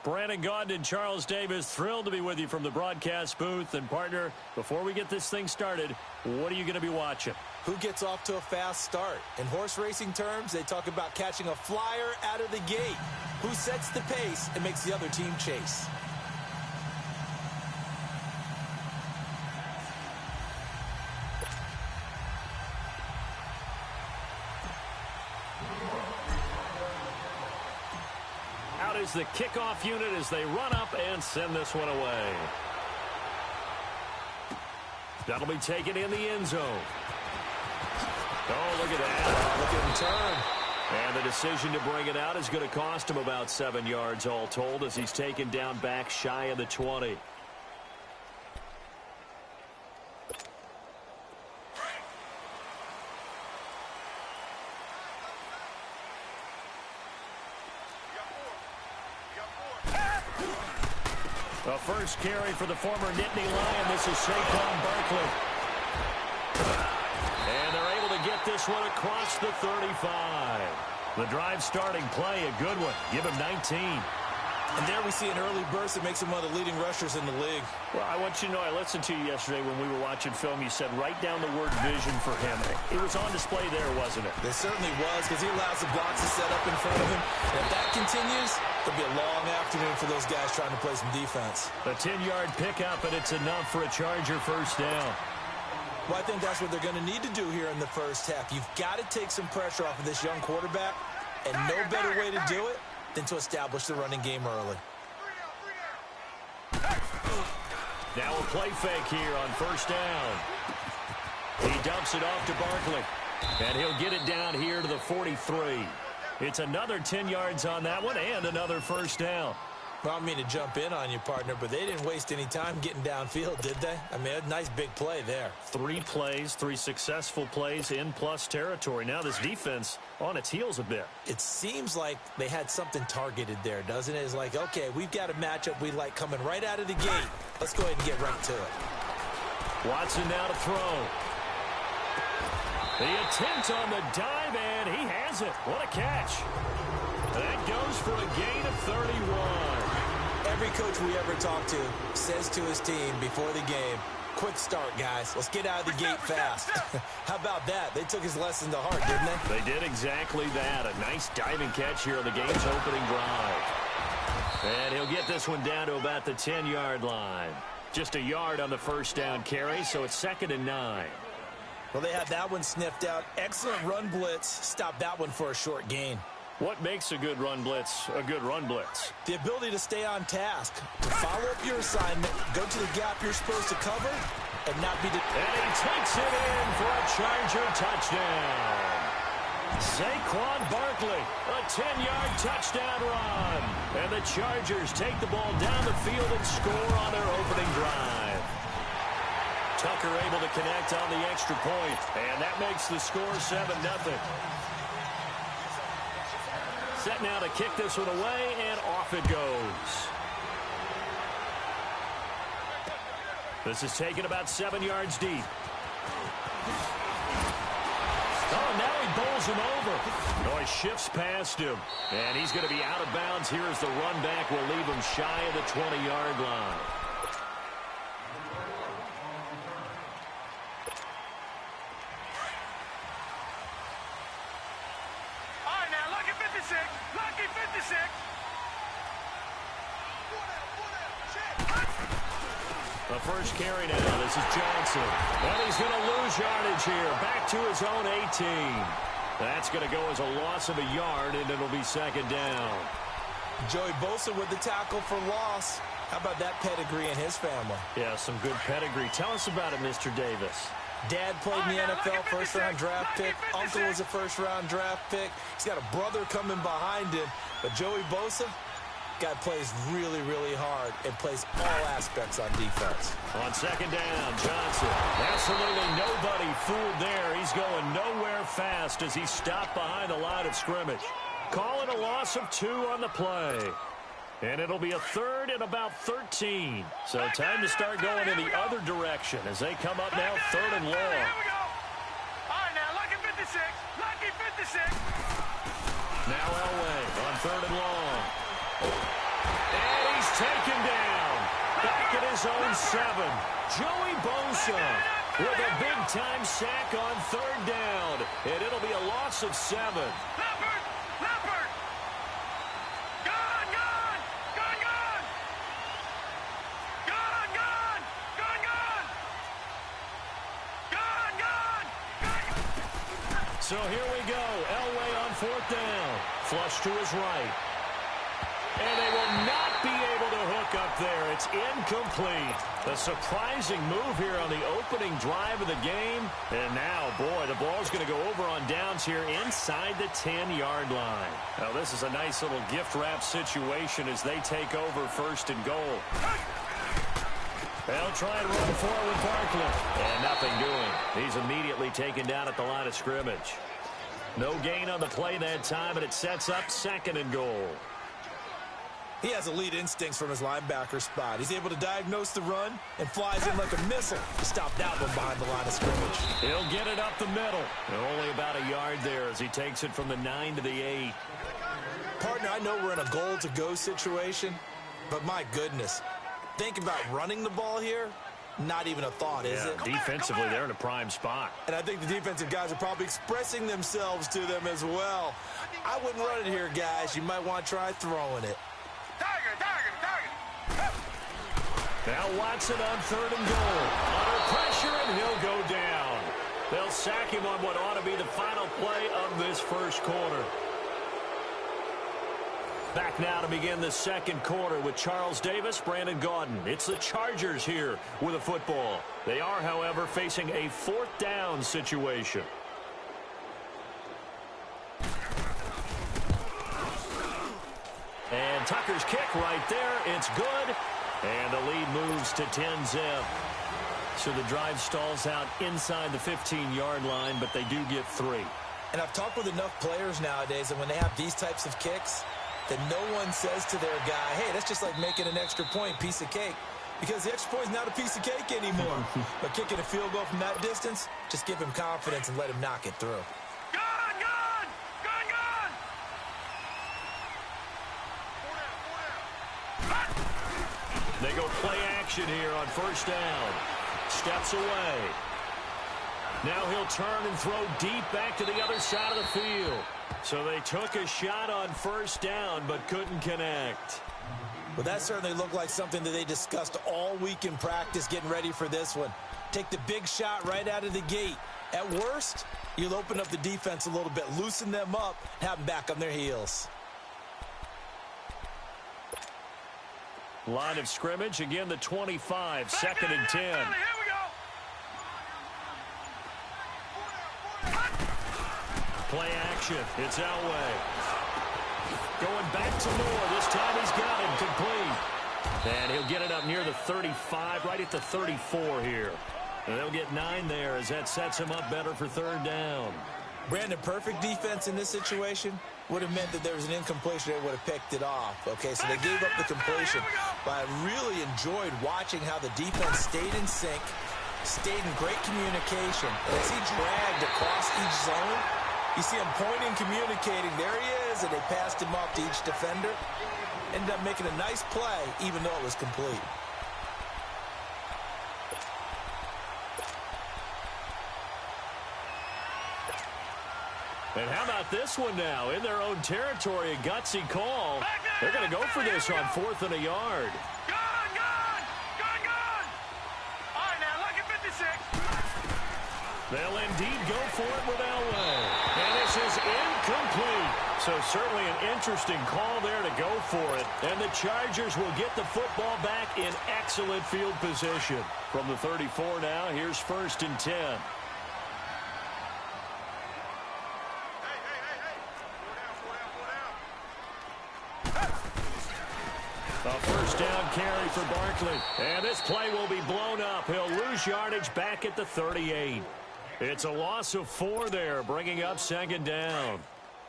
Brandon Gaudin and Charles Davis, thrilled to be with you from the broadcast booth. And, partner, before we get this thing started, what are you going to be watching? Who gets off to a fast start? In horse racing terms, they talk about catching a flyer out of the gate. Who sets the pace and makes the other team chase? Out is the kickoff unit as they run up and send this one away. That'll be taken in the end zone. Oh, look at that. Look at him turn. And the decision to bring it out is going to cost him about 7 yards all told as he's taken down back shy of the 20. The first carry for the former Nittany Lion. This is Saquon Barkley. And they're able to get this one across the 35. The drive starting play, a good one. Give him 19. And there we see an early burst that makes him one of the leading rushers in the league. Well, I want you to know, I listened to you yesterday when we were watching film. You said write down the word vision for him. It was on display there, wasn't it? It certainly was, because he allows the blocks to set up in front of him. And if that continues, it'll be a long afternoon for those guys trying to play some defense. A 10-yard pickup, and it's enough for a Charger first down. Well, I think that's what they're going to need to do here in the first half. You've got to take some pressure off of this young quarterback, and no better way to do it than to establish the running game early. Now a play fake here on first down. He dumps it off to Barkley, and he'll get it down here to the 43. It's another 10 yards on that one and another first down. Well, I don't mean to jump in on you, partner, but they didn't waste any time getting downfield, did they? I mean, a nice big play there. 3 plays, 3 successful plays in plus territory. Now this defense on its heels a bit. It seems like they had something targeted there, doesn't it? It's like, okay, we've got a matchup we like coming right out of the gate. Let's go ahead and get right to it. Watson now to throw. The attempt on the dive, and he has it. What a catch. That goes for a gain of 31. Every coach we ever talk to says to his team before the game, quick start, guys. Let's get out of the gate fast. How about that? They took his lesson to heart, didn't they? They did exactly that. A nice diving catch here on the game's opening drive. And he'll get this one down to about the 10-yard line. Just a yard on the first down carry, so it's 2nd and 9. Well, they had that one sniffed out. Excellent run blitz. Stop that one for a short gain. What makes a good run blitz a good run blitz? The ability to stay on task, to follow up your assignment, go to the gap you're supposed to cover, and not be... And he takes it in for a Charger touchdown. Saquon Barkley, a 10-yard touchdown run. And the Chargers take the ball down the field and score on their opening drive. Tucker able to connect on the extra point, and that makes the score 7-0. Set now to kick this one away, and off it goes. This is taken about 7 yards deep. Oh, now he bowls him over. No, he shifts past him, and he's going to be out of bounds here as the run back will leave him shy of the 20-yard line. The first carry now. This is Johnson. And he's going to lose yardage here. Back to his own 18. That's going to go as a loss of a yard, and it'll be 2nd down. Joey Bosa with the tackle for loss. How about that pedigree in his family? Yeah, some good pedigree. Tell us about it, Mr. Davis. Dad played in the NFL, first-round draft pick. Uncle was a first-round draft pick. He's got a brother coming behind him. But Joey Bosa, guy plays really, really hard and plays all aspects on defense. On 2nd down, Johnson. Absolutely nobody fooled there. He's going nowhere fast as he's stopped behind the line of scrimmage. Calling a loss of 2 on the play. And it'll be a 3rd and about 13. So time to start going in the other direction as they come up now 3rd and long. Here we go. All right, now, lucky 56. Lucky 56. Now Elway on 3rd and long. And at his own 7. Joey Bosa with a big-time sack on 3rd down. And it'll be a loss of 7. Leopard! Leopard! Gone! Gone! Gone! Gone! Gone! Gone! Gone! Gone! Gone! Gone! Gone! So here we go. Elway on 4th down. Flush to his right. And they will not be able to hook up there. It's incomplete. A surprising move here on the opening drive of the game. And now, boy, the ball's going to go over on downs here inside the 10-yard line. Now, this is a nice little gift wrap situation as they take over 1st and goal. They'll try and run forward with Barkley. And nothing doing. He's immediately taken down at the line of scrimmage. No gain on the play that time, and it sets up 2nd and goal. He has elite instincts from his linebacker spot. He's able to diagnose the run and flies in like a missile to stop that one behind the line of scrimmage. He'll get it up the middle. And only about a yard there as he takes it from the 9 to the 8. Partner, I know we're in a goal-to-go situation, but my goodness, think about running the ball here. Not even a thought, is it? Defensively, they're in a prime spot. And I think the defensive guys are probably expressing themselves to them as well. I wouldn't run it here, guys. You might want to try throwing it. Now Watson on 3rd and goal. Under pressure, and he'll go down. They'll sack him on what ought to be the final play of this 1st quarter. Back now to begin the 2nd quarter with Charles Davis, Brandon Gaudin. It's the Chargers here with a football. They are, however, facing a 4th down situation. And Tucker's kick right there. It's good. And the lead moves to 10-zip. So the drive stalls out inside the 15-yard line, but they do get 3. And I've talked with enough players nowadays, and when they have these types of kicks, that no one says to their guy, hey, that's just like making an extra point, piece of cake. Because the extra point is not a piece of cake anymore. But kicking a field goal from that distance, just give him confidence and let him knock it through. Gone! Gone! Gone! Gone! They go play action here on 1st down. Steps away. Now he'll turn and throw deep back to the other side of the field. So they took a shot on 1st down but couldn't connect. Well, that certainly looked like something that they discussed all week in practice getting ready for this one. Take the big shot right out of the gate. At worst, you'll open up the defense a little bit, loosen them up, have them back on their heels. Line of scrimmage, again the 25, 2nd and 10. Here we go. Play action. It's Elway. Going back to Moore. This time he's got him complete. And he'll get it up near the 35, right at the 34 here. And they'll get 9 there as that sets him up better for 3rd down. Brandon, perfect defense in this situation would have meant that there was an incompletion. They would have picked it off. Okay, so they gave up the completion. But I really enjoyed watching how the defense stayed in sync, stayed in great communication. And as he dragged across each zone, you see him pointing, communicating. There he is, and they passed him off to each defender. Ended up making a nice play, even though it was complete. And how about this one now? In their own territory, a gutsy call. They're going to go for this on 4th and a yard. Gone! Gone! Gone! Gone! All right, now, look at 56. They'll indeed go for it with Elway. And this is incomplete. So certainly an interesting call there to go for it. And the Chargers will get the football back in excellent field position. From the 34 now, here's 1st and 10. A 1st down carry for Barkley. And this play will be blown up. He'll lose yardage back at the 38. It's a loss of 4 there, bringing up 2nd down.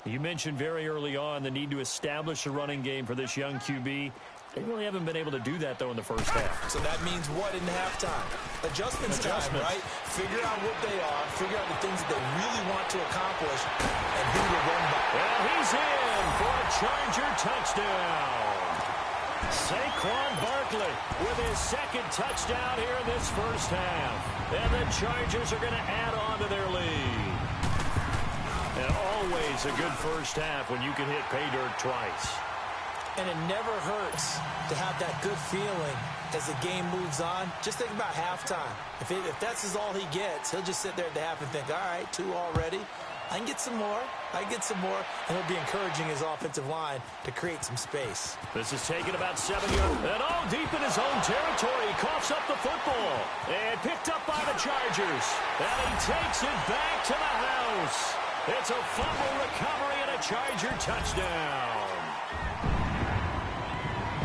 You mentioned very early on the need to establish a running game for this young QB. They really haven't been able to do that, though, in the first half. So that means what in halftime? Adjustments time, right? Figure out what they are, figure out the things that they really want to accomplish, and who to run by. Well, he's in for a Charger touchdown. Saquon Barkley with his second touchdown here in this first half. And the Chargers are going to add on to their lead. And always a good first half when you can hit pay dirt twice. And it never hurts to have that good feeling as the game moves on. Just think about halftime. If that's all he gets, he'll just sit there at the half and think, all right, 2 already. I can get some more. I can get some more. And he'll be encouraging his offensive line to create some space. This is taken about 7 yards. And deep in his own territory. He coughs up the football. And picked up by the Chargers. And he takes it back to the house. It's a fumble recovery and a Charger touchdown.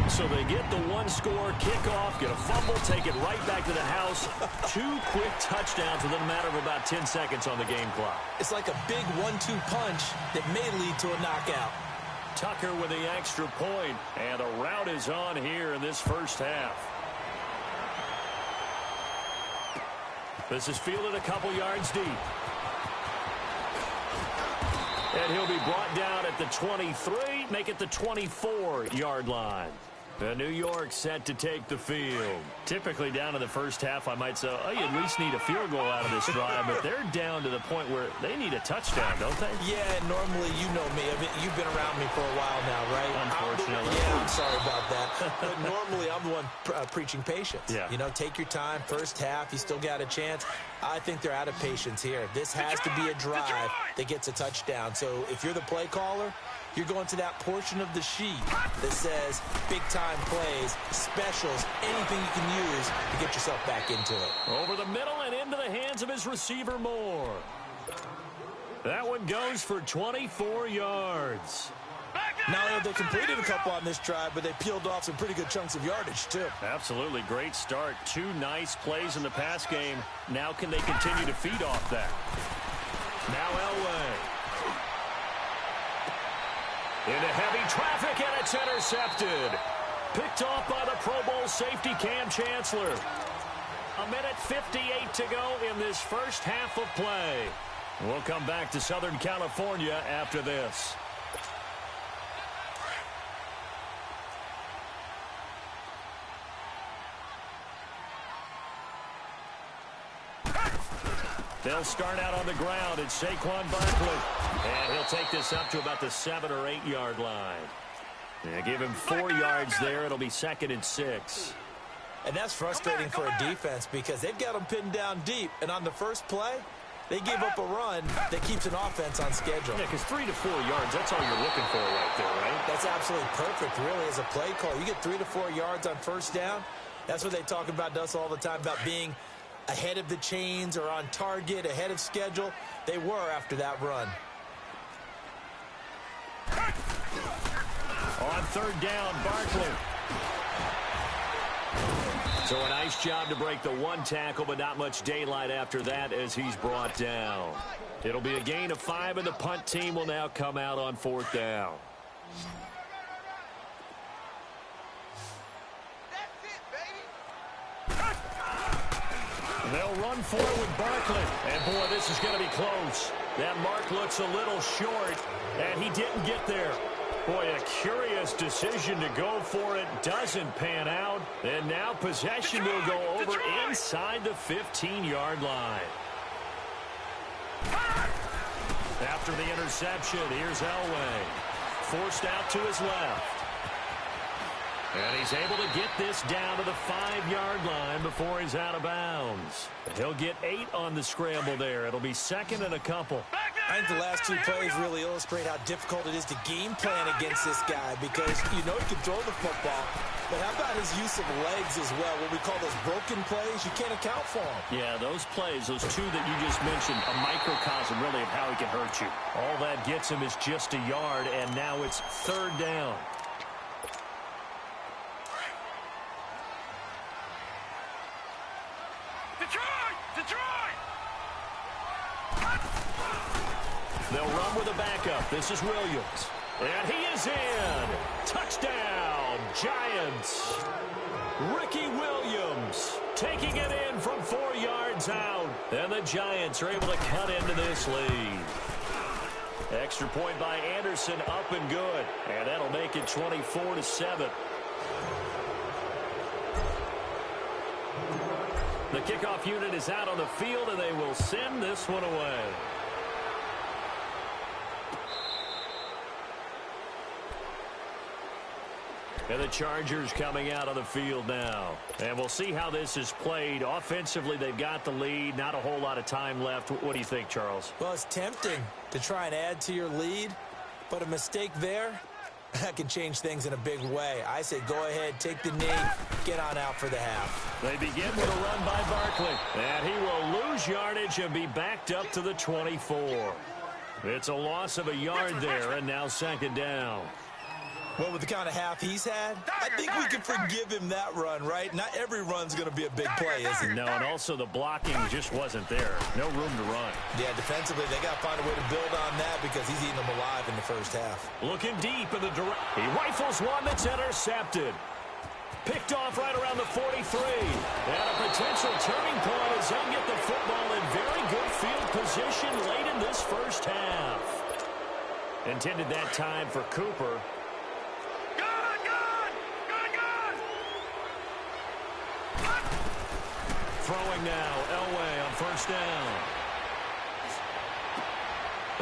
So they get the one-score kickoff, get a fumble, take it right back to the house. 2 quick touchdowns within a matter of about 10 seconds on the game clock. It's like a big 1-2 punch that may lead to a knockout. Tucker with the extra point, and a rout is on here in this first half. This is fielded a couple yards deep. And he'll be brought down at the 23, make it the 24-yard line. New York set to take the field. Typically down in the first half, I might say, oh, you at least need a field goal out of this drive, but they're down to the point where they need a touchdown, don't they? Yeah, normally, you know me. You've been around me for a while now, right? Unfortunately. Yeah, I'm sorry about that. But normally, I'm the one preaching patience. Yeah. You know, take your time. First half, you still got a chance. I think they're out of patience here. This has to be a drive that gets a touchdown. So if you're the play caller, you're going to that portion of the sheet that says big-time plays, specials, anything you can use to get yourself back into it. Over the middle and into the hands of his receiver, Moore. That one goes for 24 yards. Now, they completed a couple on this drive, but they peeled off some pretty good chunks of yardage, too. Absolutely. Great start. 2 nice plays in the pass game. Now can they continue to feed off that? Now Elway. Into heavy traffic, and it's intercepted. Picked off by the Pro Bowl safety Cam Chancellor. 1:58 to go in this first half of play. We'll come back to Southern California after this. They'll start out on the ground. It's Saquon Barkley. And he'll take this up to about the 7 or 8 yard line. They give him 4 yards there. It'll be 2nd and 6. And that's frustrating for a defense because they've got them pinned down deep. And on the first play, they give up a run that keeps an offense on schedule. Yeah, because 3 to 4 yards, that's all you're looking for right there, right? That's absolutely perfect, really, as a play call. You get 3 to 4 yards on first down. That's what they talk about to us all the time, about being ahead of the chains or on target, ahead of schedule. They were after that run. On 3rd down, Barkley. So a nice job to break the 1 tackle, but not much daylight after that as he's brought down. It'll be a gain of 5, and the punt team will now come out on 4th down. They'll run for it with Barkley. And, boy, this is going to be close. That mark looks a little short, and he didn't get there. Boy, a curious decision to go for it. Doesn't pan out. And now possession will go over inside the 15-yard line. After the interception, here's Elway. Forced out to his left. And he's able to get this down to the 5-yard line before he's out of bounds. He'll get 8 on the scramble there. It'll be 2nd and a couple. I think the last 2 plays really illustrate how difficult it is to game plan against this guy because you know he can throw the football, but how about his use of legs as well? What we call those broken plays, you can't account for them. Yeah, those plays, those 2 that you just mentioned, a microcosm really of how he can hurt you. All that gets him is just a yard, and now it's 3rd down. They'll run with a backup. This is Williams. And he is in. Touchdown, Giants. Ricky Williams taking it in from 4 yards out. And the Giants are able to cut into this lead. Extra point by Anderson, up and good. And that'll make it 24-7. The kickoff unit is out on the field, and they will send this one away. And the Chargers coming out on the field now. And we'll see how this is played. Offensively, they've got the lead. Not a whole lot of time left. What do you think, Charles? Well, it's tempting to try and add to your lead, but a mistake there, that can change things in a big way. I say go ahead, take the knee, get on out for the half. They begin with a run by Barkley. And he will lose yardage and be backed up to the 24. It's a loss of a yard there, and now second down. Well, with the kind of half he's had, I think we can forgive him that run, right? Not every run's going to be a big play, is it? No, and also the blocking just wasn't there. No room to run. Yeah, defensively, they got to find a way to build on that because he's eating them alive in the first half. Looking deep in the direct. He rifles one that's intercepted. Picked off right around the 43. And a potential turning point as they'll get the football in very good field position late in this first half. Intended that time for Cooper. Throwing now, Elway on first down.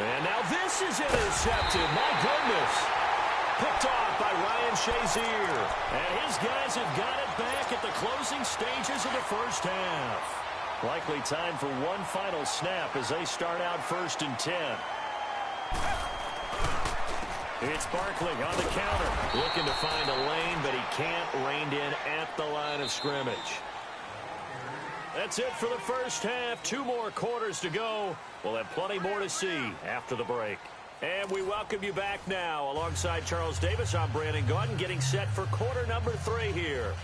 And now this is intercepted. My goodness. Picked off by Ryan Shazier. And his guys have got it back at the closing stages of the first half. Likely time for one final snap as they start out 1st and 10. It's Barkley on the counter. Looking to find a lane, but he can't. Reined in at the line of scrimmage. That's it for the first half. 2 more quarters to go. We'll have plenty more to see after the break. And we welcome you back now. Alongside Charles Davis, I'm Brandon Gaudin, getting set for quarter number 3 here.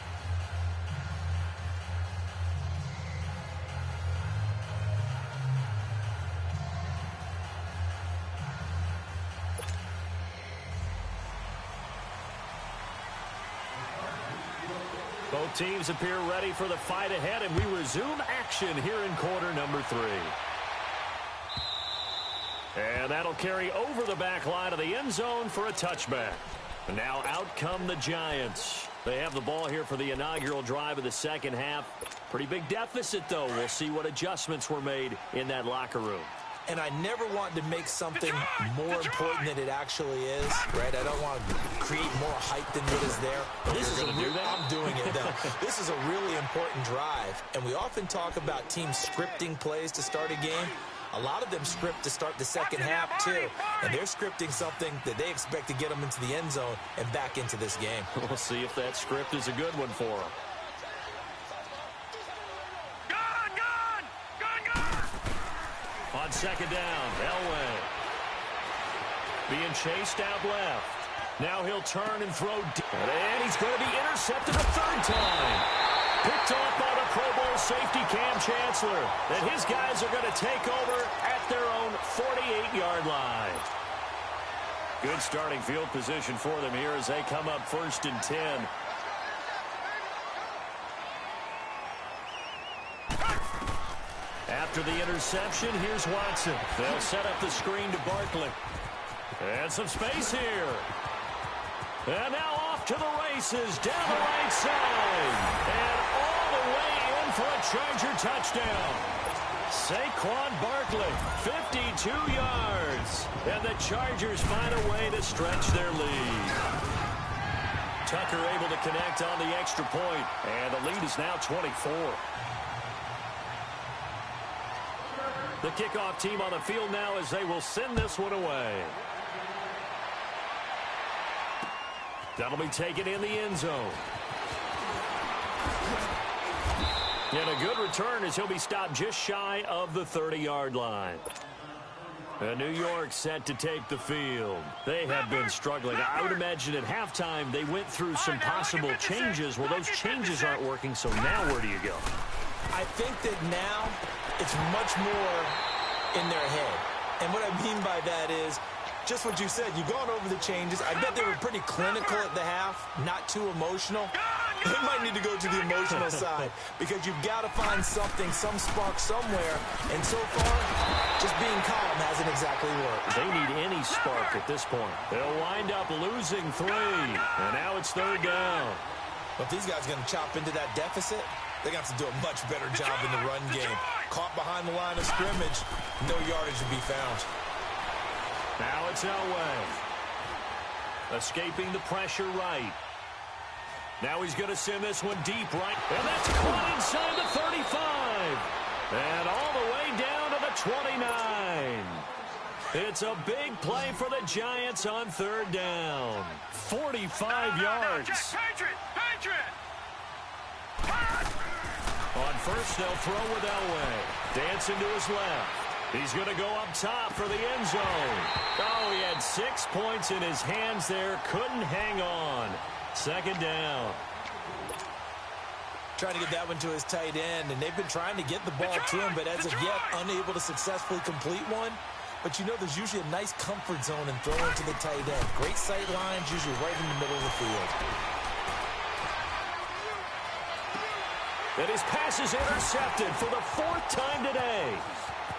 Both teams appear ready for the fight ahead, and we resume action here in quarter number 3. And that'll carry over the back line of the end zone for a touchback. And now out come the Giants. They have the ball here for the inaugural drive of the second half. Pretty big deficit, though. We'll see what adjustments were made in that locker room. And I never want to make something more important than it actually is, right? I don't want to create more hype than what is there. This is I'm doing it, though. This is a really important drive. And we often talk about teams scripting plays to start a game. A lot of them script to start the second half, too. And they're scripting something that they expect to get them into the end zone and back into this game. We'll see if that script is a good one for them. On second down, Elway. Being chased out left. Now he'll turn and throw. And he's going to be intercepted a 3rd time. Picked off by the Pro Bowl safety Cam Chancellor. And his guys are going to take over at their own 48-yard line. Good starting field position for them here as they come up 1st and 10. After the interception, here's Watson. They'll set up the screen to Barkley. And some space here. And now off to the races down the right side. And all the way in for a Charger touchdown. Saquon Barkley, 52 yards. And the Chargers find a way to stretch their lead. Tucker able to connect on the extra point. And the lead is now 24. The kickoff team on the field now as they will send this one away. That'll be taken in the end zone. And a good return as he'll be stopped just shy of the 30-yard line. And New York set to take the field. They have been struggling. I would imagine at halftime they went through some possible changes. Well, those changes aren't working, so now where do you go? I think that now it's much more in their head. And what I mean by that is just what you said. You've gone over the changes. I bet they were pretty clinical at the half, not too emotional. They might need to go to the emotional side because you've got to find something, some spark somewhere. And so far, just being calm hasn't exactly worked. They need any spark at this point. They'll wind up losing 3. And now it's 3rd down. But these guys are going to chop into that deficit. They're going to have to do a much better job in the run game. Caught behind the line of scrimmage, no yardage to be found. Now it's Elway. Escaping the pressure right. Now he's going to send this one deep right. And that's caught inside the 35. And all the way down to the 29. It's a big play for the Giants on third down. 45 yards. On first, they'll throw with Elway. Dancing to his left. He's going to go up top for the end zone. Oh, he had 6 points in his hands there. Couldn't hang on. Second down. Trying to get that one to his tight end, and they've been trying to get the ball to him, but as of yet, unable to successfully complete one. But you know there's usually a nice comfort zone in throwing to the tight end. Great sight lines, usually right in the middle of the field. And his pass is intercepted for the 4th time today.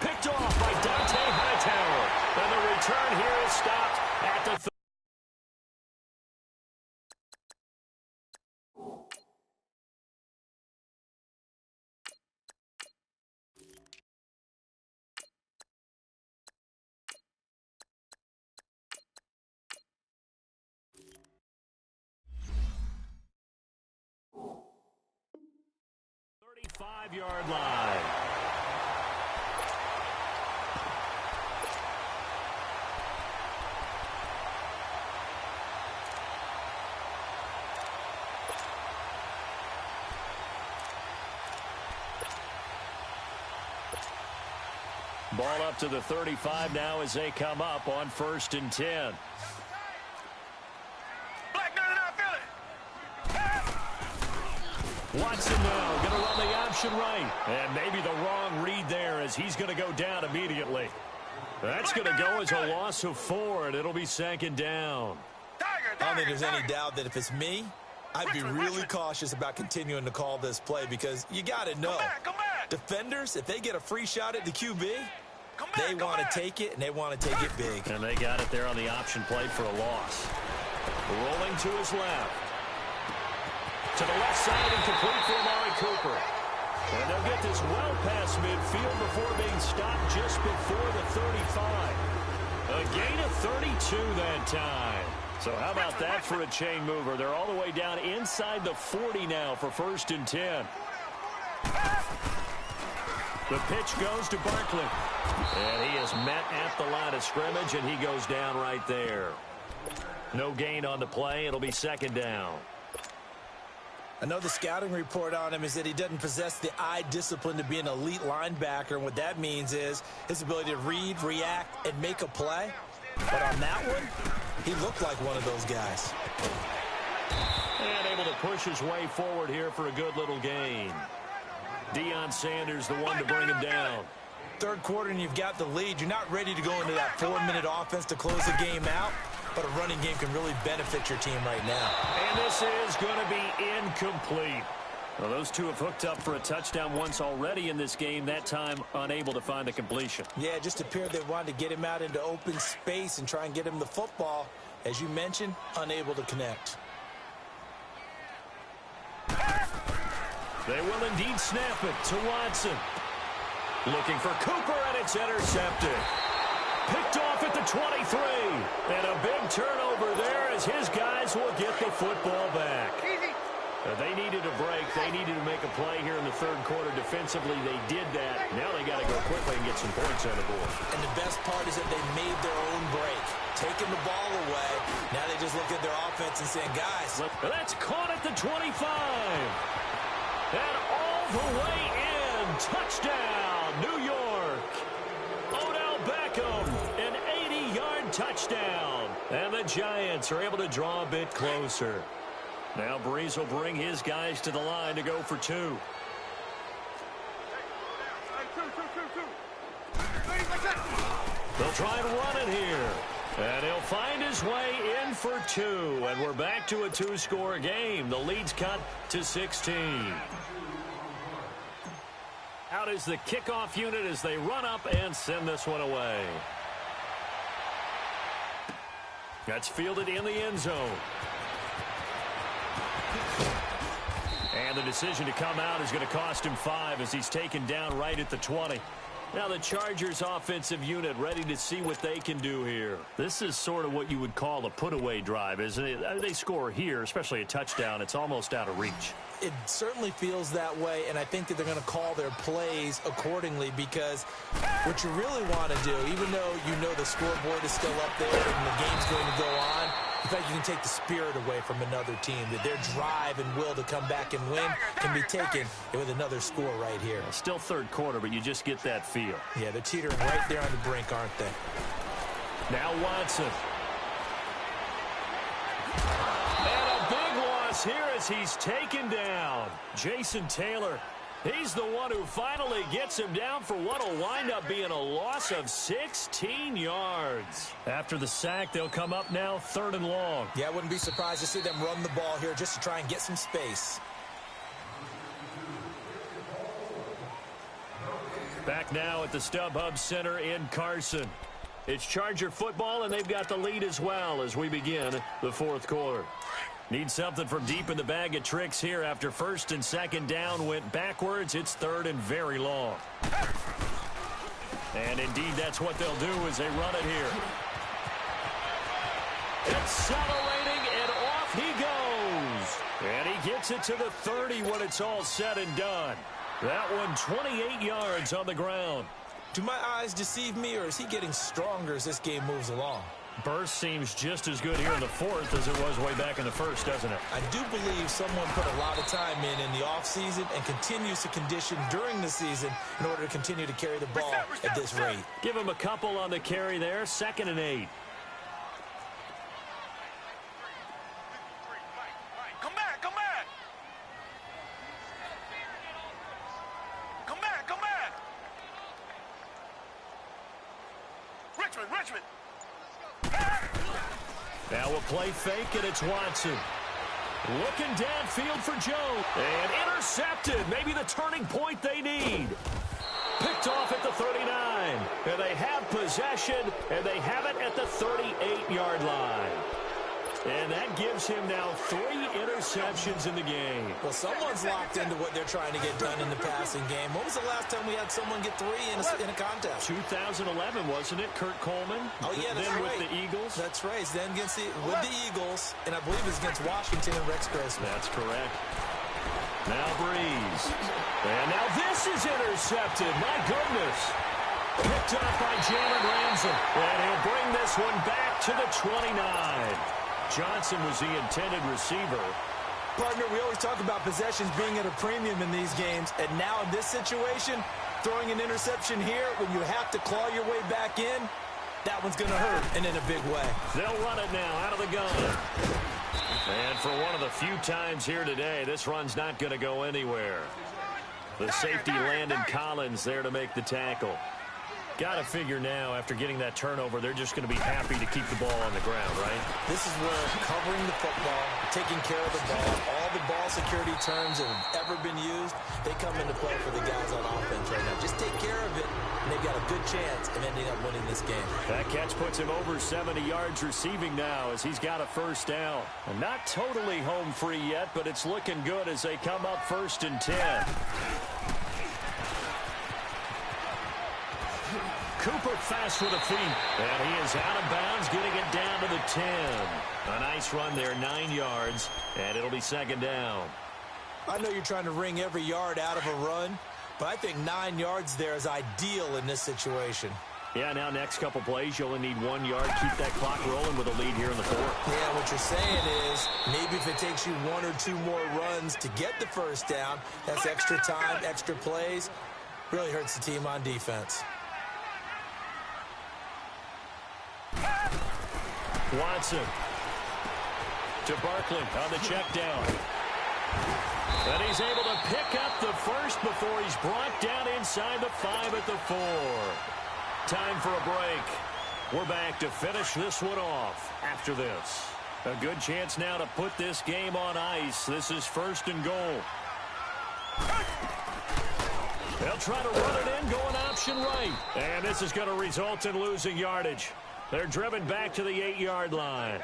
Picked off by Dante Hightower. And the return here is stopped at the 35-yard line. Ball up to the 35 now as they come up on 1st and 10. Watson now going to run the option right. And maybe the wrong read there as he's going to go down immediately. That's going to go as a loss of 4, and it'll be 2nd down. I don't think there's any doubt that if it's me, I'd be really cautious about continuing to call this play because you got to know. Defenders, if they get a free shot at the QB, they want to take it, and they want to take it big. And they got it there on the option play for a loss. Rolling to his left. To the left side and complete for Amari Cooper. And they'll get this well past midfield before being stopped just before the 35. A gain of 32 that time. So how about that for a chain mover? They're all the way down inside the 40 now for 1st and 10. The pitch goes to Barkley. And he is met at the line of scrimmage, and he goes down right there. No gain on the play. It'll be 2nd down. I know the scouting report on him is that he doesn't possess the eye discipline to be an elite linebacker. And what that means is his ability to read, react, and make a play. But on that one, he looked like one of those guys. And able to push his way forward here for a good little gain. Deion Sanders, the one to bring him down. Third quarter and you've got the lead. You're not ready to go into that 4-minute offense to close the game out. But a running game can really benefit your team right now. And this is going to be incomplete. Well, those two have hooked up for a touchdown once already in this game, that time unable to find the completion. Yeah, it just appeared they wanted to get him out into open space and try and get him the football. As you mentioned, unable to connect. They will indeed snap it to Watson. Looking for Cooper, and it's intercepted. Picked off at the 23. And a big turnover there as his guys will get the football back. They needed a break. They needed to make a play here in the third quarter. Defensively, they did that. Now they got to go quickly and get some points on the board. And the best part is that they made their own break. Taking the ball away. Now they just look at their offense and saying, guys. That's caught at the 25. And all the way in. Touchdown, New York. Odell Beckham, an 80-yard touchdown. And the Giants are able to draw a bit closer. Now Breeze will bring his guys to the line to go for 2. They'll try and run it here. And he'll find his way in for 2. And we're back to a 2-score game. The lead's cut to 16. Out is the kickoff unit as they run up and send this one away. That's fielded in the end zone. And the decision to come out is going to cost him 5 as he's taken down right at the 20. Now the Chargers offensive unit ready to see what they can do here. This is sort of what you would call a put-away drive, isn't it? They score here, especially a touchdown. It's almost out of reach. It certainly feels that way, and I think that they're going to call their plays accordingly because what you really want to do, even though you know the scoreboard is still up there and the game's going to go on, in fact, you can take the spirit away from another team, that their drive and will to come back and win can be taken with another score right here. Still third quarter, but you just get that feel. Yeah, they're teetering right there on the brink, aren't they? Now Watson. And a big loss here as he's taken down. Jason Taylor. He's the one who finally gets him down for what will wind up being a loss of 16 yards. After the sack, they'll come up now 3rd and long. Yeah, I wouldn't be surprised to see them run the ball here just to try and get some space. Back now at the StubHub Center in Carson. It's Charger football, and they've got the lead as well as we begin the 4th quarter. Need something from deep in the bag of tricks here after 1st and 2nd down went backwards. It's 3rd and very long. And indeed, that's what they'll do as they run it here. Accelerating, and off he goes. And he gets it to the 30 when it's all said and done. That one 28 yards on the ground. Do my eyes deceive me, or is he getting stronger as this game moves along? Burst seems just as good here in the 4th as it was way back in the 1st, doesn't it? I do believe someone put a lot of time in the offseason and continues to condition during the season in order to continue to carry the ball at this rate. Give him a couple on the carry there. 2nd and 8. Come back, come back. Come back, come back. Richmond. Now a play fake, and it's Watson. Looking downfield for Joe. And intercepted. Maybe the turning point they need. Picked off at the 39. And they have possession, and they have it at the 38-yard line. And that gives him now 3 interceptions in the game. Well, someone's locked into what they're trying to get done in the passing game. When was the last time we had someone get 3 in a contest? 2011, wasn't it? Kurt Coleman? Oh, yeah, that's then right. With the Eagles? That's right. Then with the Eagles, and I believe it was against Washington and Rex Grossman. That's correct. Now Breeze. And now this is intercepted. My goodness. Picked up by Jalen Ramsey. And he'll bring this one back to the 29. Johnson was the intended receiver. Partner, we always talk about possessions being at a premium in these games, and now in this situation, throwing an interception here when you have to claw your way back in, that one's going to hurt, and in a big way. They'll run it now out of the gun. And for one of the few times here today, this run's not going to go anywhere. The safety, Landon Collins, there to make the tackle. Got to figure now, after getting that turnover, they're just going to be happy to keep the ball on the ground, right? This is where covering the football, taking care of the ball, all the ball security terms that have ever been used, they come into play for the guys on offense right now. Just take care of it, and they've got a good chance of ending up winning this game. That catch puts him over 70 yards receiving now as he's got a 1st down. And not totally home free yet, but it's looking good as they come up 1st and 10. Cooper fast with the feet. And he is out of bounds, getting it down to the 10. A nice run there, 9 yards, and it'll be 2nd down. I know you're trying to wring every yard out of a run, but I think 9 yards there is ideal in this situation. Yeah, now next couple plays, you only need 1 yard. Keep that clock rolling with a lead here in the 4th. Yeah, what you're saying is maybe if it takes you 1 or 2 more runs to get the 1st down, that's extra time, extra plays, really hurts the team on defense. Watson to Barkley on the check down. And he's able to pick up the 1st before he's brought down inside the 5 at the 4. Time for a break. We're back to finish this one off after this. A good chance now to put this game on ice. This is 1st and goal. They'll try to run it in, going option right. And this is going to result in losing yardage. They're driven back to the 8-yard line.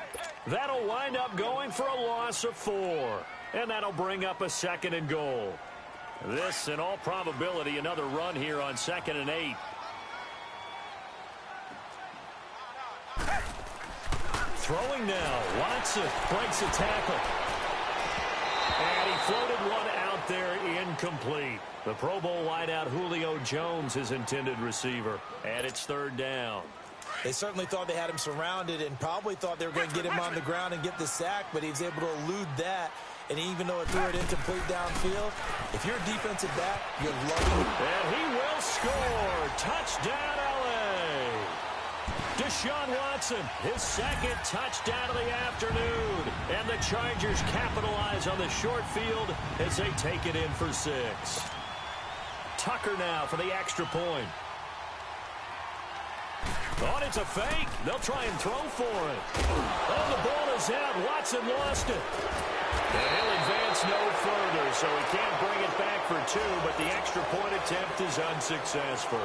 That'll wind up going for a loss of 4. And that'll bring up a 2nd and goal. This, in all probability, another run here on 2nd and 8. Throwing now. Watson breaks a tackle. And he floated one out there incomplete. The Pro Bowl wideout Julio Jones, his intended receiver. And it's 3rd down. They certainly thought they had him surrounded and probably thought they were going to get him on the ground and get the sack, but he was able to elude that. And even though it threw it incomplete downfield, if you're a defensive back, you're loving it. And he will score. Touchdown, L.A. Deshaun Watson, his 2nd touchdown of the afternoon. And the Chargers capitalize on the short field as they take it in for 6. Tucker now for the extra point. Oh, it's a fake. They'll try and throw for it. Oh, the ball is out. Watson lost it. And he'll advance no further, so he can't bring it back for 2, but the extra point attempt is unsuccessful.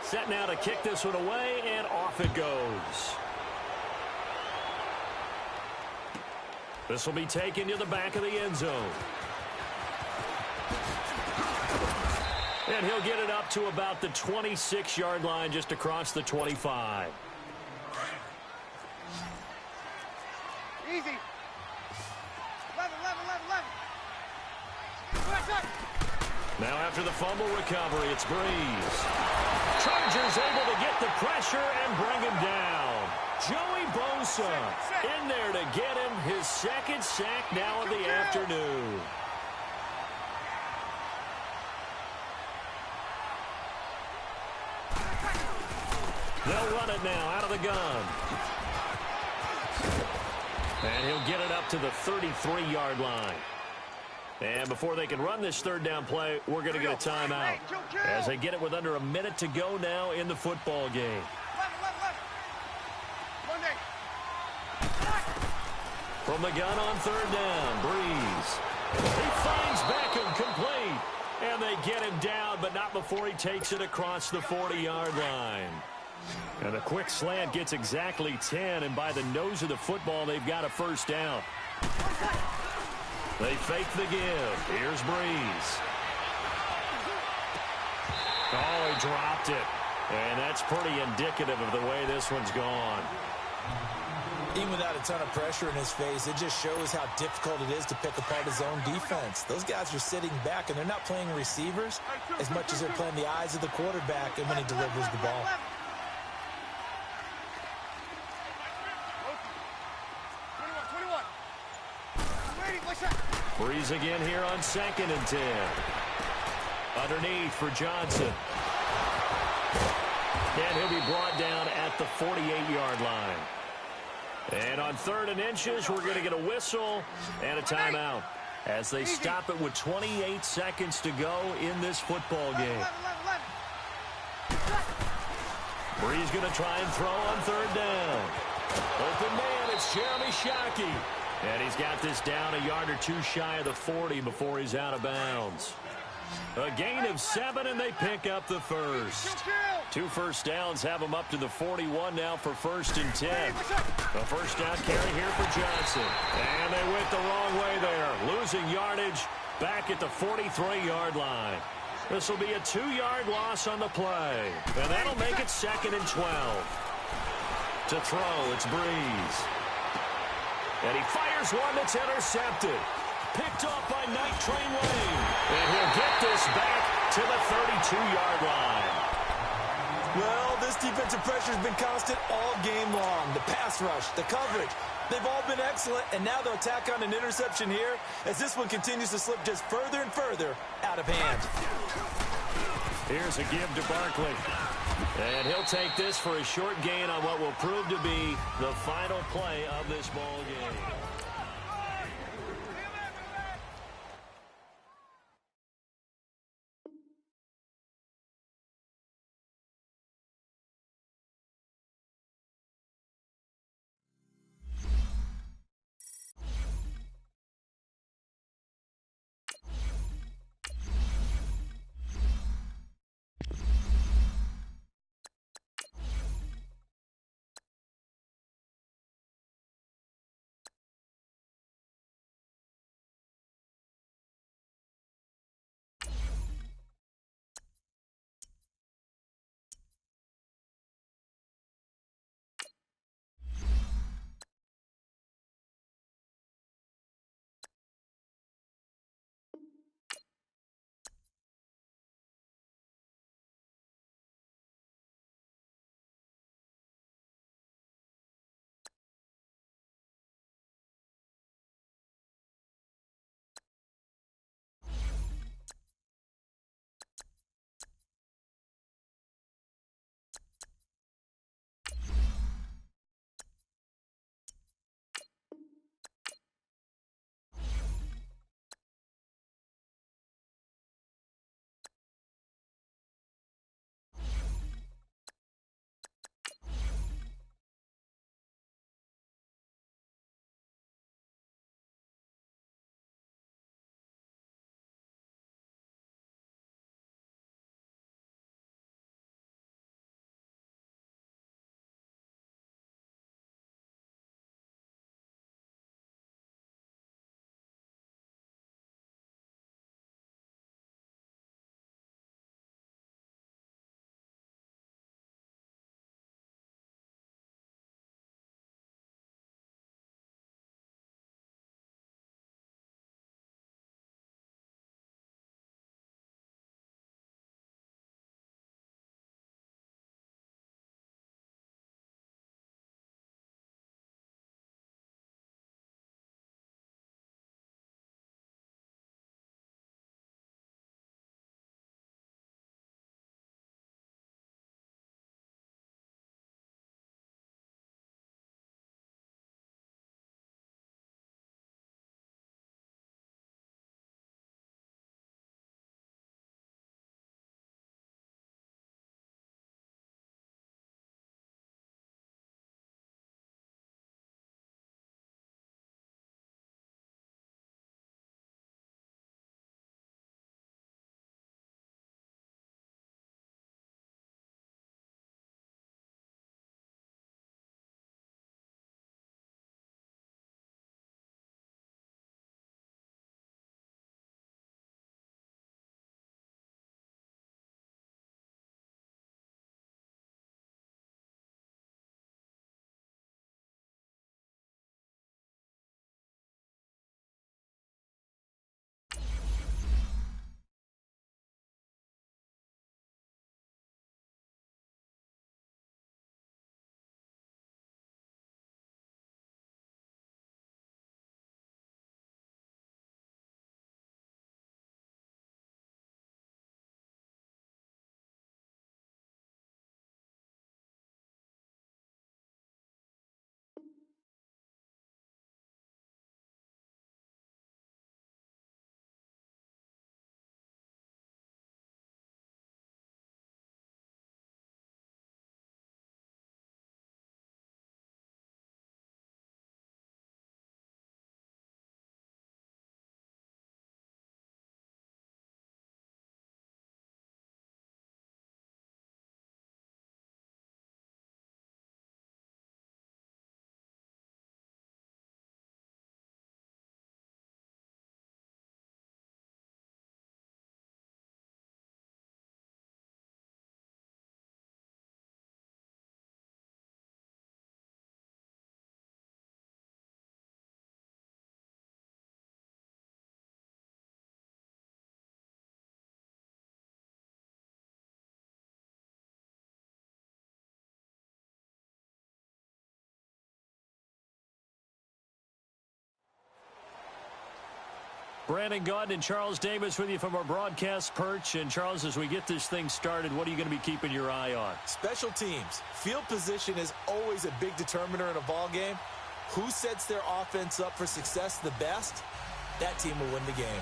Set now to kick this one away, and off it goes. This will be taken to the back of the end zone. And he'll get it up to about the 26-yard line, just across the 25. Easy. 11. Now after the fumble recovery, it's Breeze. Chargers able to get the pressure and bring him down. Joey Bosa in there to get him his 2nd sack now of the afternoon. They'll run it now out of the gun. And he'll get it up to the 33-yard line. And before they can run this 3rd down play, we're going to get a timeout. As they get it with under a minute to go now in the football game. From the gun on 3rd down, Breeze. He finds Beckham complete. And they get him down, but not before he takes it across the 40-yard line. And the quick slant gets exactly 10, and by the nose of the football, they've got a 1st down. They fake the give. Here's Breeze. Oh, he dropped it. And that's pretty indicative of the way this one's gone. Even without a ton of pressure in his face, it just shows how difficult it is to pick apart his own defense. Those guys are sitting back, and they're not playing receivers as much as they're playing the eyes of the quarterback and when he delivers the ball. Breeze again here on 2nd and 10. Underneath for Johnson. And he'll be brought down at the 48-yard line. And on 3rd and inches, we're going to get a whistle and a timeout as they stop it with 28 seconds to go in this football game. Breeze going to try and throw on 3rd down. Open man, it's Jeremy Shockey. And he's got this down a yard or 2 shy of the 40 before he's out of bounds. A gain of 7, and they pick up the 1st. 2 first downs have them up to the 41 now for 1st and 10. The 1st down carry here for Johnson. And they went the wrong way there, losing yardage back at the 43-yard line. This will be a 2-yard loss on the play. And that'll make it 2nd and 12. To throw, it's Breeze. And he fires one that's intercepted. Picked off by Night Train Lane. And he'll get this back to the 32-yard line. Well, this defensive pressure has been constant all game long. The pass rush, the coverage, they've all been excellent, and now they'll tack on an interception here as this one continues to slip just further and further out of hand. Here's a give to Barkley. And he'll take this for a short gain on what will prove to be the final play of this ball game. Brandon Gaudin and Charles Davis with you from our broadcast perch. And, Charles, as we get this thing started, what are you going to be keeping your eye on? Special teams. Field position is always a big determiner in a ball game. Who sets their offense up for success the best, that team will win the game.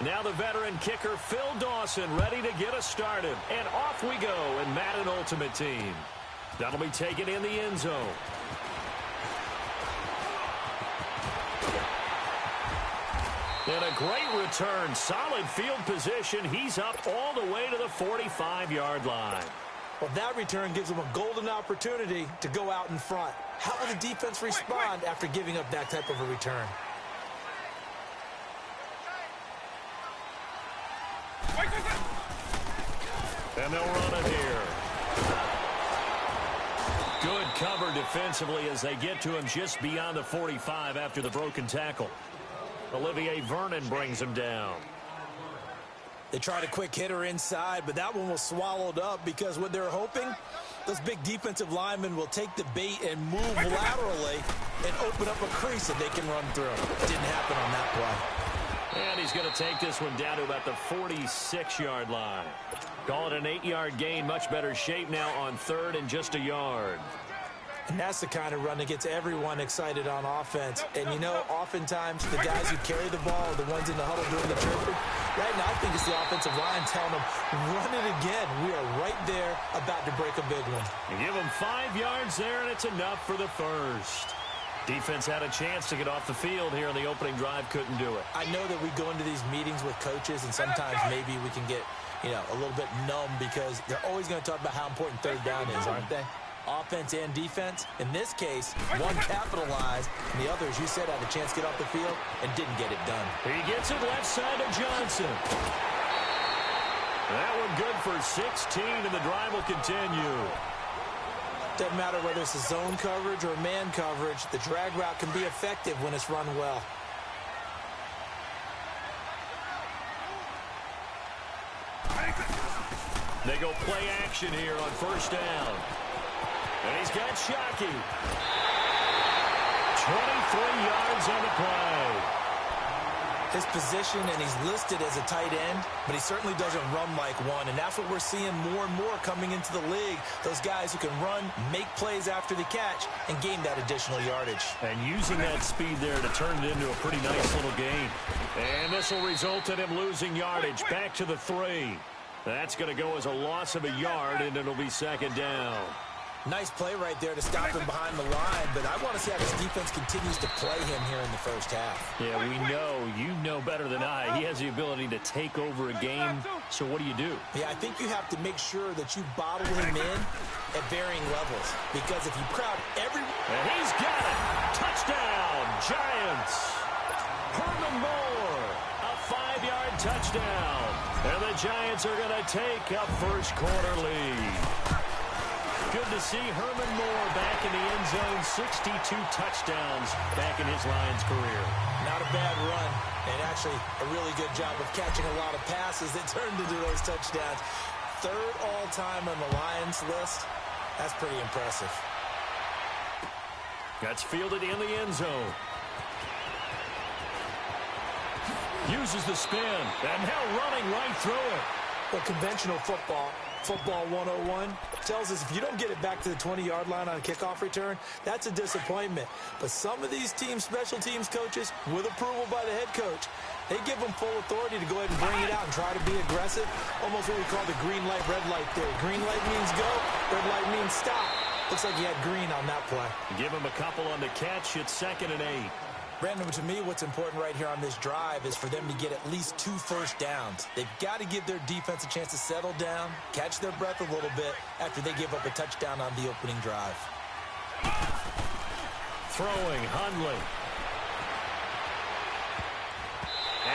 Now the veteran kicker, Phil Dawson, ready to get us started. And off we go in Madden Ultimate Team. That'll be taken in the end zone. And a great return. Solid field position. He's up all the way to the 45-yard line. Well, that return gives them a golden opportunity to go out in front. How will the defense respond after giving up that type of a return? And they'll run it here. Good cover defensively as they get to him just beyond the 45 after the broken tackle. Olivier Vernon brings him down. They tried a quick hitter inside, but that one was swallowed up because what they're hoping, those big defensive linemen will take the bait and move laterally and open up a crease that they can run through. Didn't happen on that play. And he's going to take this one down to about the 46-yard line. Call it an 8-yard gain. Much better shape now on third and just a yard. And that's the kind of run that gets everyone excited on offense. And, you know, oftentimes the guys who carry the ball are the ones in the huddle doing the chirping. Right now, I think it's the offensive line telling them, run it again. We are right there about to break a big one. You give them 5 yards there, and it's enough for the first. Defense had a chance to get off the field here on the opening drive, couldn't do it. I know that we go into these meetings with coaches, and sometimes maybe we can get, you know, a little bit numb because they're always going to talk about how important third down is, aren't they? Offense and defense. In this case, one capitalized, and the others, you said, had a chance to get off the field and didn't get it done. He gets it left side of Johnson. That one good for 16, and the drive will continue. Doesn't matter whether it's a zone coverage or man coverage, the drag route can be effective when it's run well. They go play action here on first down. And he's got Shockey. 23 yards on the play. His position, and he's listed as a tight end, but he certainly doesn't run like one, and that's what we're seeing more and more coming into the league. Those guys who can run, make plays after the catch, and gain that additional yardage. And using that speed there to turn it into a pretty nice little gain. And this will result in him losing yardage. Back to the 3. That's going to go as a loss of a yard, and it'll be second down. Nice play right there to stop him behind the line, but I want to see how this defense continues to play him here in the first half. Yeah, we know. You know better than I. He has the ability to take over a game, so what do? Yeah, I think you have to make sure that you bottle him in at varying levels, because if you crowd every... And he's got it! Touchdown, Giants! Herman Moore, a 5-yard touchdown. And the Giants are going to take a first quarter lead. Good to see Herman Moore back in the end zone. 62 touchdowns back in his Lions career. Not a bad run, and actually a really good job of catching a lot of passes that turned into those touchdowns. Third all-time on the Lions list. That's pretty impressive. That's fielded in the end zone. Uses the spin, and now running right through it. Well, conventional football 101, tells us if you don't get it back to the 20-yard line on a kickoff return, that's a disappointment. But some of these teams, special teams coaches, with approval by the head coach, they give them full authority to go ahead and bring it out and try to be aggressive. Almost what we call the green light, red light theory. Green light means go, red light means stop. Looks like he had green on that play. Give him a couple on the catch. It's 2nd and 8. Brandon, to me, what's important right here on this drive is for them to get at least 2 first downs. They've got to give their defense a chance to settle down, catch their breath a little bit after they give up a touchdown on the opening drive. Throwing, Hundley.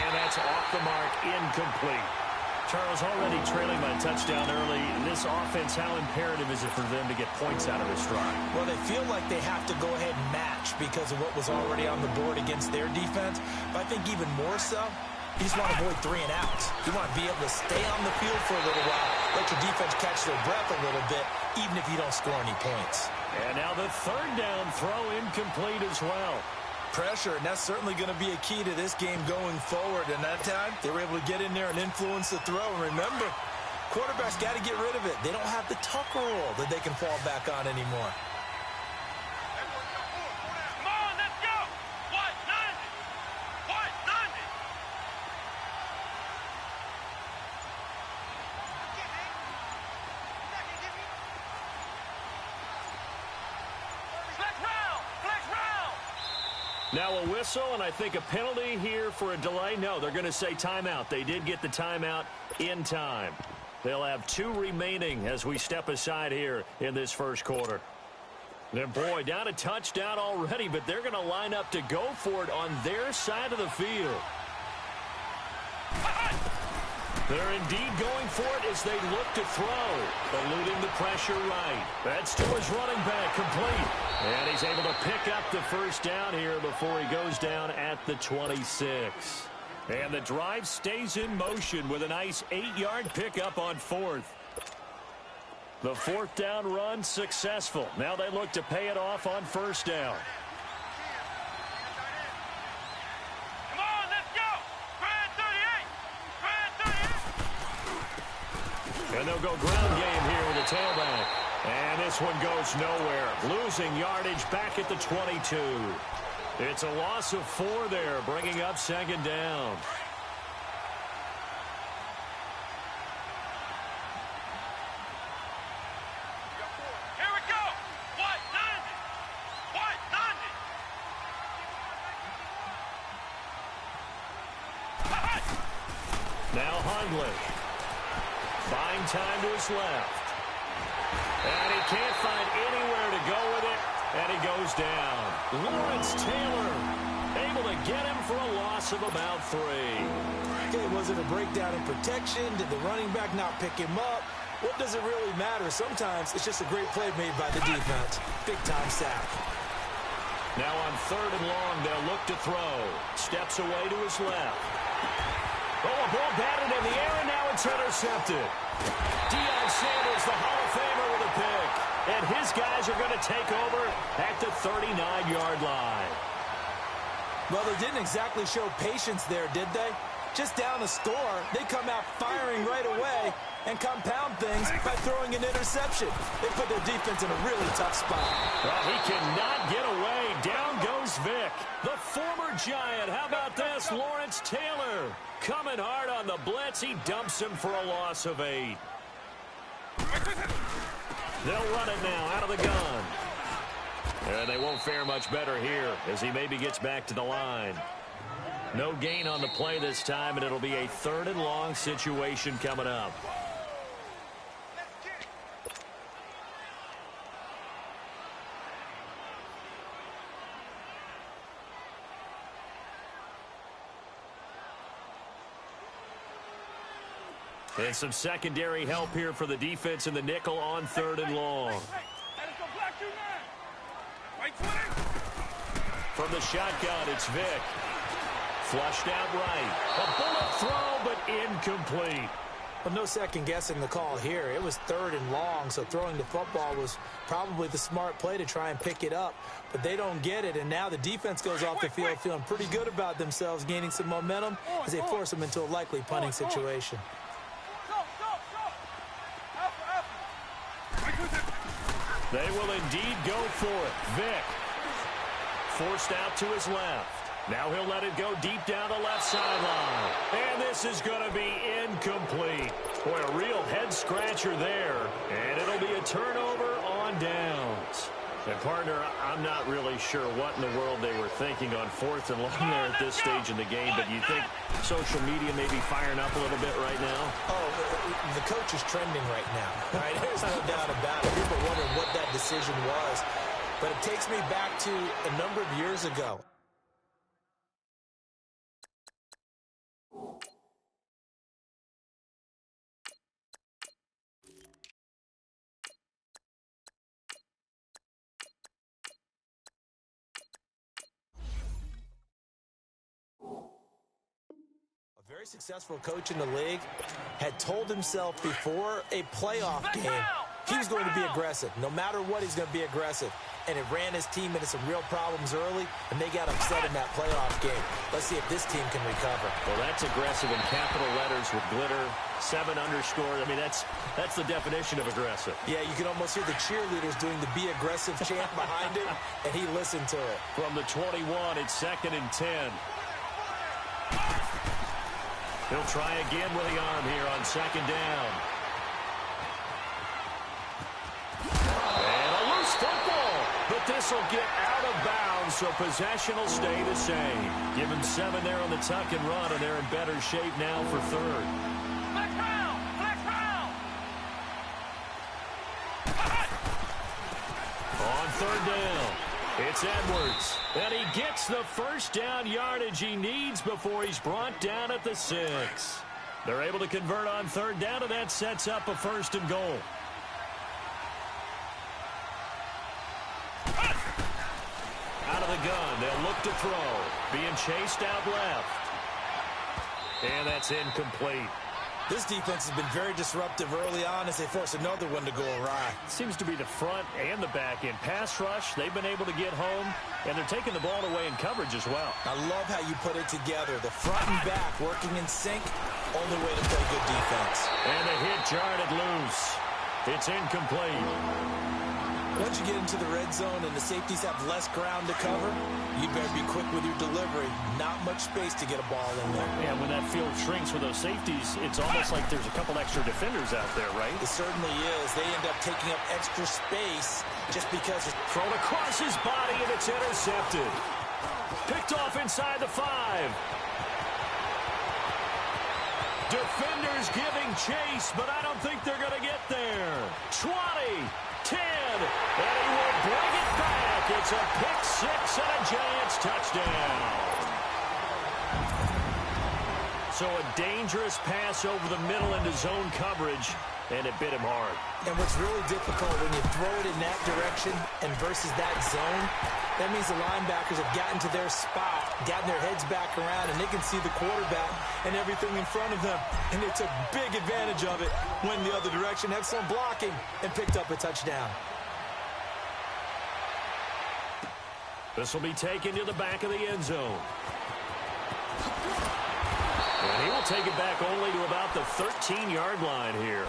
And that's off the mark, incomplete. Charles, already trailing by a touchdown early. This offense, how imperative is it for them to get points out of this drive? Well, they feel like they have to go ahead and match because of what was already on the board against their defense. But I think even more so, You just want to avoid 3 and outs. You want to be able to stay on the field for a little while, let your defense catch their breath a little bit, even if you don't score any points. And now the third down throw incomplete as well. Pressure, and that's certainly going to be a key to this game going forward. And that time, they were able to get in there and influence the throw. And remember, quarterbacks got to get rid of it. They don't have the Tucker rule that they can fall back on anymore. Come on, let's go. What? 90. What? 90. Flex round. Flex round. Now a whistle, and I think a penalty here for a delay. No, they're going to say timeout. They did get the timeout in time. They'll have 2 remaining as we step aside here in this first quarter. And boy, down a touchdown already, but they're going to line up to go for it on their side of the field. They're indeed going for it as they look to throw, eluding the pressure right. That's to his running back, complete. And he's able to pick up the first down here before he goes down at the 26. And the drive stays in motion with a nice 8-yard pickup on 4th. The 4th down run successful. Now they look to pay it off on 1st down. Come on, let's go. Grand 38. Grand 38. And they'll go ground game here with a tailback. And this one goes nowhere. Losing yardage back at the 22. It's a loss of 4 there, bringing up 2nd down. Here we go. What? 90. What? 90. Now Hundley. Buying time to his left. And he can't find anywhere to go with it. And he goes down. Lawrence Taylor able to get him for a loss of about 3. Okay, was it a breakdown in protection? Did the running back not pick him up? What does it really matter? Sometimes it's just a great play made by the defense. Big-time sack. Now on 3rd and long, they'll look to throw. Steps away to his left. Oh, a ball batted in the air, and now it's intercepted. Deion Sanders, the Hall of Famer, with a pick. And his guys are going to take over at the 39-yard line. Well, they didn't exactly show patience there, did they? Just down a score, they come out firing right away and compound things by throwing an interception. They put their defense in a really tough spot. Well, he cannot get away. Down goes Vic. The former Giant. How about this? Lawrence Taylor coming hard on the blitz. He dumps him for a loss of 8. They'll run it now out of the gun. And they won't fare much better here as he maybe gets back to the line. No gain on the play this time, and it'll be a 3rd and long situation coming up. And some secondary help here for the defense in the nickel on 3rd and long. From the shotgun, it's Vic. Flushed out right. A bullet throw, but incomplete. Well, no second guessing the call here. It was 3rd and long, so throwing the football was probably the smart play to try and pick it up. But they don't get it, and now the defense goes off the field feeling pretty good about themselves, gaining some momentum as they force them into a likely punting situation. They will indeed go for it. Vic forced out to his left. Now he'll let it go deep down the left sideline. And this is going to be incomplete. Boy, a real head-scratcher there. And it'll be a turnover on downs. And, partner, I'm not really sure what in the world they were thinking on 4th and long there at this stage in the game, but you think social media may be firing up a little bit right now? Oh, the coach is trending right now. Right? There's no doubt about it. People are wondering what that decision was. But it takes me back to a number of years ago. very successful coach in the league, had told himself before a playoff game he was going to be aggressive. No matter what, he's going to be aggressive. And it ran his team into some real problems early, and they got upset in that playoff game. Let's see if this team can recover. Well, that's aggressive in capital letters with glitter, 7 underscore. I mean, that's the definition of aggressive. Yeah, you can almost hear the cheerleaders doing the be aggressive chant behind him, and he listened to it. From the 21, it's 2nd and 10. He'll try again with the arm here on 2nd down. And a loose football, but this will get out of bounds, so possession will stay the same. Give him 7 there on the tuck and run, and they're in better shape now for 3rd. Flex round! Flex round! On 3rd down, it's Edwards. And he gets the first down yardage he needs before he's brought down at the 6. They're able to convert on 3rd down, and that sets up a 1st and goal. Out of the gun, they'll look to throw. Being chased out left. And that's incomplete. This defense has been very disruptive early on as they force another one to go awry. Seems to be the front and the back end. Pass rush, they've been able to get home, and they're taking the ball away in coverage as well. I love how you put it together. The front and back working in sync, only way to play good defense. And the hit jarred it loose. It's incomplete. Once you get into the red zone and the safeties have less ground to cover, you better be quick with your delivery. Not much space to get a ball in there. Yeah, when that field shrinks with those safeties, it's almost like there's a couple extra defenders out there, right? It certainly is. They end up taking up extra space just because it's thrown across his body, and it's intercepted. Picked off inside the 5. Defenders giving chase, but I don't think they're going to get there. 20, 10, and he will bring it back. It's a pick-6 and a Giants touchdown. So a dangerous pass over the middle into zone coverage, and it bit him hard. And what's really difficult when you throw it in that direction and versus that zone, that means the linebackers have gotten to their spot, gotten their heads back around, and they can see the quarterback and everything in front of them. And they took big advantage of it, went the other direction, had some blocking, and picked up a touchdown. This will be taken to the back of the end zone. And he will take it back only to about the 13-yard line here.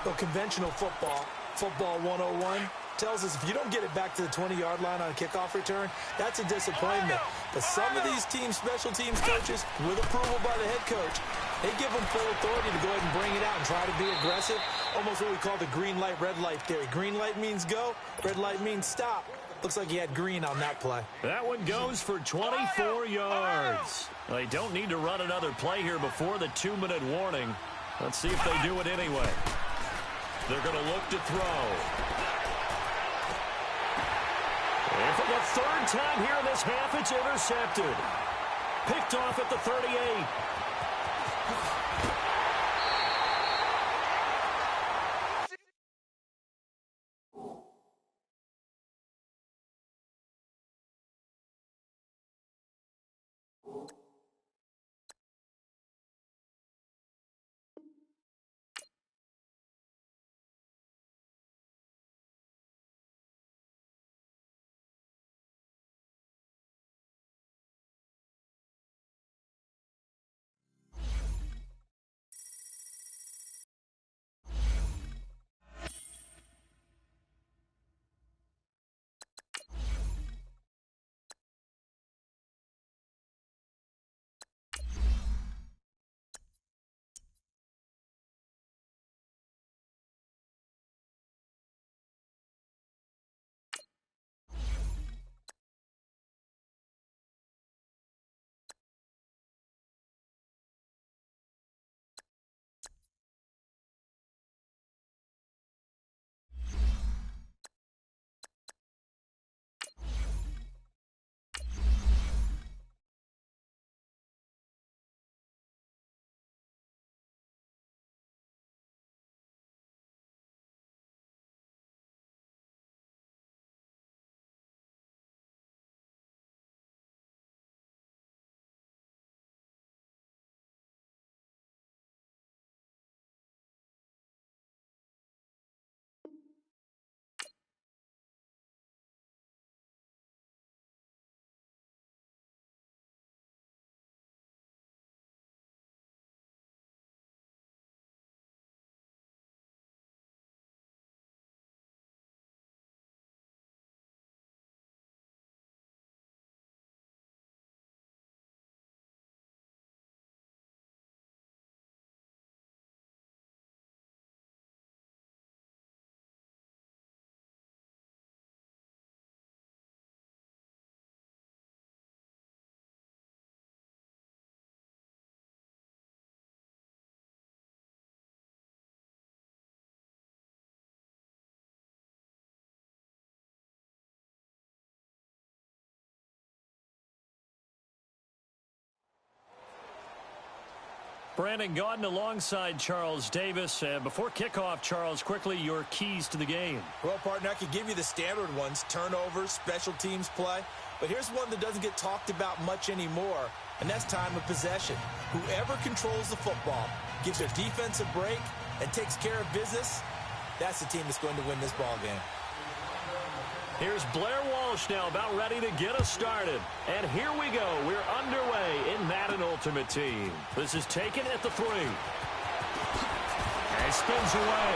Well, conventional football 101, tells us if you don't get it back to the 20-yard line on a kickoff return, that's a disappointment. But some of these teams, special teams coaches, with approval by the head coach, they give them full authority to go ahead and bring it out and try to be aggressive, almost what we call the green light, red light theory. Green light means go, red light means stop. Looks like he had green on that play. That one goes for 24 yards. They don't need to run another play here before the 2-minute warning. Let's see if they do it anyway. They're going to look to throw. And for the 3rd time here in this half, it's intercepted. Picked off at the 38. Brandon Gaudin alongside Charles Davis. Before kickoff, Charles, quickly your keys to the game. Well, partner, I could give you the standard ones, turnovers, special teams play. But here's one that doesn't get talked about much anymore, and that's time of possession. Whoever controls the football, gives their defense a break, and takes care of business, that's the team that's going to win this ball game. Here's Blair Walsh now about ready to get us started. And here we go. We're underway in Madden Ultimate Team. This is taken at the 3. And spins away.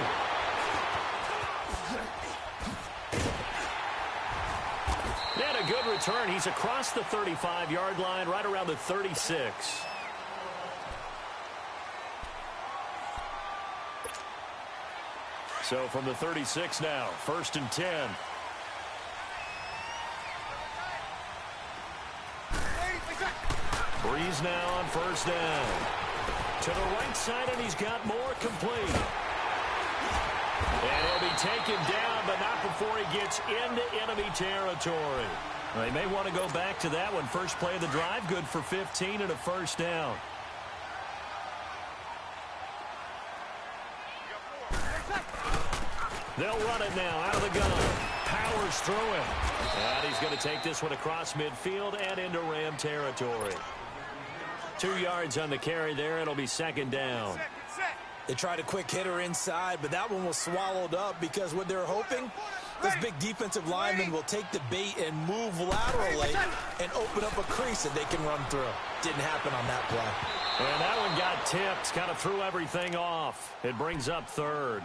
And a good return. He's across the 35-yard line, right around the 36. So from the 36 now, 1st and 10. Breeze now on 1st down. To the right side, and he's got more complete. And he'll be taken down, but not before he gets into enemy territory. They may want to go back to that one. First play of the drive, good for 15 and a 1st down. They'll run it now out of the gun. Powers through it. And he's going to take this one across midfield and into Ram territory. 2 yards on the carry there. It'll be 2nd down. They tried a quick hitter inside, but that one was swallowed up because what they're hoping, this big defensive lineman will take the bait and move laterally and open up a crease that they can run through. Didn't happen on that play. And that one got tipped. Kind of threw everything off. It brings up 3rd.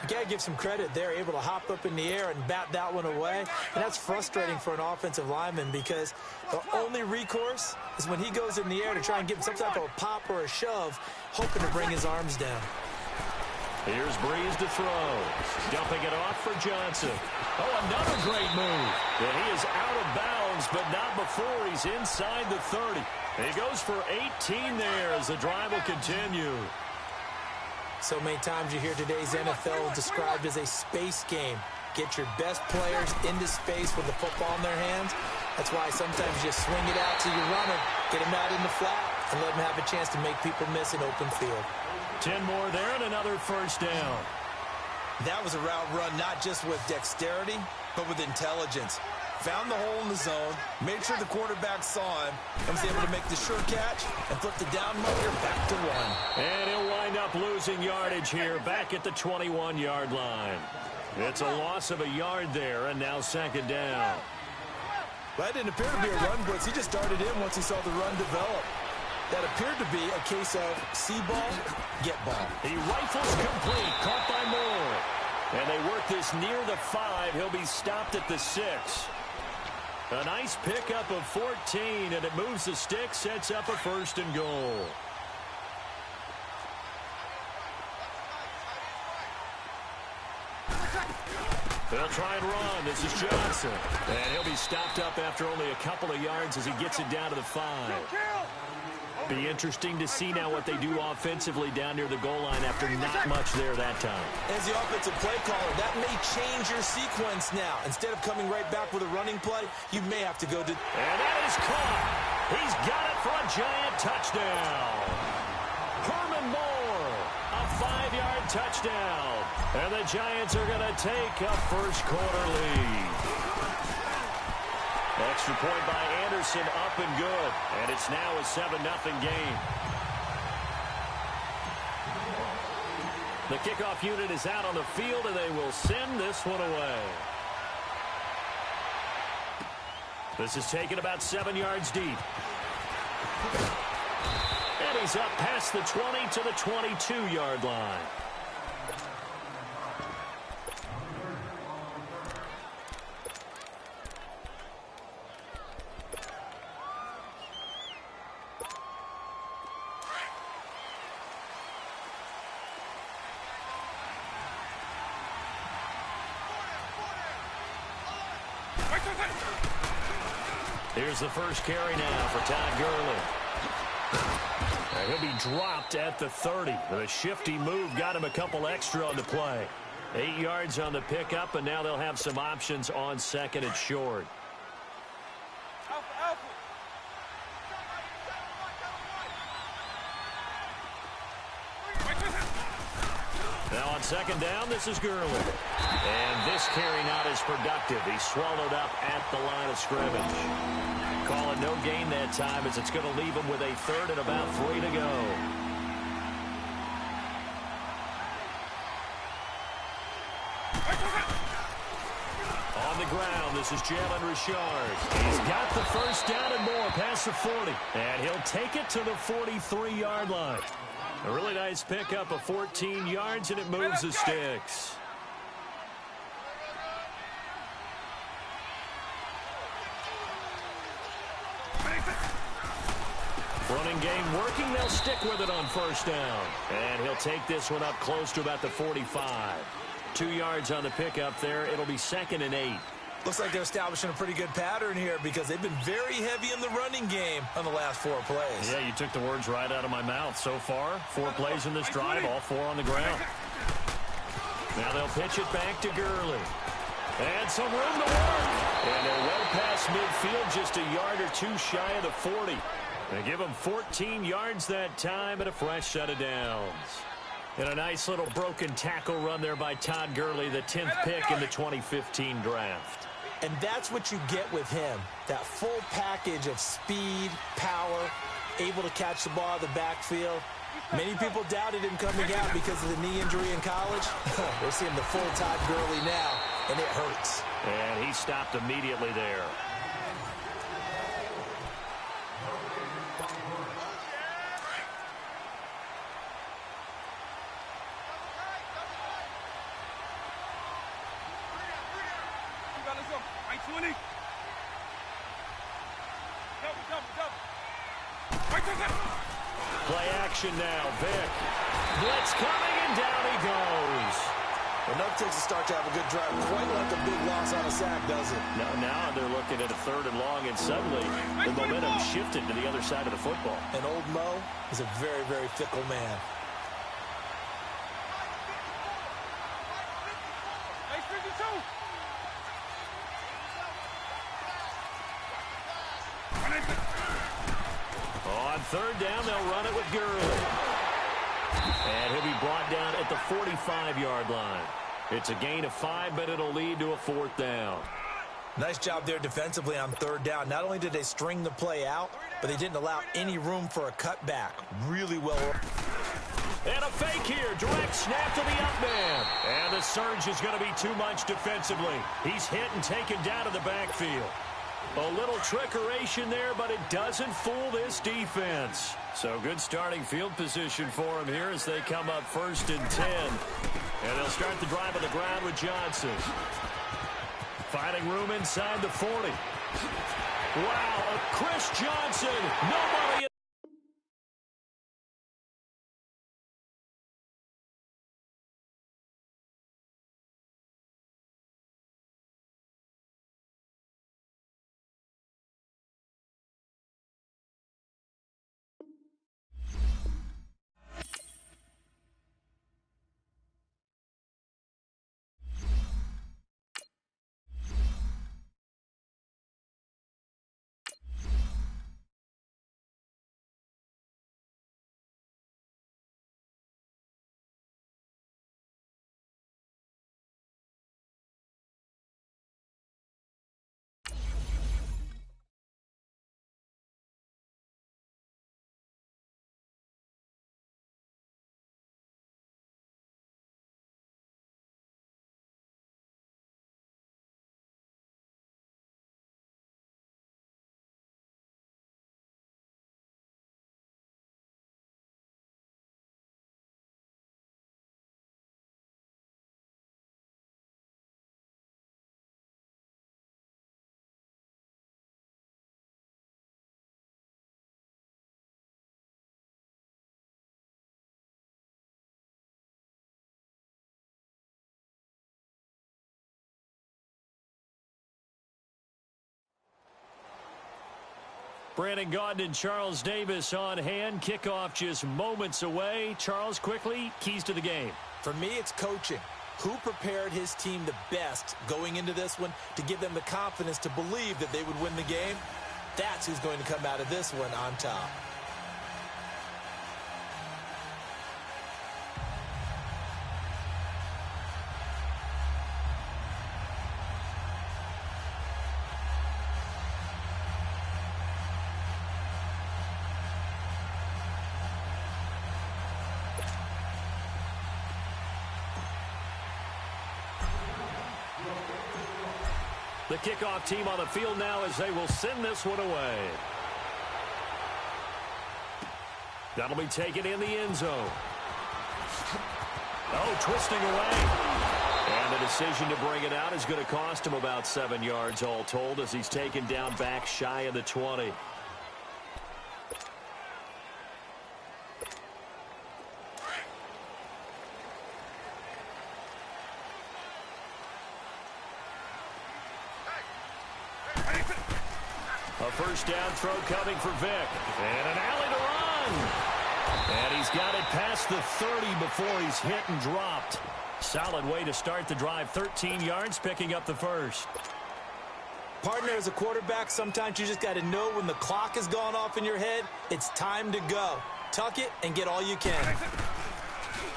You got to give some credit. They're able to hop up in the air and bat that one away. And that's frustrating for an offensive lineman because the only recourse is when he goes in the air to try and get some type of a pop or a shove, hoping to bring his arms down. Here's Breeze to throw. Dumping it off for Johnson. Oh, another great move. And he is out of bounds, but not before he's inside the 30. He goes for 18 there as the drive will continue. So many times you hear today's NFL described as a space game. Get your best players into space with the football in their hands. That's why sometimes you swing it out to your runner, get him out in the flat, and let him have a chance to make people miss an open field. 10 more there and another 1st down. That was a route run not just with dexterity, but with intelligence. Found the hole in the zone, made sure the quarterback saw him, and was able to make the sure catch and flip the down marker back to 1. And he'll wind up losing yardage here back at the 21-yard line. It's a loss of a yard there, and now 2nd down. That didn't appear to be a run blitz. He just darted in once he saw the run develop. That appeared to be a case of see ball, get ball. He rifles complete, caught by Moore. And they work this near the 5. He'll be stopped at the 6. A nice pickup of 14, and it moves the stick, sets up a 1st and goal. They'll try and run. This is Johnson. And he'll be stopped up after only a couple of yards as he gets it down to the 5. Be interesting to see now what they do offensively down near the goal line after not much there that time. As the offensive play caller, that may change your sequence now. Instead of coming right back with a running play, you may have to go to... And that is caught. He's got it for a giant touchdown. Herman Moore, a 5-yard touchdown. And the Giants are going to take a first-quarter lead. Extra point by Anderson, up and good. And it's now a 7-0 game. The kickoff unit is out on the field, and they will send this one away. This is taken about 7 yards deep. And he's up past the 20 to the 22-yard line. Here's the first carry now for Todd Gurley. And he'll be dropped at the 30. The shifty move got him a couple extra on the play. 8 yards on the pickup, and now they'll have some options on 2nd and short. second down, this is Gurley. And this carry not as productive. He's swallowed up at the line of scrimmage. Call it no gain that time as it's going to leave him with a third and about 3 to go. On the ground, this is Jalen Richard. He's got the first down and more past the 40. And he'll take it to the 43-yard line. A really nice pickup of 14 yards, and it moves the sticks. Running game working. They'll stick with it on first down. And he'll take this one up close to about the 45. 2 yards on the pickup there. It'll be 2nd and 8. Looks like they're establishing a pretty good pattern here because they've been very heavy in the running game on the last 4 plays. Yeah, you took the words right out of my mouth. So far, 4 plays in this drive, all 4 on the ground. Now they'll pitch it back to Gurley. And some room to work. And they're well past midfield, just a yard or 2 shy of the 40. They give him 14 yards that time and a fresh set of downs. And a nice little broken tackle run there by Todd Gurley, the 10th pick in the 2015 draft. And that's what you get with him, that full package of speed, power, able to catch the ball out of the backfield. Many people doubted him coming out because of the knee injury in college. We're seeing the full Todd Gurley now, and it hurts. And he stopped immediately there. Play action now. Vick. Blitz coming, and down he goes. Enough takes a start to have a good drive. Quite like a big loss on a sack, does it? Now they're looking at a 3rd and long, and suddenly the momentum shifted to the other side of the football. And old Mo is a very, very fickle man. On 3rd down, they'll run it with Gurley. And he'll be brought down at the 45-yard line. It's a gain of 5, but it'll lead to a 4th down. Nice job there defensively on 3rd down. Not only did they string the play out, but they didn't allow any room for a cutback. Really well. And a fake here. Direct snap to the up man. And the surge is going to be too much defensively. He's hit and taken down to the backfield. A little trickeration there, but it doesn't fool this defense. So good starting field position for him here as they come up 1st and 10. And they'll start the drive on the ground with Johnson. Finding room inside the 40. Wow, Chris Johnson. Nobody. Brandon Gaudin and Charles Davis on hand. Kickoff just moments away. Charles, quickly, keys to the game. For me, it's coaching. Who prepared his team the best going into this one to give them the confidence to believe that they would win the game? That's who's going to come out of this one on top. The kickoff team on the field now as they will send this one away. That'll be taken in the end zone. Oh, twisting away. And the decision to bring it out is going to cost him about 7 yards all told as he's taken down back shy of the 20. A first down throw coming for Vic. And an alley to run. And he's got it past the 30 before he's hit and dropped. Solid way to start the drive. 13 yards, picking up the first. Partner, as a quarterback, sometimes you just got to know when the clock has gone off in your head, it's time to go. Tuck it and get all you can.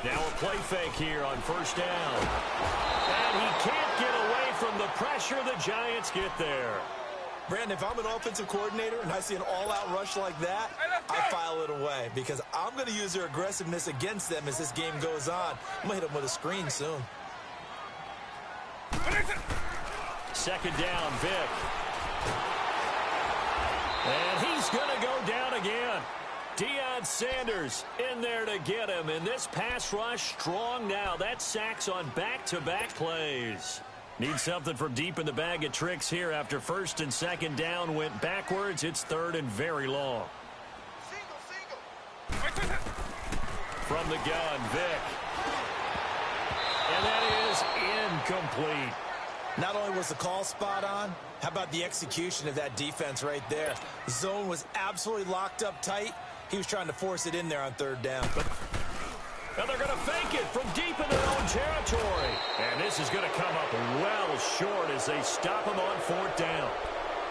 Now a play fake here on first down. And he can't get away from the pressure. The Giants get there. Brandon, if I'm an offensive coordinator and I see an all-out rush like that, I file it away because I'm going to use their aggressiveness against them as this game goes on. I'm going to hit them with a screen soon. Second down, Vic. And he's going to go down again. Deion Sanders in there to get him. And this pass rush strong now. That sacks on back-to-back plays. Need something from deep in the bag of tricks here after first and second down went backwards. It's third and very long. From the gun, Vic. And that is incomplete. Not only was the call spot on, how about the execution of that defense right there? The zone was absolutely locked up tight. He was trying to force it in there on third down. And they're going to fake it from deep in their own territory. And this is going to come up well short as they stop him on fourth down.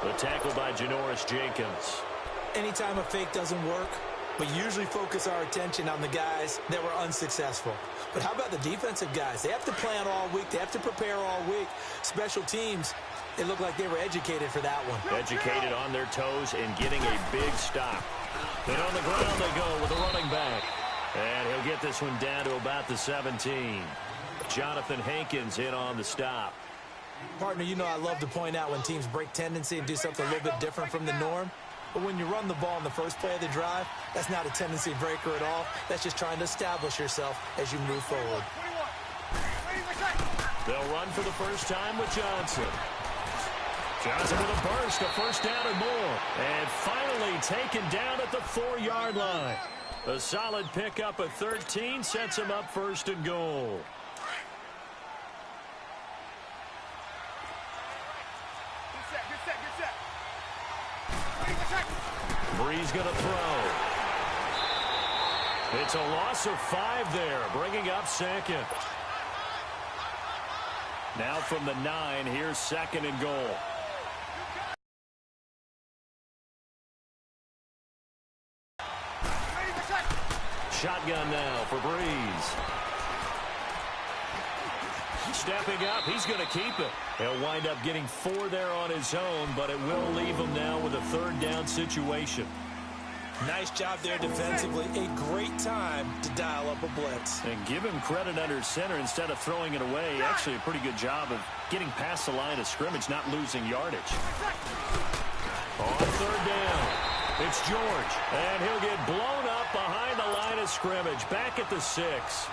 The tackle by Janoris Jenkins. Anytime a fake doesn't work, we usually focus our attention on the guys that were unsuccessful. But how about the defensive guys? They have to plan all week. They have to prepare all week. Special teams, it looked like they were educated for that one. Educated on their toes and getting a big stop. Then on the ground they go with a running back. And he'll get this one down to about the 17. Jonathan Hankins in on the stop. Partner, you know I love to point out when teams break tendency and do something a little bit different from the norm. But when you run the ball in the first play of the drive, that's not a tendency breaker at all. That's just trying to establish yourself as you move forward. They'll run for the first time with Johnson. Johnson with a burst, a first down and more. And finally taken down at the 4-yard line. A solid pickup of 13 sets him up first and goal. Breeze going to throw. It's a loss of 5 there, bringing up second. Now from the 9, here's second and goal. Shotgun now for Breeze. Stepping up, he's going to keep it. He'll wind up getting 4 there on his own, but it will leave him now with a third down situation. Nice job there defensively. A great time to dial up a blitz. And give him credit under center instead of throwing it away. Actually a pretty good job of getting past the line of scrimmage, not losing yardage. On third down, it's George. And he'll get blown up behind the line of scrimmage. Back at the 6.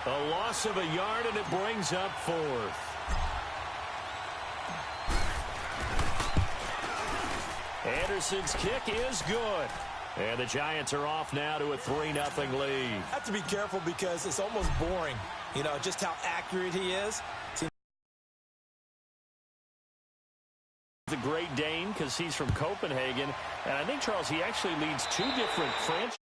A loss of a yard, and it brings up 4th. Anderson's kick is good. And the Giants are off now to a 3-0 lead. Have to be careful because it's almost boring, you know, just how accurate he is. The Great Dane, because he's from Copenhagen. And I think, Charles, he actually leads 2 different franchises.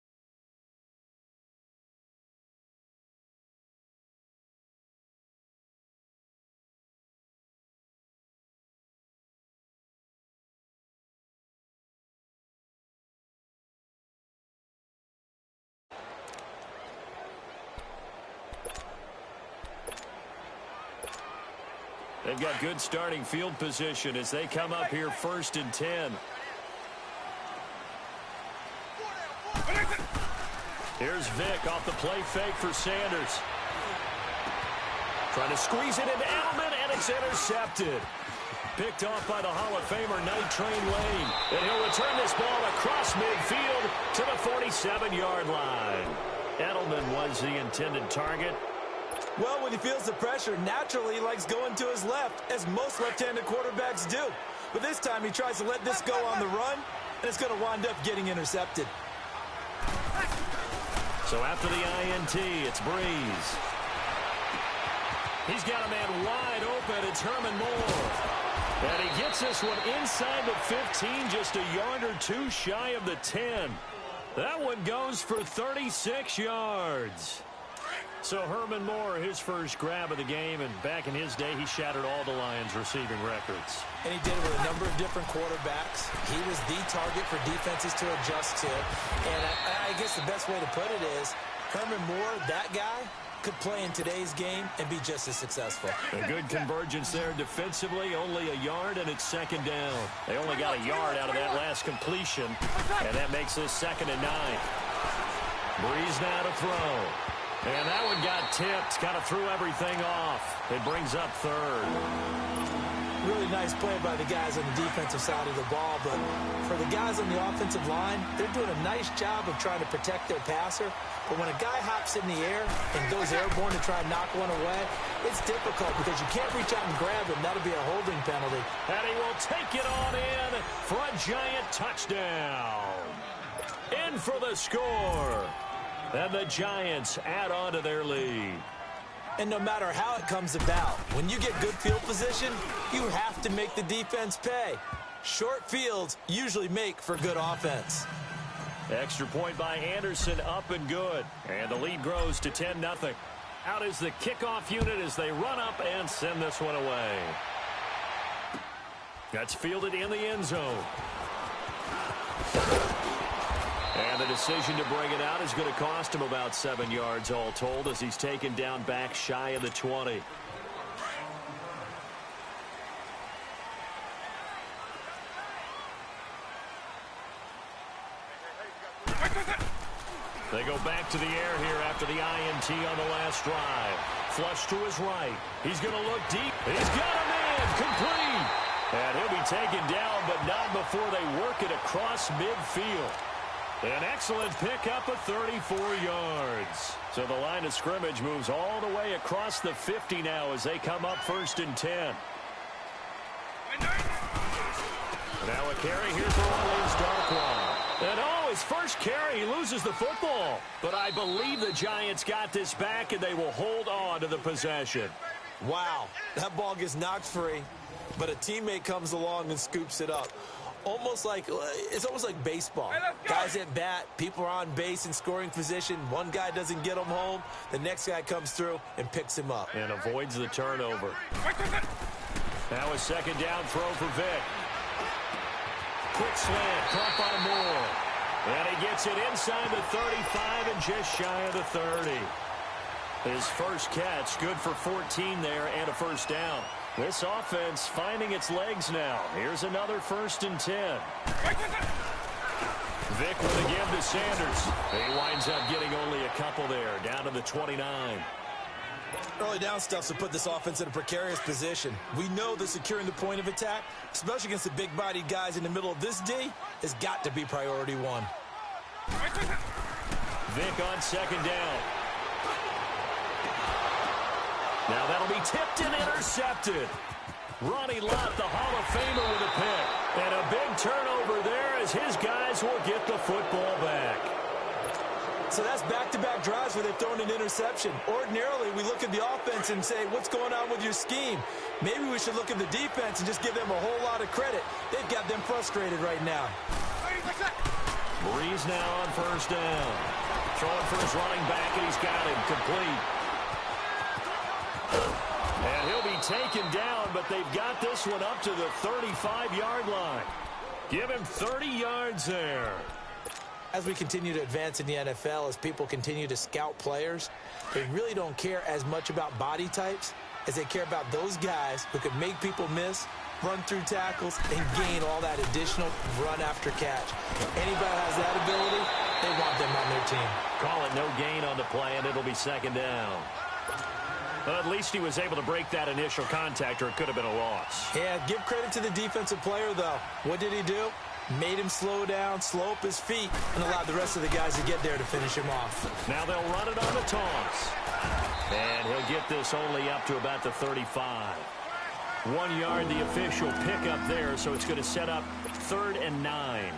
They've got good starting field position as they come up here first and 10. Here's Vic off the play fake for Sanders. Trying to squeeze it into Edelman, and it's intercepted. Picked off by the Hall of Famer Night Train Lane. And he'll return this ball across midfield to the 47-yard line. Edelman was the intended target. Well, when he feels the pressure, naturally he likes going to his left, as most left-handed quarterbacks do. But this time he tries to let this go on the run, and it's going to wind up getting intercepted. So after the INT, it's Breeze. He's got a man wide open. It's Herman Moore. And he gets this one inside the 15, just a yard or two shy of the 10. That one goes for 36 yards. So Herman Moore, his first grab of the game, and back in his day, he shattered all the Lions' receiving records. And he did it with a number of different quarterbacks. He was the target for defenses to adjust to. And I guess the best way to put it is, Herman Moore, that guy, could play in today's game and be just as successful. A good convergence there defensively, only a yard, and it's second down. They only got a yard out of that last completion, and that makes this 2nd and 9. Breeze now to throw. And that one got tipped, kind of threw everything off. It brings up 3rd. Really nice play by the guys on the defensive side of the ball, but for the guys on the offensive line, they're doing a nice job of trying to protect their passer. But when a guy hops in the air and goes airborne to try and knock one away, it's difficult because you can't reach out and grab him. That'll be a holding penalty. And he will take it on in for a giant touchdown. In for the score. And the Giants add on to their lead. And no matter how it comes about, when you get good field position, you have to make the defense pay. Short fields usually make for good offense. Extra point by Anderson, up and good. And the lead grows to 10-0. Out is the kickoff unit as they run up and send this one away. That's fielded in the end zone. And the decision to bring it out is going to cost him about 7 yards all told as he's taken down back shy of the 20. They go back to the air here after the INT on the last drive. Flush to his right. He's going to look deep. He's got a man complete. And he'll be taken down, but not before they work it across midfield. An excellent pickup of 34 yards. So the line of scrimmage moves all the way across the 50 now as they come up 1st and 10. Now a carry here for Orleans Darkwa. And his first carry, he loses the football. But I believe the Giants got this back and they will hold on to the possession. Wow, that ball gets knocked free, but a teammate comes along and scoops it up. It's almost like baseball. Guys at bat, people are on base in scoring position. One guy doesn't get him home. The next guy comes through and picks him up. And avoids the turnover. Now a 2nd down throw for Vic. Quick slant, caught by Moore. And he gets it inside the 35 and just shy of the 30. His first catch, good for 14 there and a 1st down. This offense finding its legs now. Here's another 1st and 10. Vic with a give to Sanders. He winds up getting only a couple there, down to the 29. Early down stuff to put this offense in a precarious position. We know that securing the point of attack, especially against the big-bodied guys in the middle of this D, has got to be priority 1. Vic on 2nd down. Now that'll be tipped and intercepted. Ronnie Lott, the Hall of Famer, with a pick. And a big turnover there as his guys will get the football back. So that's back-to-back drives where they've thrown an interception. Ordinarily, we look at the offense and say, what's going on with your scheme? Maybe we should look at the defense and just give them a whole lot of credit. They've got them frustrated right now. Breeze now on 1st down. Throwing for his running back, and he's got him complete. And he'll be taken down, but they've got this one up to the 35-yard line. Give him 30 yards there. As we continue to advance in the NFL, as people continue to scout players, they really don't care as much about body types as they care about those guys who can make people miss, run through tackles, and gain all that additional run after catch. Anybody who has that ability, they want them on their team. Call it no gain on the play, and it'll be 2nd down. Well, at least he was able to break that initial contact, or it could have been a loss. Yeah, give credit to the defensive player, though. What did he do? Made him slow down, slow up his feet, and allowed the rest of the guys to get there to finish him off. Now they'll run it on the toss. And he'll get this only up to about the 35. 1 yard, the official pickup there, so it's going to set up 3rd and 9.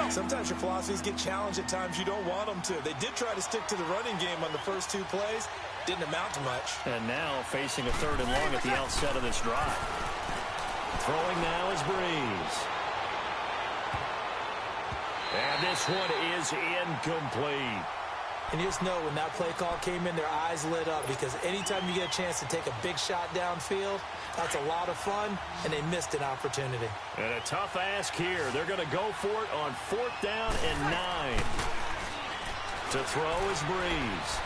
Sometimes your philosophies get challenged at times you don't want them to. They did try to stick to the running game on the first 2 plays. Didn't amount to much. And now facing a 3rd and long at the outset of this drive. Throwing now is Breeze. And this one is incomplete. And you just know when that play call came in, their eyes lit up, because anytime you get a chance to take a big shot downfield, that's a lot of fun, and they missed an opportunity. And a tough ask here. They're going to go for it on 4th down and 9. To throw is Breeze.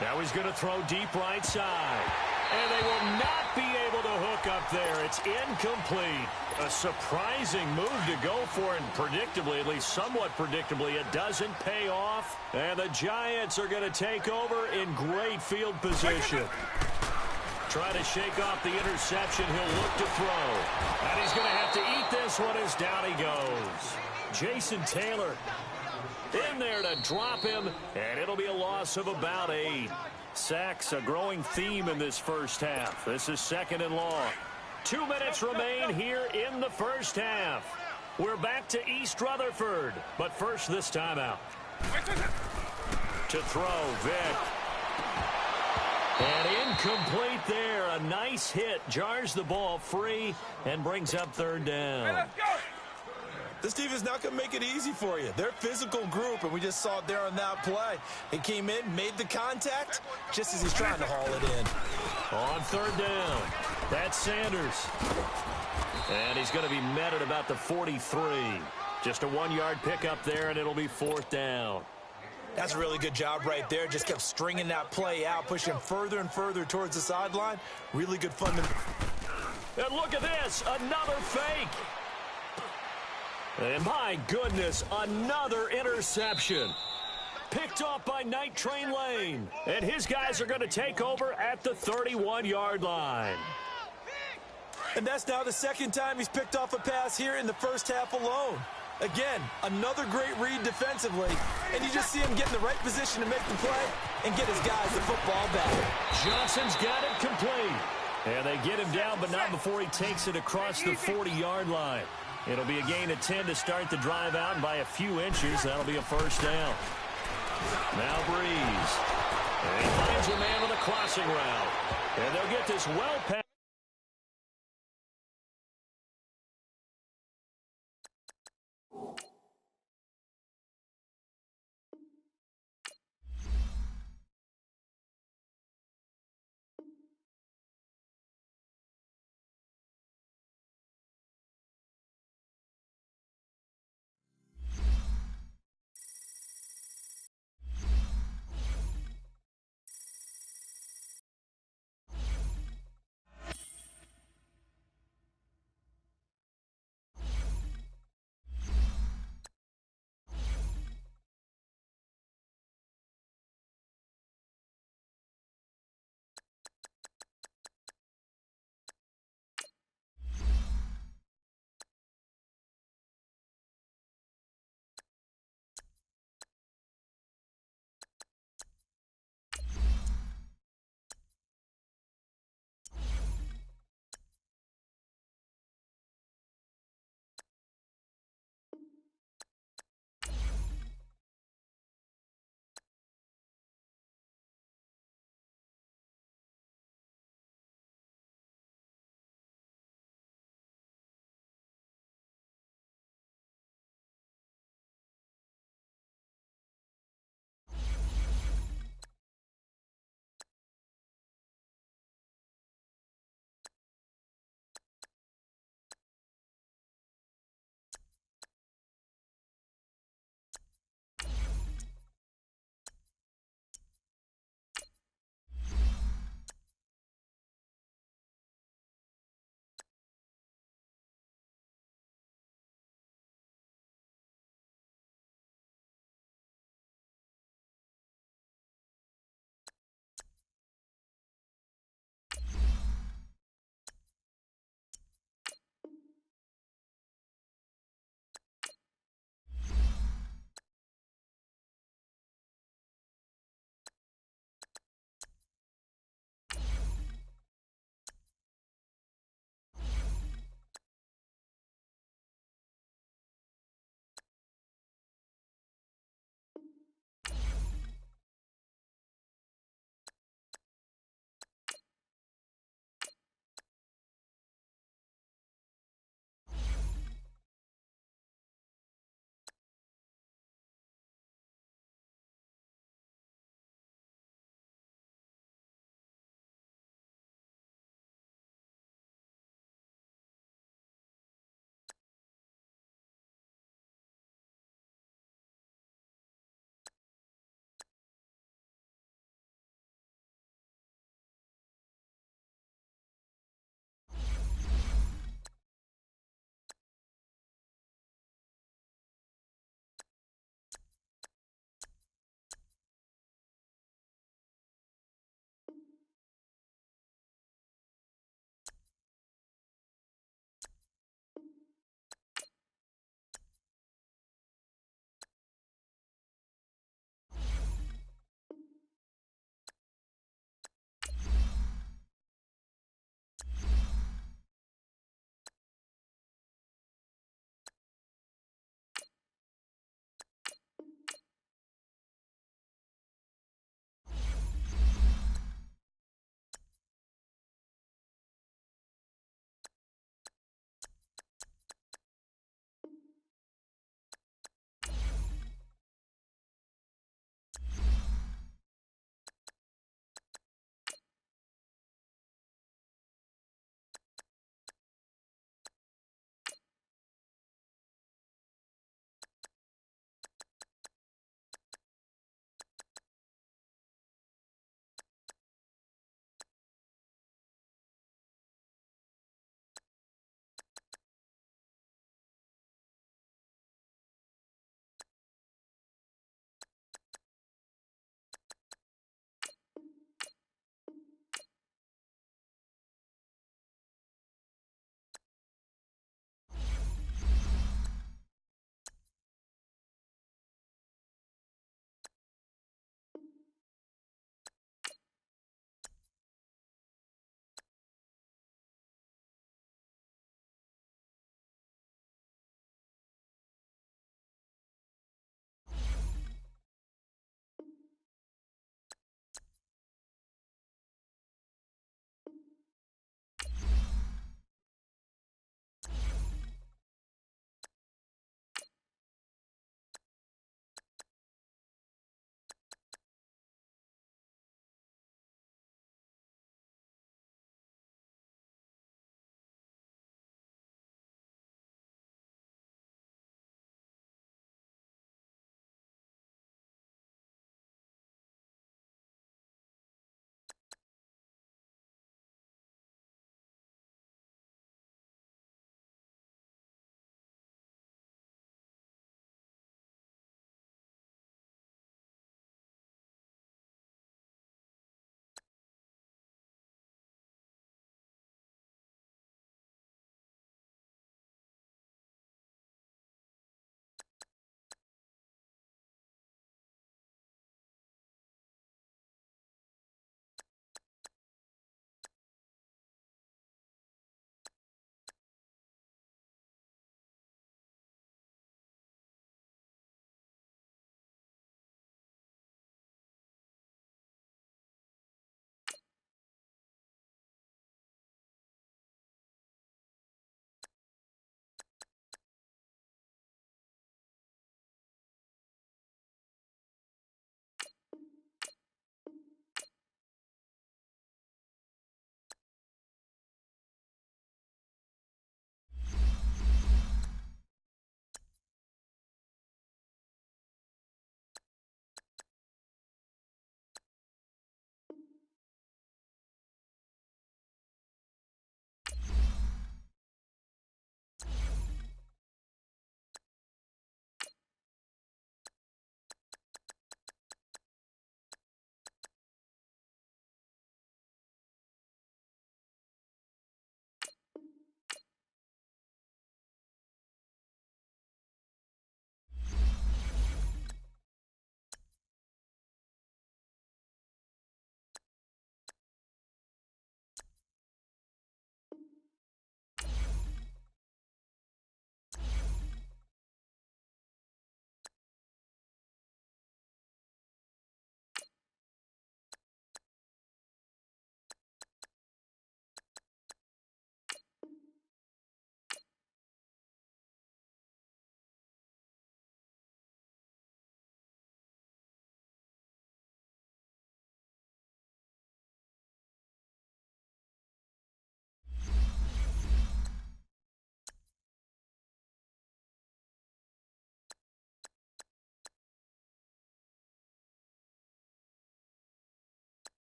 Now he's going to throw deep right side. And they will not be able to hook up there. It's incomplete. A surprising move to go for, and predictably, at least somewhat predictably, it doesn't pay off. And the Giants are going to take over in great field position. Try to shake off the interception. He'll look to throw. And he's going to have to eat this one as down he goes. Jason Taylor in there to drop him, and it'll be a loss of about 8. Sacks, a growing theme in this first half. This is 2nd and long. 2 minutes remain here in the first half. We're back to East Rutherford, but first this timeout. To throw, Vic. And incomplete there. A nice hit. Jars the ball free and brings up 3rd down. This team is not going to make it easy for you. They're a physical group, and we just saw it there on that play. He came in, made the contact, just as he's trying to haul it in. On 3rd down, that's Sanders. And he's going to be met at about the 43. Just a 1-yard pickup there, and it'll be 4th down. That's a really good job right there. Just kept stringing that play out, pushing further and further towards the sideline. Really good fun. And look at this, another fake. And my goodness, another interception. Picked off by Night Train Lane. And his guys are going to take over at the 31-yard line. And that's now the 2nd time he's picked off a pass here in the first half alone. Again, another great read defensively. And you just see him get in the right position to make the play and get his guys the football back. Johnson's got it complete. And they get him down, but not before he takes it across the 40-yard line. It'll be a gain of 10 to start the drive out, and by a few inches, that'll be a 1st down. Now Breeze. And he finds a man on the crossing route. And they'll get this well past.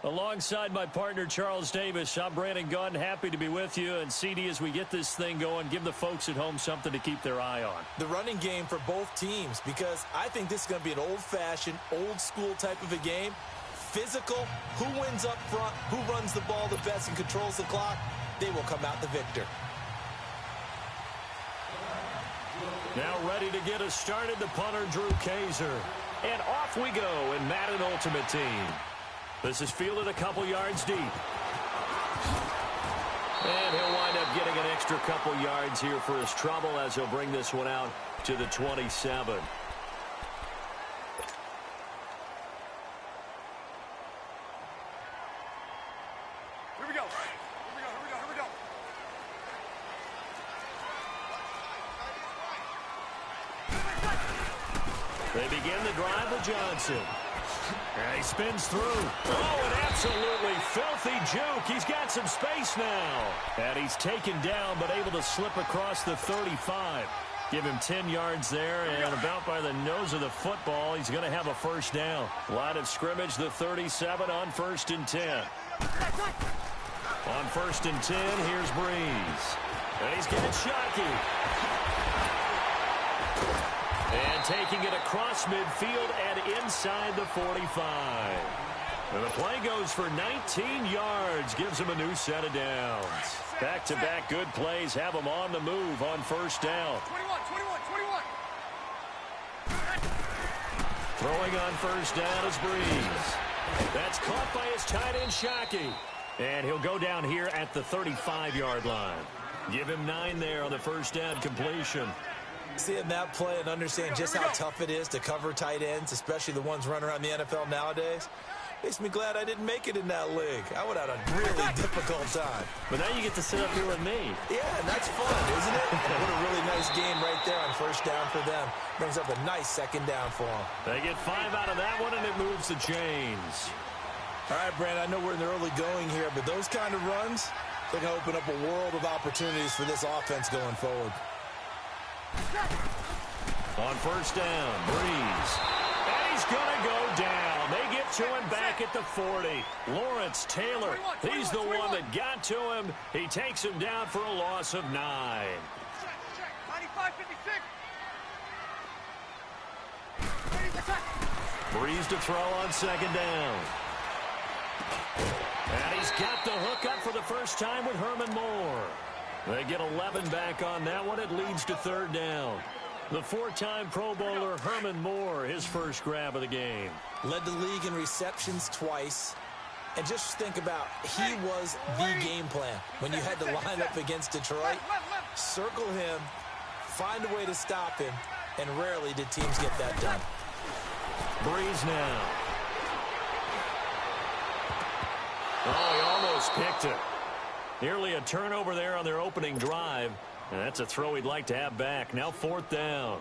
Alongside my partner, Charles Davis, I'm Brandon Gunn. Happy to be with you. And, CD, as we get this thing going, give the folks at home something to keep their eye on. The running game for both teams, because I think this is going to be an old-fashioned, old-school type of a game. Physical, who wins up front, who runs the ball the best and controls the clock, they will come out the victor. Now ready to get us started, the punter, Drew Kaiser. And off we go in Madden Ultimate Team. This is fielded a couple yards deep. And he'll wind up getting an extra couple yards here for his trouble as he'll bring this one out to the 27. Here we go. Here we go. They begin the drive with Johnson. And he spins through. Oh, an absolutely filthy juke. He's got some space now. And he's taken down, but able to slip across the 35. Give him 10 yards there, and about by the nose of the football, he's going to have a first down. Line of scrimmage, the 37 on 1st and 10. On 1st and 10, here's Breeze. And he's got Shockey. And taking it across midfield and inside the 45. And the play goes for 19 yards. Gives him a new set of downs. Back-to-back good plays have him on the move on first down. 21. Throwing on first down is Breeze. That's caught by his tight end, Shockey. And he'll go down here at the 35-yard line. Give him 9 there on the first down completion. Seeing that play and understand just how tough it is to cover tight ends, especially the ones running around the NFL nowadays, makes me glad I didn't make it in that league. I would have had a really difficult time. But now you get to sit up here with me. Yeah, and that's fun, isn't it? And what a really nice game right there on first down for them. Brings up a nice second down for them. They get 5 out of that one, and it moves the chains. All right, Brandon, I know we're in the early going here, but those kind of runs, they're going to open up a world of opportunities for this offense going forward. On first down, Breeze. And he's going to go down. They get to him back at the 40. Lawrence Taylor, he's the one that got to him. He takes him down for a loss of 9. Check. 95-56. Breeze to throw on second down. And he's got the hook up for the first time with Herman Moore. They get 11 back on that one. It leads to third down. The 4-time Pro Bowler Herman Moore, his first grab of the game. Led the league in receptions twice. And just think about, he was the game plan. When you had to line up against Detroit, circle him, find a way to stop him, and rarely did teams get that done. Breeze now. Oh, he almost picked it. Nearly a turnover there on their opening drive. And that's a throw he'd like to have back. Now 4th down.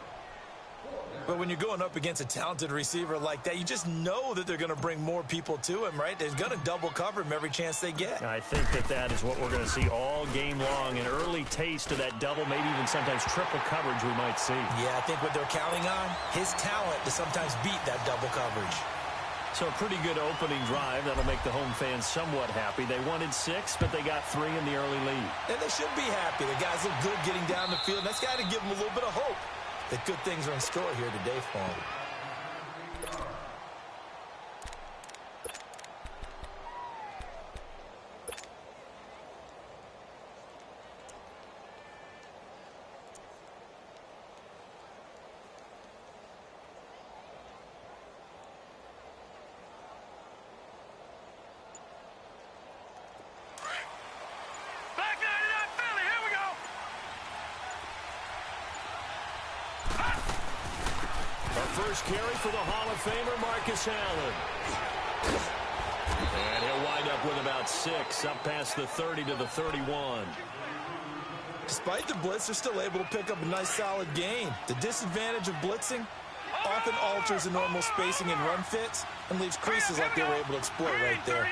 But when you're going up against a talented receiver like that, you just know that they're going to bring more people to him, right? They're going to double cover him every chance they get. I think that is what we're going to see all game long. An early taste of that double, maybe even sometimes triple coverage we might see. Yeah, I think what they're counting on, his talent to sometimes beat that double coverage. So a pretty good opening drive. That'll make the home fans somewhat happy. They wanted 6, but they got 3 in the early lead. And they should be happy. The guys look good getting down the field. That's got to give them a little bit of hope that good things are in store here today for them. First carry for the Hall of Famer, Marcus Allen. And he'll wind up with about 6, up past the 30 to the 31. Despite the blitz, they're still able to pick up a nice, solid gain. The disadvantage of blitzing often alters the normal spacing and run fits and leaves creases like they were able to exploit right there.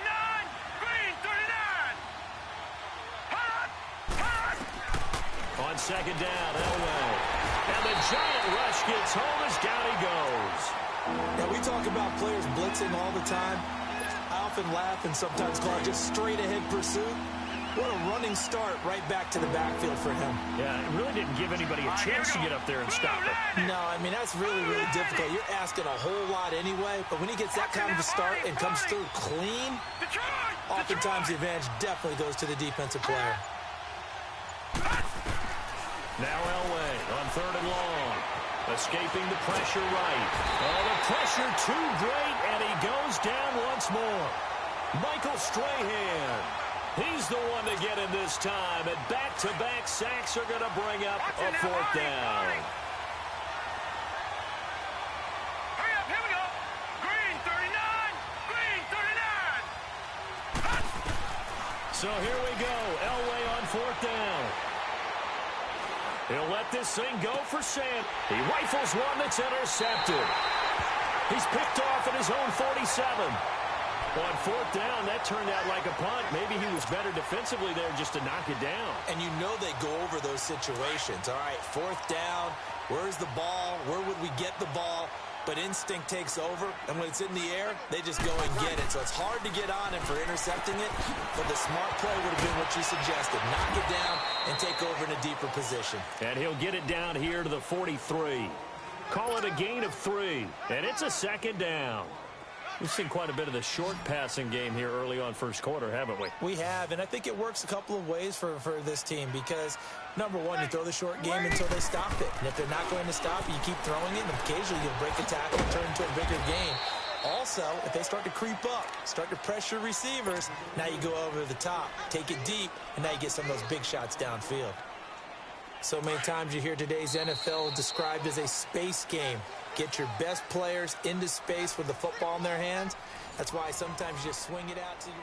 On second down, Elway. And the giant rush gets home as down he goes. Now, we talk about players blitzing all the time. I often laugh and sometimes call it just straight-ahead pursuit. What a running start right back to the backfield for him. Yeah, it really didn't give anybody a chance to get up there and stop it. No, I mean, that's really, really difficult. You're asking a whole lot anyway, but when he gets that kind of a start and comes through clean, oftentimes the advantage definitely goes to the defensive player. Now Elway on 3rd and long. Escaping the pressure right. Oh, the pressure too great, and he goes down once more. Michael Strahan. He's the one to get in this time, and back-to-back sacks are going to bring up a 4th down. Hurry up, here we go. Green 39, green 39. So here we go, Elway on 4th down. He'll let this thing go for Sam. He rifles one that's intercepted. He's picked off at his own 47. On 4th down, that turned out like a punt. Maybe he was better defensively there just to knock it down. And you know they go over those situations. All right, 4th down, where's the ball? Where would we get the ball? But instinct takes over, and when it's in the air, they just go and get it. So it's hard to get on him for intercepting it, but the smart play would have been what you suggested. Knock it down and take over in a deeper position. And he'll get it down here to the 43. Call it a gain of 3, and it's a 2nd down. We've seen quite a bit of the short passing game here early on first quarter, haven't we? We have, and I think it works a couple of ways for this team because, number one, you throw the short game until they stop it. And if they're not going to stop it, you keep throwing it, and occasionally you'll break a tackle and turn into a bigger gain. Also, if they start to creep up, start to pressure receivers, now you go over the top, take it deep, and now you get some of those big shots downfield. So many times you hear today's NFL described as a space game. Get your best players into space with the football in their hands. That's why sometimes you just swing it out to you.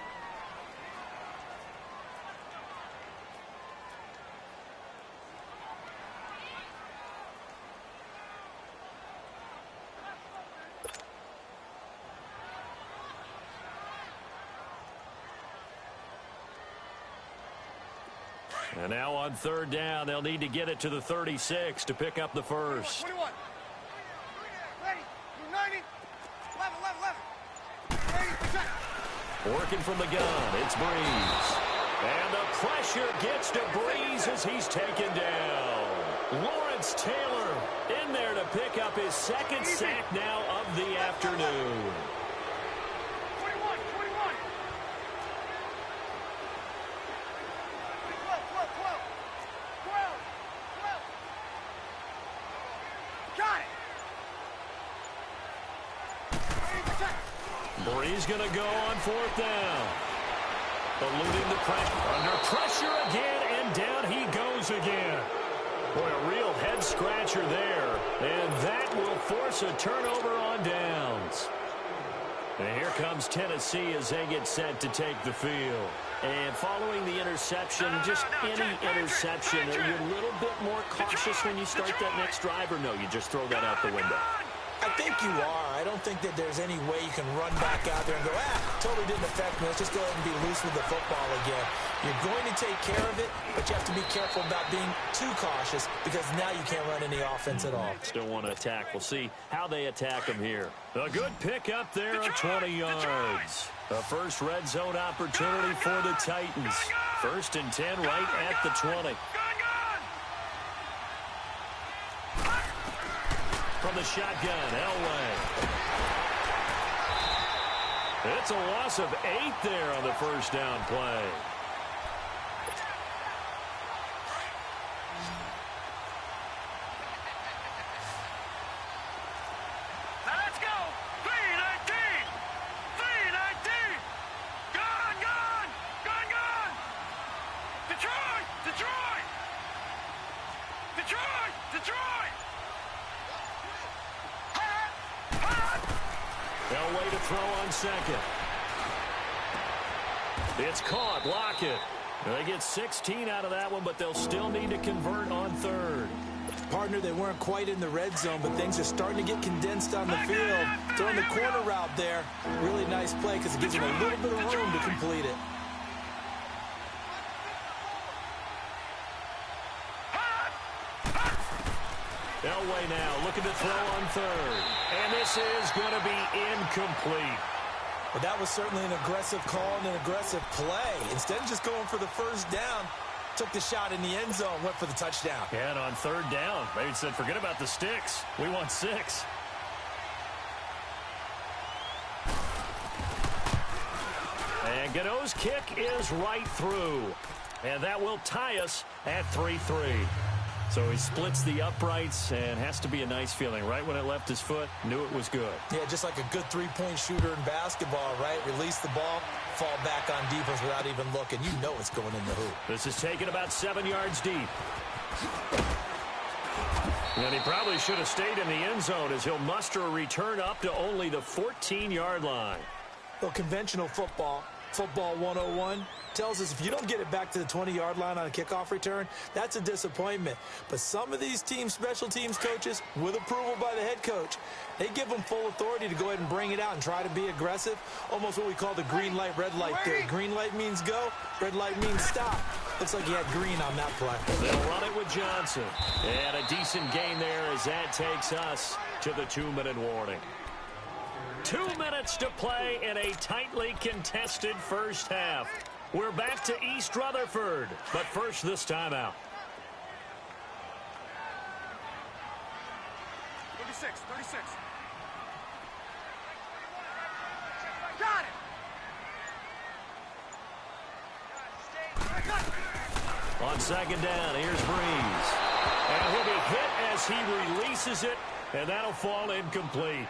And now on 3rd down, they'll need to get it to the 36 to pick up the first. 21. Ready. 90. 11. Working from the gun, it's Breeze. And the pressure gets to Breeze as he's taken down. Lawrence Taylor in there to pick up his 2nd sack now of the afternoon. 21. 12. Got it. Breeze going to go on 4th down. Eluding the pressure. Under pressure again, and down he goes again. Boy, a real head-scratcher there. And that will force a turnover on downs. And here comes Tennessee as they get set to take the field. And following the interception, just any interception, are you a little bit more cautious when you start that next drive, or no, you just throw that out the window? I think you are. I don't think that there's any way you can run back out there and go, totally didn't affect me. Let's just go ahead and be loose with the football again. You're going to take care of it, but you have to be careful about being too cautious because now you can't run any offense at all. Still want to attack. We'll see how they attack them here. A good pick up there of 20 yards. A first red zone opportunity for the Titans. 1st and 10 right at the 20. From the shotgun, Elway. It's a loss of 8 there on the first down play. Let's go. 319. 319. Gone. Detroit. Elway to throw on 2nd. It's caught. Lockett. They get 16 out of that one, but they'll still need to convert on 3rd. Partner, they weren't quite in the red zone, but things are starting to get condensed on the field. Throwing the corner route there. Really nice play because it gives them a little bit of room to complete it. Elway now looking to throw on 3rd. And this is going to be incomplete. Well, that was certainly an aggressive call and an aggressive play. Instead of just going for the first down, took the shot in the end zone, went for the touchdown. Yeah, and on third down, they said, forget about the sticks. We want 6. And Godot's kick is right through. And that will tie us at 3-3. So he splits the uprights and has to be a nice feeling. Right when it left his foot, knew it was good. Yeah, just like a good three-point shooter in basketball, right? Release the ball, fall back on defense without even looking. You know it's going in the hoop. This is taken about 7 yards deep. And he probably should have stayed in the end zone as he'll muster a return up to only the 14-yard line. Well, conventional football 101, tells us if you don't get it back to the 20-yard line on a kickoff return, that's a disappointment. But some of these teams, special teams coaches, with approval by the head coach, they give them full authority to go ahead and bring it out and try to be aggressive, almost what we call the green light, red light theory. Green light means go, red light means stop. Looks like he had green on that play. They'll run it with Johnson. And a decent gain there as that takes us to the 2-minute warning. 2 minutes to play in a tightly contested first half. We're back to East Rutherford, but first this timeout. 36. Got it. On second down, here's Breeze. And he'll be hit as he releases it, and that'll fall incomplete.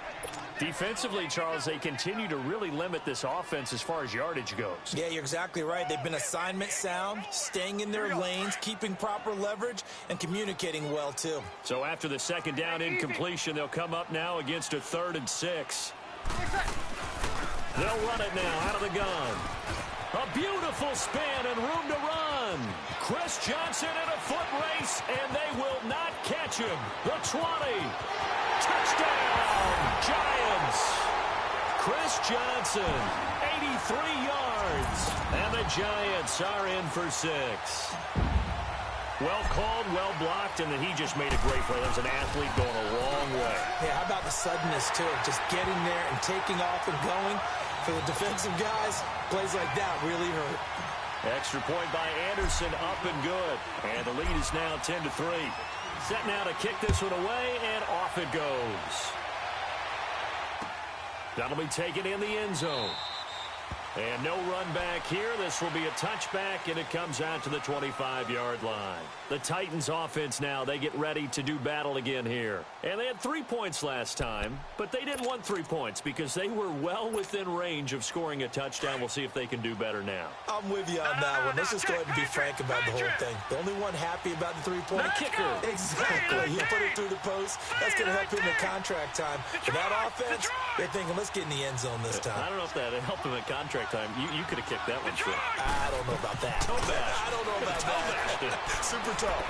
Defensively, Charles, they continue to really limit this offense as far as yardage goes. Yeah, you're exactly right. They've been assignment sound, staying in their lanes, keeping proper leverage, and communicating well, too. So after the second down incompletion, they'll come up now against a 3rd and 6. They'll run it now out of the gun. A beautiful spin and room to run. Chris Johnson in a foot race, and they will not catch him. The 20. Touchdown, Giants. Chris Johnson, 83 yards. And the Giants are in for 6. Well called, well blocked, and then he just made a great play. There's an athlete going a long way. Yeah, how about the suddenness, too? Just getting there and taking off and going. For the defensive guys, plays like that really hurt. Extra point by Anderson, up and good. And the lead is now 10-3. Set now to kick this one away, and off it goes. That'll be taken in the end zone. And no run back here. This will be a touchback, and it comes out to the 25-yard line. The Titans offense now, they get ready to do battle again here. And they had 3 points last time, but they didn't want 3 points because they were well within range of scoring a touchdown. We'll see if they can do better now. I'm with you on that one. Let's just go ahead and be frank about the whole thing. The only one happy about the 3-point kicker. Exactly. He'll put it through the post. That's going to help him in contract time. For that offense, they're thinking, let's get in the end zone this time. I don't know if that helped him in contract time. You could have kicked that one short. I don't know about that. I don't know about that. Super tough.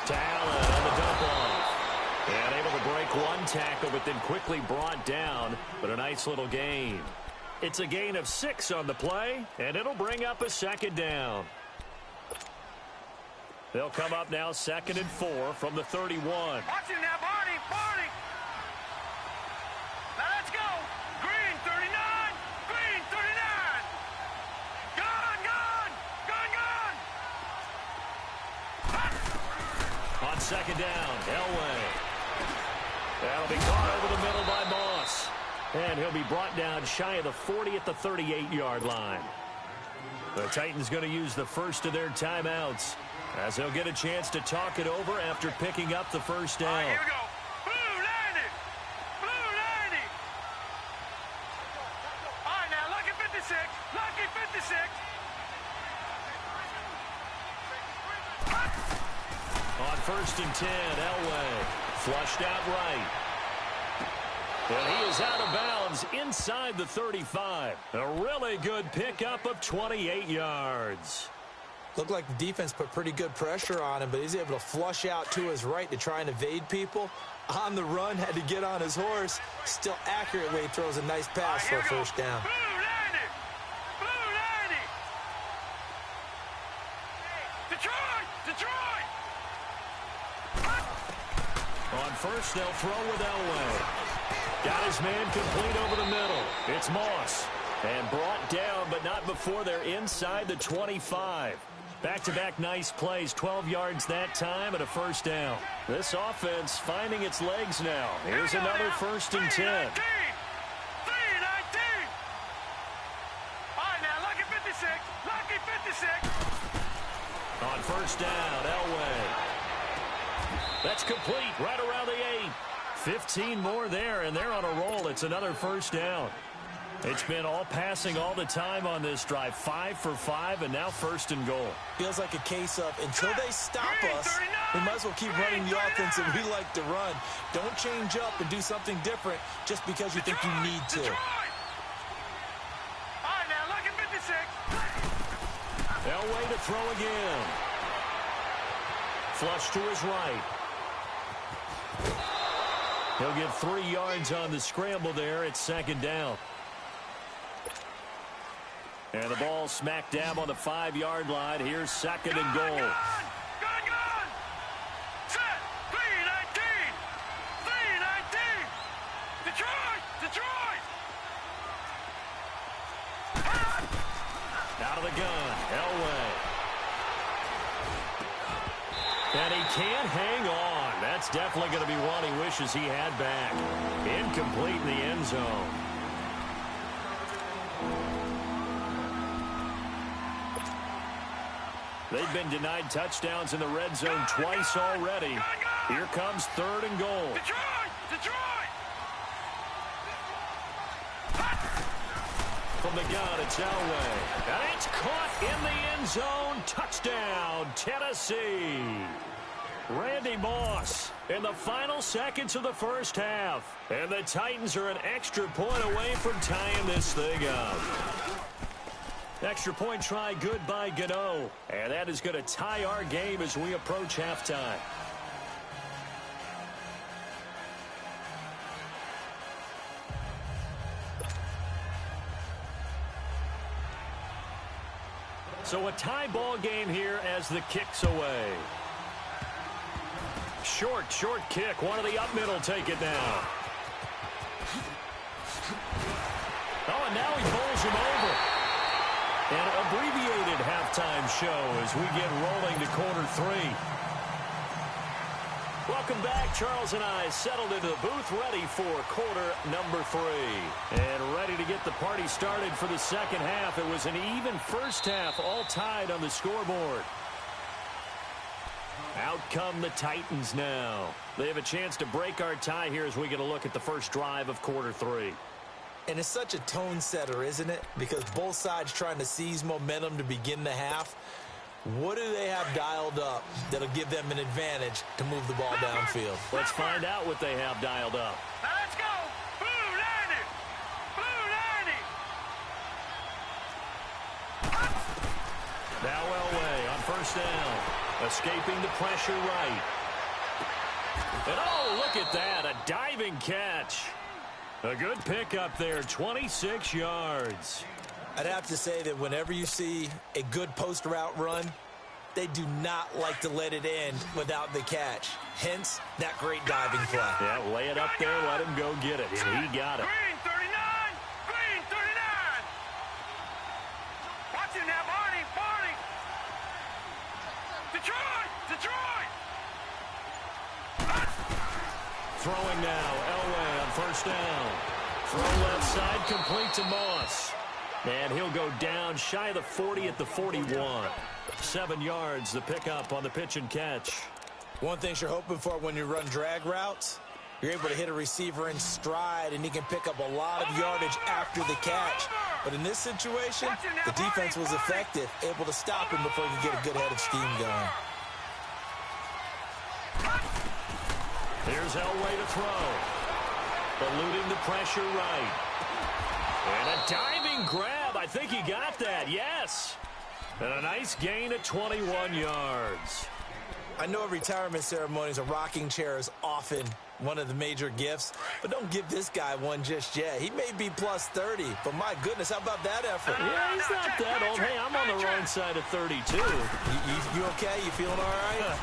Talon on the dump off. And able to break one tackle, but then quickly brought down. But a nice little gain. It's a gain of 6 on the play, and it'll bring up a second down. They'll come up now 2nd and 4 from the 31. Watch him now, Barney. Now let's go. Green 39. Green 39. Gone. On second down, Elway. That'll be caught over the middle by Moss. And he'll be brought down shy of the 40 at the 38-yard line. The Titans going to use the first of their timeouts as they'll get a chance to talk it over after picking up the first down. All right, here we go. Blue 90. All right, now, lucky 56. Lucky 56. On 1st and 10, Elway flushed out right. And he is out of bounds inside the 35. A really good pickup of 28 yards. Looked like the defense put pretty good pressure on him, but he's able to flush out to his right to try and evade people. On the run, had to get on his horse. Still accurately throws a nice pass for a first down. Blue 90. Detroit. On first, they'll throw with Elway. Got his man complete over the middle. It's Moss. And brought down, but not before they're inside the 25. Back-to-back nice plays, 12 yards that time and a first down. This offense finding its legs now. Here's another 1st and 10. 3-19. All right, now, lucky 56. Lucky 56. On first down, Elway. That's complete right around the 8. 15 more there, and they're on a roll. It's another first down. It's been all passing all the time on this drive. 5 for 5, and now 1st and goal. Feels like a case of until they stop us, we might as well keep running the offense that we like to run. Don't change up and do something different just because you think you need to. All right, now, lucky 56. Elway to throw again. Flush to his right. He'll get 3 yards on the scramble there. It's 2nd down. And the ball smack dab on the 5-yard line. Here's 2nd and goal. Gun! Set! 3-19. 3-19. Detroit! Out of the gun, Elway. And he can't hang on. That's definitely going to be one he wishes he had back. Incomplete in the end zone. They've been denied touchdowns in the red zone twice already. Here comes 3rd and goal. Detroit! From the gun, it's Elway. And it's caught in the end zone. Touchdown, Tennessee. Randy Moss in the final seconds of the first half. And the Titans are an extra point away from tying this thing up. Extra point try good by Gano. And that is going to tie our game as we approach halftime. So a tie ball game here as the kick's away. Short kick. One of the up middle take it down. Oh, and now he bowls him over. An abbreviated halftime show as we get rolling to quarter 3. Welcome back. Charles and I settled into the booth ready for quarter number 3. And ready to get the party started for the second half. It was an even first half, all tied on the scoreboard. Out come the Titans now. They have a chance to break our tie here as we get a look at the first drive of quarter 3. And it's such a tone setter, isn't it? Because both sides trying to seize momentum to begin the half. What do they have dialed up that'll give them an advantage to move the ball downfield? Let's find out what they have dialed up. Now let's go! Blue 90! Blue 90! Now Elway on first down. Escaping the pressure right. And oh, look at that. A diving catch. A good pickup there. 26 yards. I'd have to say that whenever you see a good post route run, they do not like to let it end without the catch. Hence, that great diving play. Yeah, lay it up there, let him go get it. And he got it. Green 39! Green 39! Watch it now, Barney! Detroit! Throwing now, Elway on first down. Throw left side, complete to Moss. And he'll go down shy of the 40 at the 41. 7 yards, the pickup on the pitch and catch. One thing you're hoping for when you run drag routes, you're able to hit a receiver in stride, and he can pick up a lot of yardage after the catch. But in this situation, the defense was effective, able to stop him before he could get a good head of steam going. Here's Elway to throw. Eluding the pressure right. And a diving grab. I think he got that. Yes. And a nice gain of 21 yards. I know at retirement ceremonies, a rocking chair is often one of the major gifts, but don't give this guy one just yet. He may be plus 30, but my goodness, how about that effort? Yeah, he's not that old. Hey, I'm on the wrong side of 32. You okay? You feeling all right?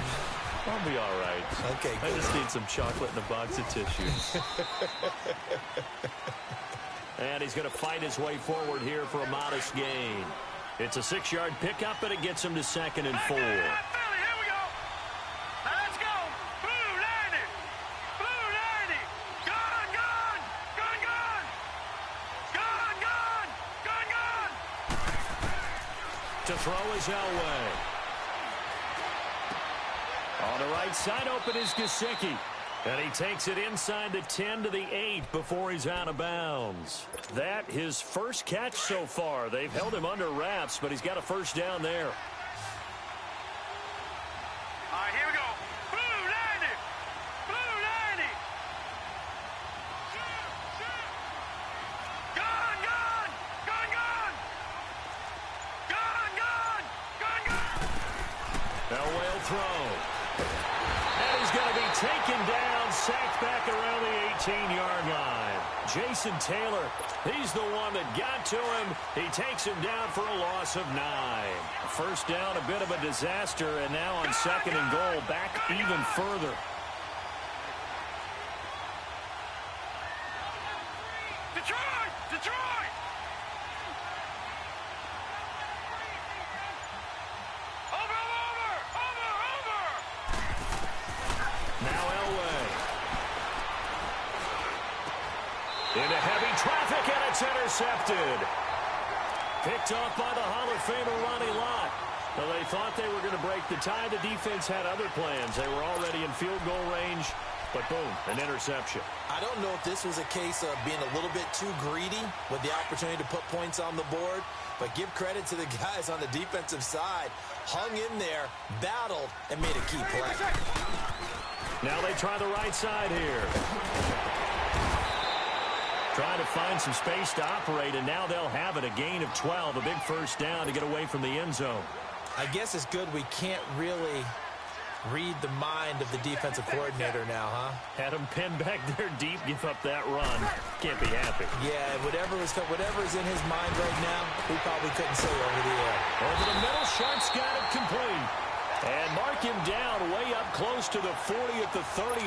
I'll be all right. Okay, I just need some chocolate and a box of tissues. And he's going to fight his way forward here for a modest gain. It's a 6-yard pickup, and it gets him to 2nd and 4. Here we go. Now let's go. Blue 90. Blue 90. Gun, gun. Gun, gun. Gun, gun. Gun, gun. To throw is Elway. On the right side, open is Gesicki. And he takes it inside the 10 to the 8 before he's out of bounds. That his first catch so far. They've held him under wraps, but he's got a first down there. All right, here we go. Blue 90. Blue 90. Gun, gun. Gun, gun. Gun, gun. Gun, gun. Elway will throw. And he's going to be taken down, sacked back around the 18-yard line. Jason Taylor, he's the one that got to him. He takes him down for a loss of 9. First down, a bit of a disaster, and now on 2nd and goal, back even further. Detroit! Detroit! Over! Now Elway. Into heavy traffic, and it's intercepted. Picked off by the Hall of Famer Ronnie Lott. Well, they thought they were going to break the tie. The defense had other plans. They were already in field goal range, but boom, an interception. I don't know if this was a case of being a little bit too greedy with the opportunity to put points on the board, but give credit to the guys on the defensive side. Hung in there, battled, and made a key play. Now they try the right side here. Trying to find some space to operate, and now they'll have it. A gain of 12, a big first down to get away from the end zone. I guess it's good we can't really read the mind of the defensive coordinator now, huh? Had him pinned back there deep, give up that run. Can't be happy. Yeah, whatever's in his mind right now, he probably couldn't say over the air. Over the middle, Sharks got it complete. And mark him down way up close to the 40 at the 39.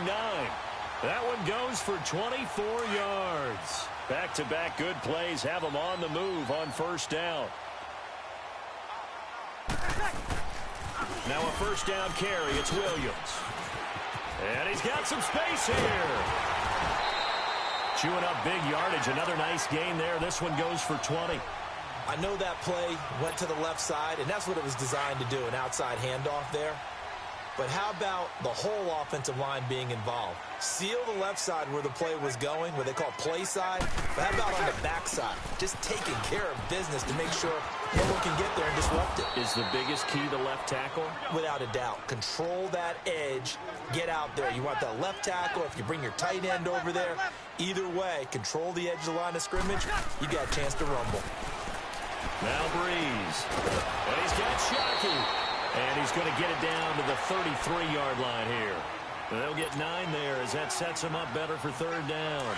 That one goes for 24 yards. Back-to-back good plays have him on the move on first down. Now a first down carry. It's Williams. And he's got some space here. Chewing up big yardage. Another nice gain there. This one goes for 20. I know that play went to the left side, and that's what it was designed to do, an outside handoff there. But how about the whole offensive line being involved? Seal the left side where the play was going, what they call play side. But how about on the back side? Just taking care of business to make sure no one can get there and disrupt it. Is the biggest key the left tackle? Without a doubt. Control that edge. Get out there. You want that left tackle. If you bring your tight end over there, either way, control the edge of the line of scrimmage. You got a chance to rumble. Now Breeze. And he's got Shockey. And he's going to get it down to the 33-yard line here. They'll get 9 there as that sets him up better for third down.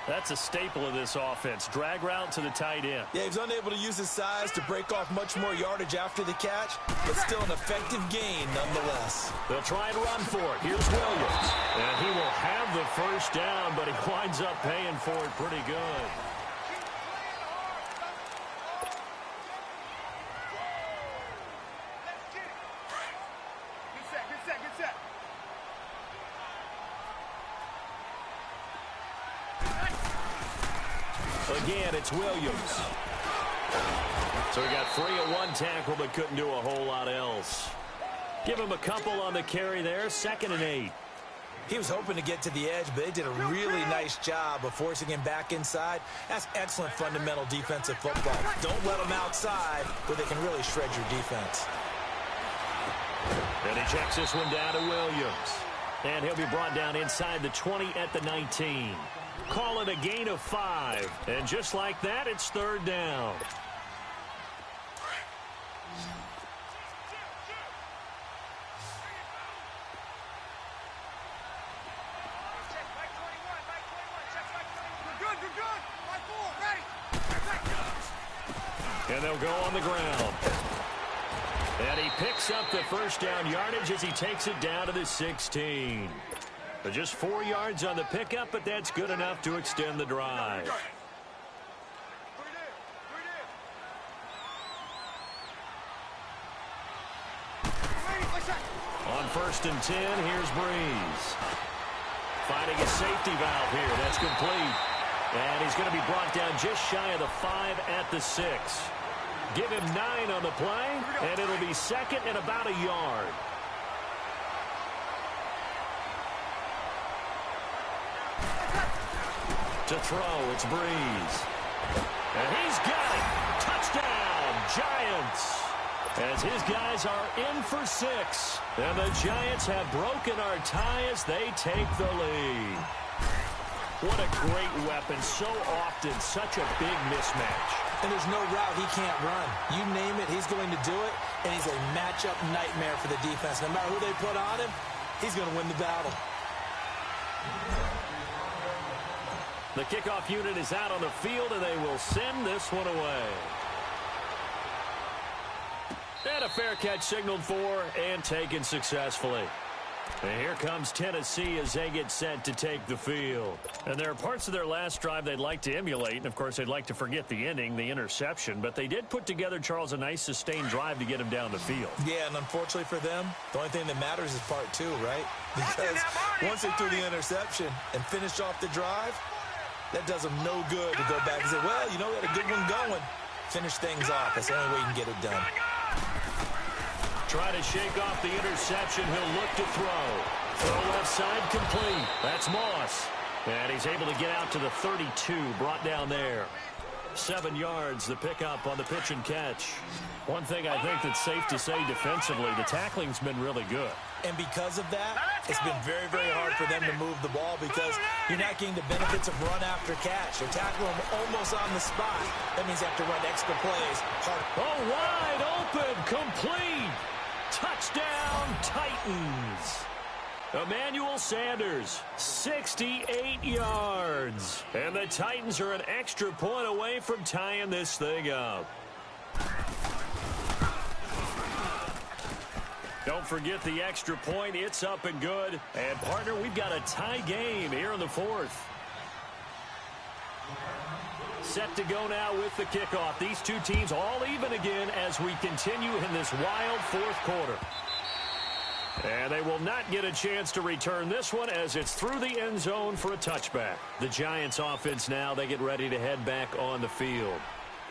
That's a staple of this offense. Drag route to the tight end. Yeah, he was unable to use his size to break off much more yardage after the catch, but still an effective gain nonetheless. They'll try and run for it. Here's Williams. And he will have the first down, but he winds up paying for it pretty good. Again, it's Williams. So he got free at one tackle, but couldn't do a whole lot else. Give him a couple on the carry there. 2nd and 8. He was hoping to get to the edge, but they did a really nice job of forcing him back inside. That's excellent fundamental defensive football. Don't let them outside where they can really shred your defense. And he checks this one down to Williams. And he'll be brought down inside the 20 at the 19. Call it a gain of 5. And just like that, it's third down. And they'll go on the ground. And he picks up the first down yardage as he takes it down to the 16. But just 4 yards on the pickup, but that's good enough to extend the drive. On 1st and 10, here's Breeze. Finding a safety valve here. That's complete. And he's going to be brought down just shy of the 5 at the 6. Give him 9 on the play, and it'll be second and about a yard. To throw, it's Breeze. And he's got it. Touchdown, Giants. As his guys are in for 6. And the Giants have broken our tie as they take the lead. What a great weapon. So often, such a big mismatch. And there's no route he can't run. You name it, he's going to do it. And he's a matchup nightmare for the defense. No matter who they put on him, he's going to win the battle. The kickoff unit is out on the field, and they will send this one away. And a fair catch signaled for and taken successfully. And here comes Tennessee as they get set to take the field. And there are parts of their last drive they'd like to emulate. And, of course, they'd like to forget the ending, the interception. But they did put together, Charles, a nice sustained drive to get him down the field. Yeah, and unfortunately for them, the only thing that matters is part 2, right? Because once they threw the interception and finished off the drive, that does them no good to go back and say, well, you know, we had a good one going. Finish things off. That's the only way you can get it done. Try to shake off the interception. He'll look to throw. Throw left side complete. That's Moss. And he's able to get out to the 32, brought down there. 7 yards, the pickup on the pitch and catch. One thing I think that's safe to say defensively, the tackling's been really good. And because of that, it's been very, very hard for them to move the ball because you're not getting the benefits of run after catch. They're tackling them almost on the spot. That means they have to run extra plays. Oh, wide open, complete. Touchdown, Titans. Emmanuel Sanders, 68 yards. And the Titans are an extra point away from tying this thing up. Don't forget the extra point. It's up and good. And, partner, we've got a tie game here in the 4th. Set to go now with the kickoff. These two teams all even again as we continue in this wild 4th quarter. And they will not get a chance to return this one as it's through the end zone for a touchback. The Giants offense now, they get ready to head back on the field.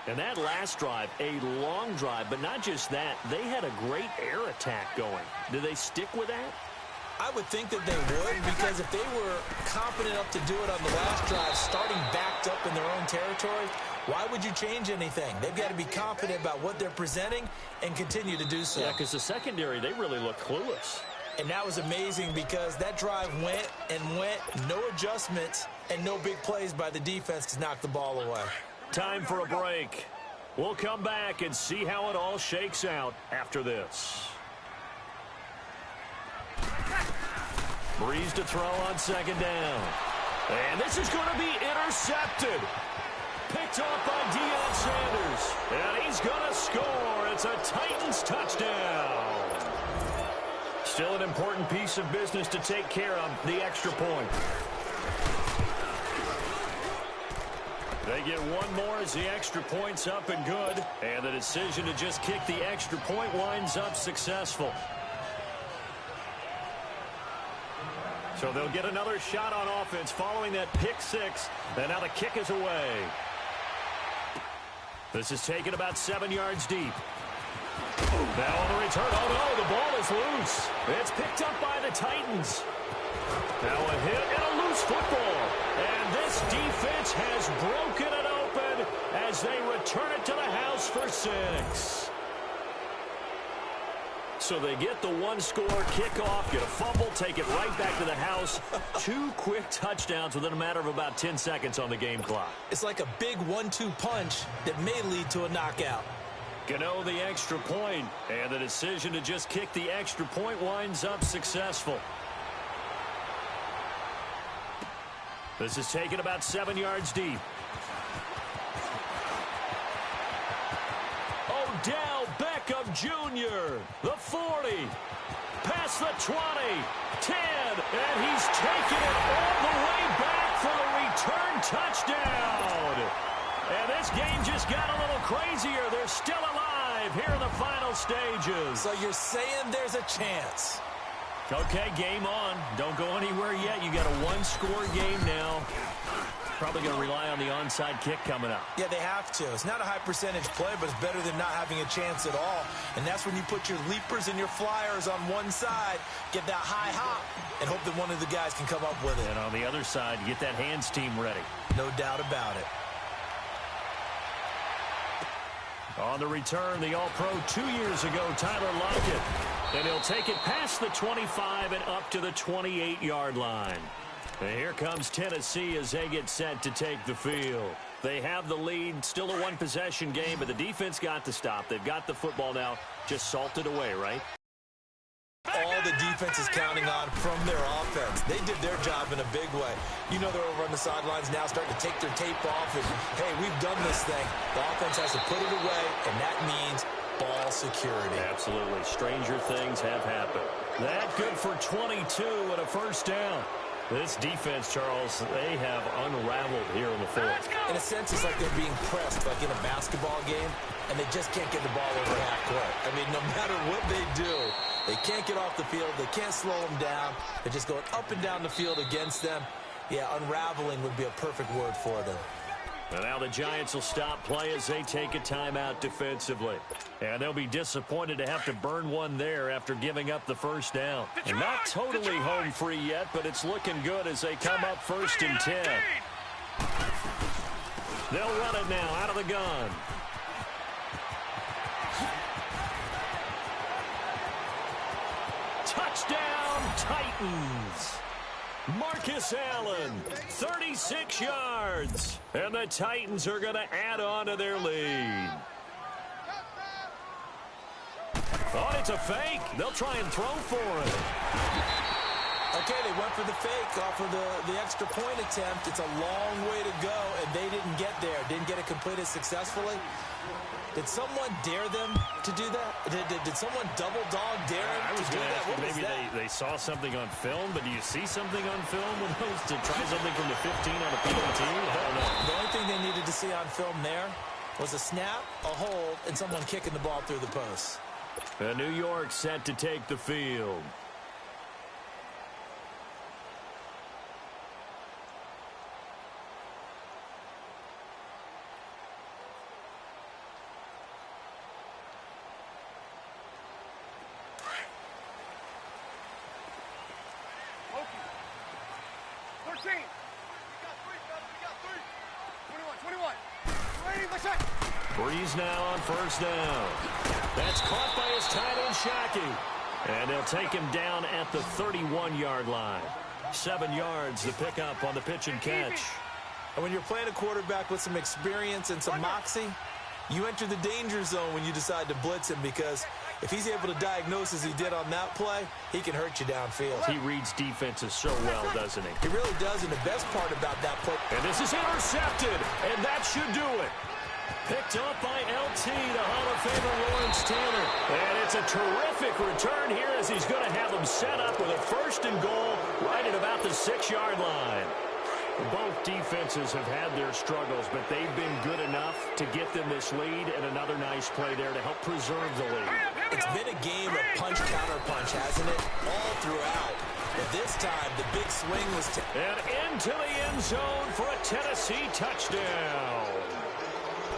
And that last drive, a long drive, but not just that, they had a great air attack going. Do they stick with that? I would think that they would, because if they were confident enough to do it on the last drive, starting backed up in their own territory, why would you change anything? They've got to be confident about what they're presenting and continue to do so. Yeah, because the secondary, they really look clueless. And that was amazing because that drive went and went, no adjustments, and no big plays by the defense to knock the ball away. Time for a break. We'll come back and see how it all shakes out after this. Breeze to throw on 2nd down. And this is going to be intercepted. Picked off by Deion Sanders. And he's going to score. It's a Titans touchdown. Still an important piece of business to take care of, the extra point. They get one more as the extra point's up and good. And the decision to just kick the extra point winds up successful. So they'll get another shot on offense following that pick 6. And now the kick is away. This is taken about 7 yards deep. Now on the return. Oh, no, the ball is loose. It's picked up by the Titans. Now a hit and a loose football. And this defense has broken it open as they return it to the house for 6. So they get the one-score kickoff, get a fumble, take it right back to the house. 2 quick touchdowns within a matter of about 10 seconds on the game clock. It's like a big 1-2 punch that may lead to a knockout. Gano the extra point, and the decision to just kick the extra point winds up successful. This is taken about 7 yards deep. Odell Beckham Beckham Jr., the 40, past the 20, 10, and he's taken it all the way back for a return touchdown. And this game just got a little crazier. They're still alive here in the final stages. So you're saying there's a chance? Okay, game on. Don't go anywhere yet. You got a one-score game now. Probably going to rely on the onside kick coming up. Yeah, they have to. It's not a high-percentage play, but it's better than not having a chance at all. And that's when you put your leapers and your flyers on one side, get that high hop, and hope that one of the guys can come up with it. And on the other side, get that hands team ready. No doubt about it. On the return, the All-Pro 2 years ago, Tyler Lockett. And he'll take it past the 25 and up to the 28-yard line. And here comes Tennessee as they get set to take the field. They have the lead, still a one-possession game, but the defense got the stop. They've got the football now, just salted away, right? All the defense is counting on from their offense. They did their job in a big way. You know they're over on the sidelines now starting to take their tape off and, hey, we've done this thing. The offense has to put it away, and that means ball security. Absolutely. Stranger things have happened. That good for 22 and a first down. This defense, Charles, they have unraveled here in the fourth. In a sense, it's like they're being pressed, like in a basketball game, and they just can't get the ball over half court. I mean, no matter what they do, they can't get off the field. They can't slow them down. They're just going up and down the field against them. Yeah, unraveling would be a perfect word for them. And now the Giants will stop play as they take a timeout defensively. And they'll be disappointed to have to burn one there after giving up the first down. And not totally home free yet, but it's looking good as they come up first and 10. They'll run it now out of the gun. Touchdown, Titans. Marcus Allen, 36 yards. And the Titans are going to add on to their lead. Oh, it's a fake. They'll try and throw for it. Okay, they went for the fake off of the extra point attempt. It's a long way to go, and they didn't get there. Didn't get it completed successfully. Did someone dare them to do that? Did someone double dog dare them to do that? What maybe they saw something on film, but do you see something on film when those to try something from the 15 on a PAT? I don't know. The only thing they needed to see on film there was a snap, a hold, and someone kicking the ball through the post. New York set to take the field. Breeze now on first down. That's caught by his tight end, Shockey. And they'll take him down at the 31-yard line. 7 yards to pick up on the pitch and catch. And when you're playing a quarterback with some experience and some moxie, you enter the danger zone when you decide to blitz him, because if he's able to diagnose as he did on that play, he can hurt you downfield. He reads defenses so well, doesn't he? He really does, and the best part about that play. And this is intercepted, and that should do it. Picked up by LT, the Hall of Famer Lawrence Taylor. And it's a terrific return here as he's going to have them set up with a first and goal right at about the 6-yard line. Both defenses have had their struggles, but they've been good enough to get them this lead, and another nice play there to help preserve the lead. It's been a game of punch-counter-punch, hasn't it? All throughout. But this time, the big swing was... And into the end zone for a Tennessee touchdown.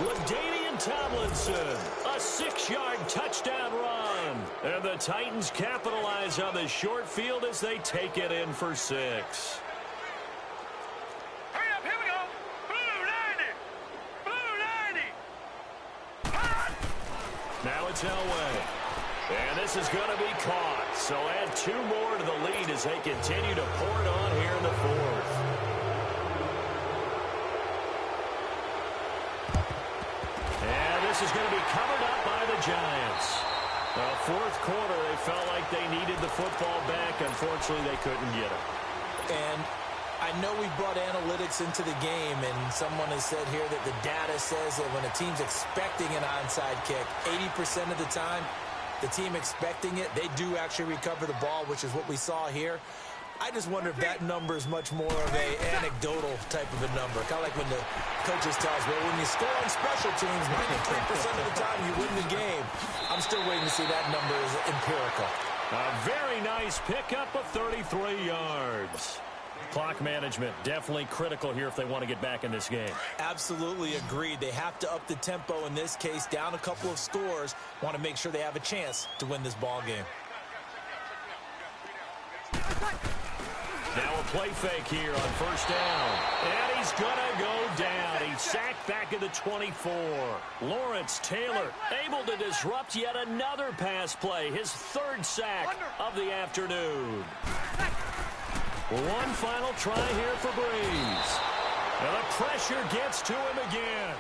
LaDainian Tomlinson, a 6-yard touchdown run. And the Titans capitalize on the short field as they take it in for 6. Now it's Elway. And this is going to be caught. So add 2 more to the lead as they continue to pour it on here in the fourth. And this is going to be covered up by the Giants. Fourth quarter, they felt like they needed the football back. Unfortunately, they couldn't get it. And I know we brought analytics into the game, and someone has said here that the data says that when a team's expecting an onside kick, 80% of the time, the team expecting it, they do actually recover the ball, which is what we saw here. I just wonder if that number is much more of a anecdotal type of a number. Kind of like when the coaches tell us, well, when you score on special teams, 93% of the time you win the game. I'm still waiting to see that number is empirical. A very nice pickup of 33 yards. Clock management definitely critical here if they want to get back in this game. Absolutely agreed. They have to up the tempo in this case, down a couple of scores. Want to make sure they have a chance to win this ball game. Now a play fake here on first down. And he's going to go down. He's sacked back at the 24. Lawrence Taylor able to disrupt yet another pass play. His third sack of the afternoon. One final try here for Breeze. And the pressure gets to him again.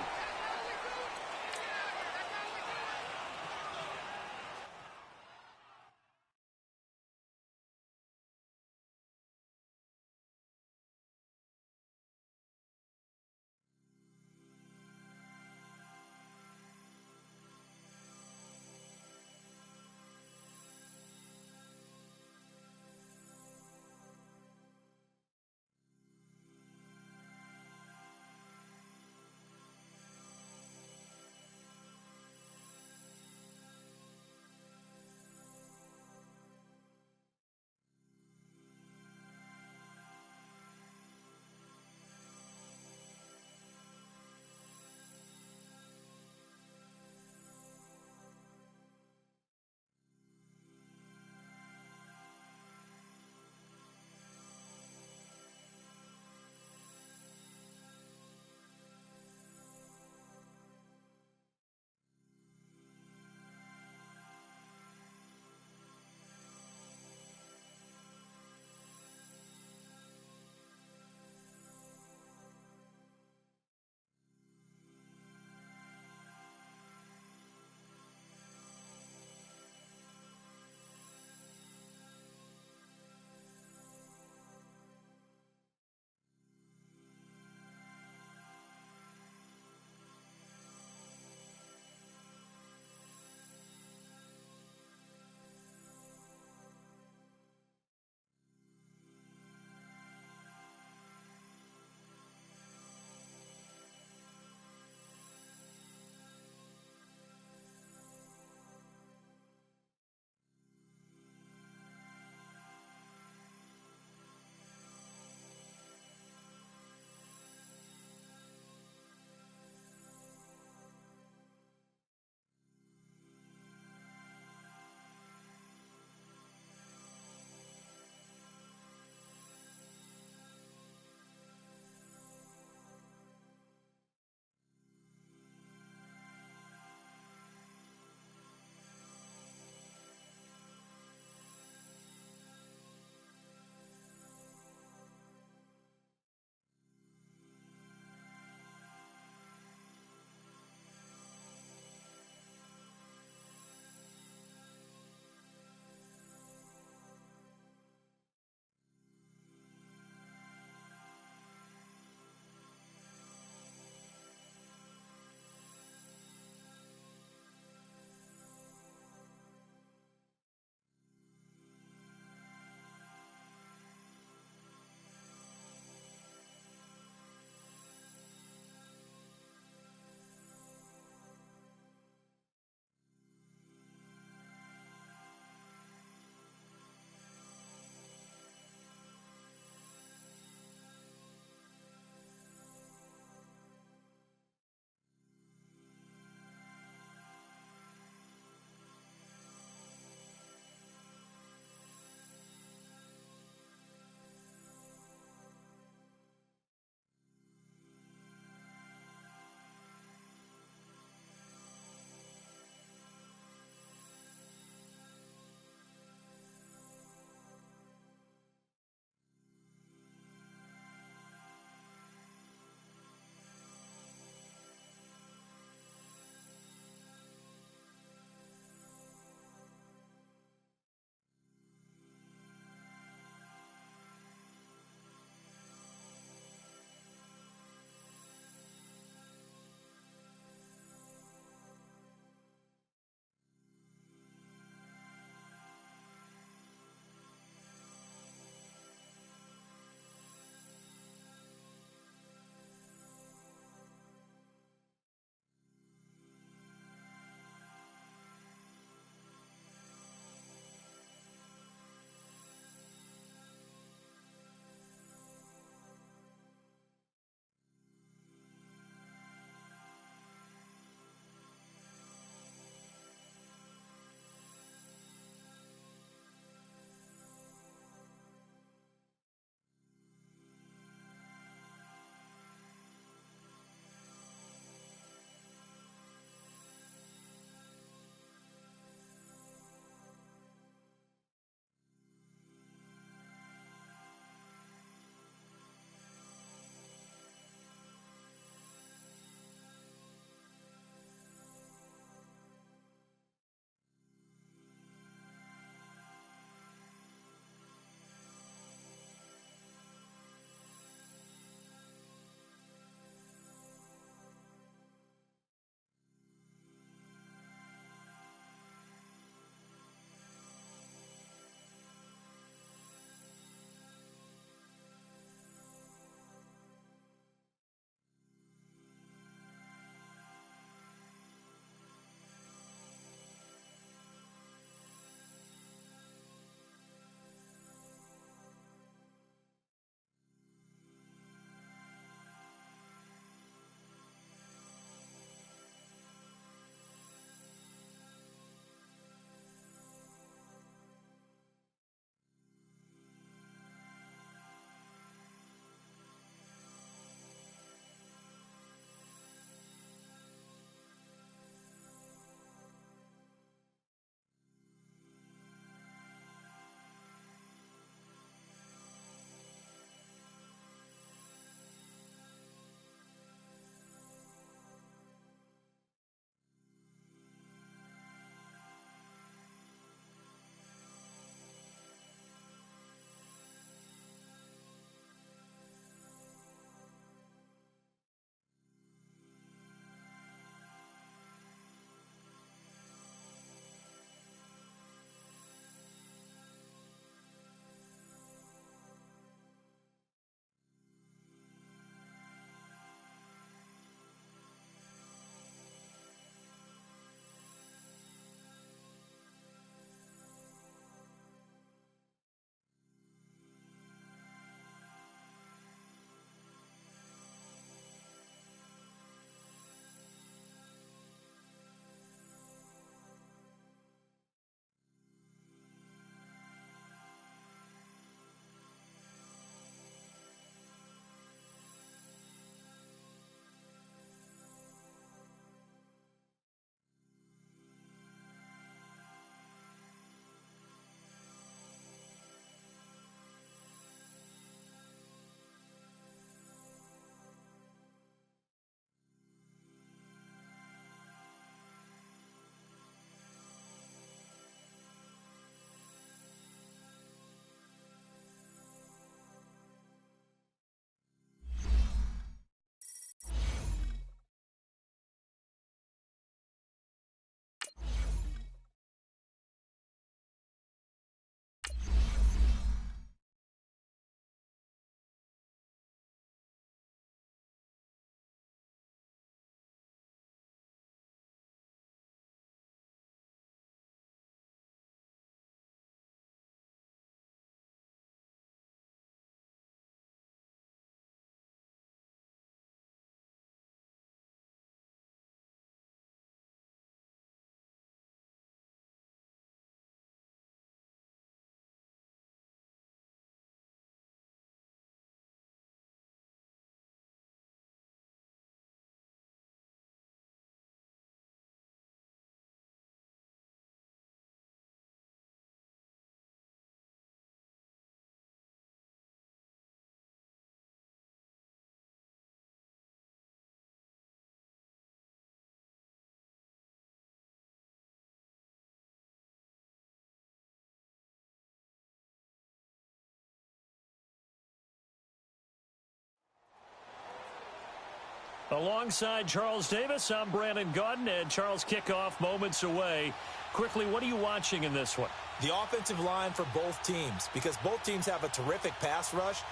Alongside Charles Davis, I'm Brandon Gaudin, and Charles, kickoff moments away. Quickly, what are you watching in this one? The offensive line for both teams, because both teams have a terrific pass rush.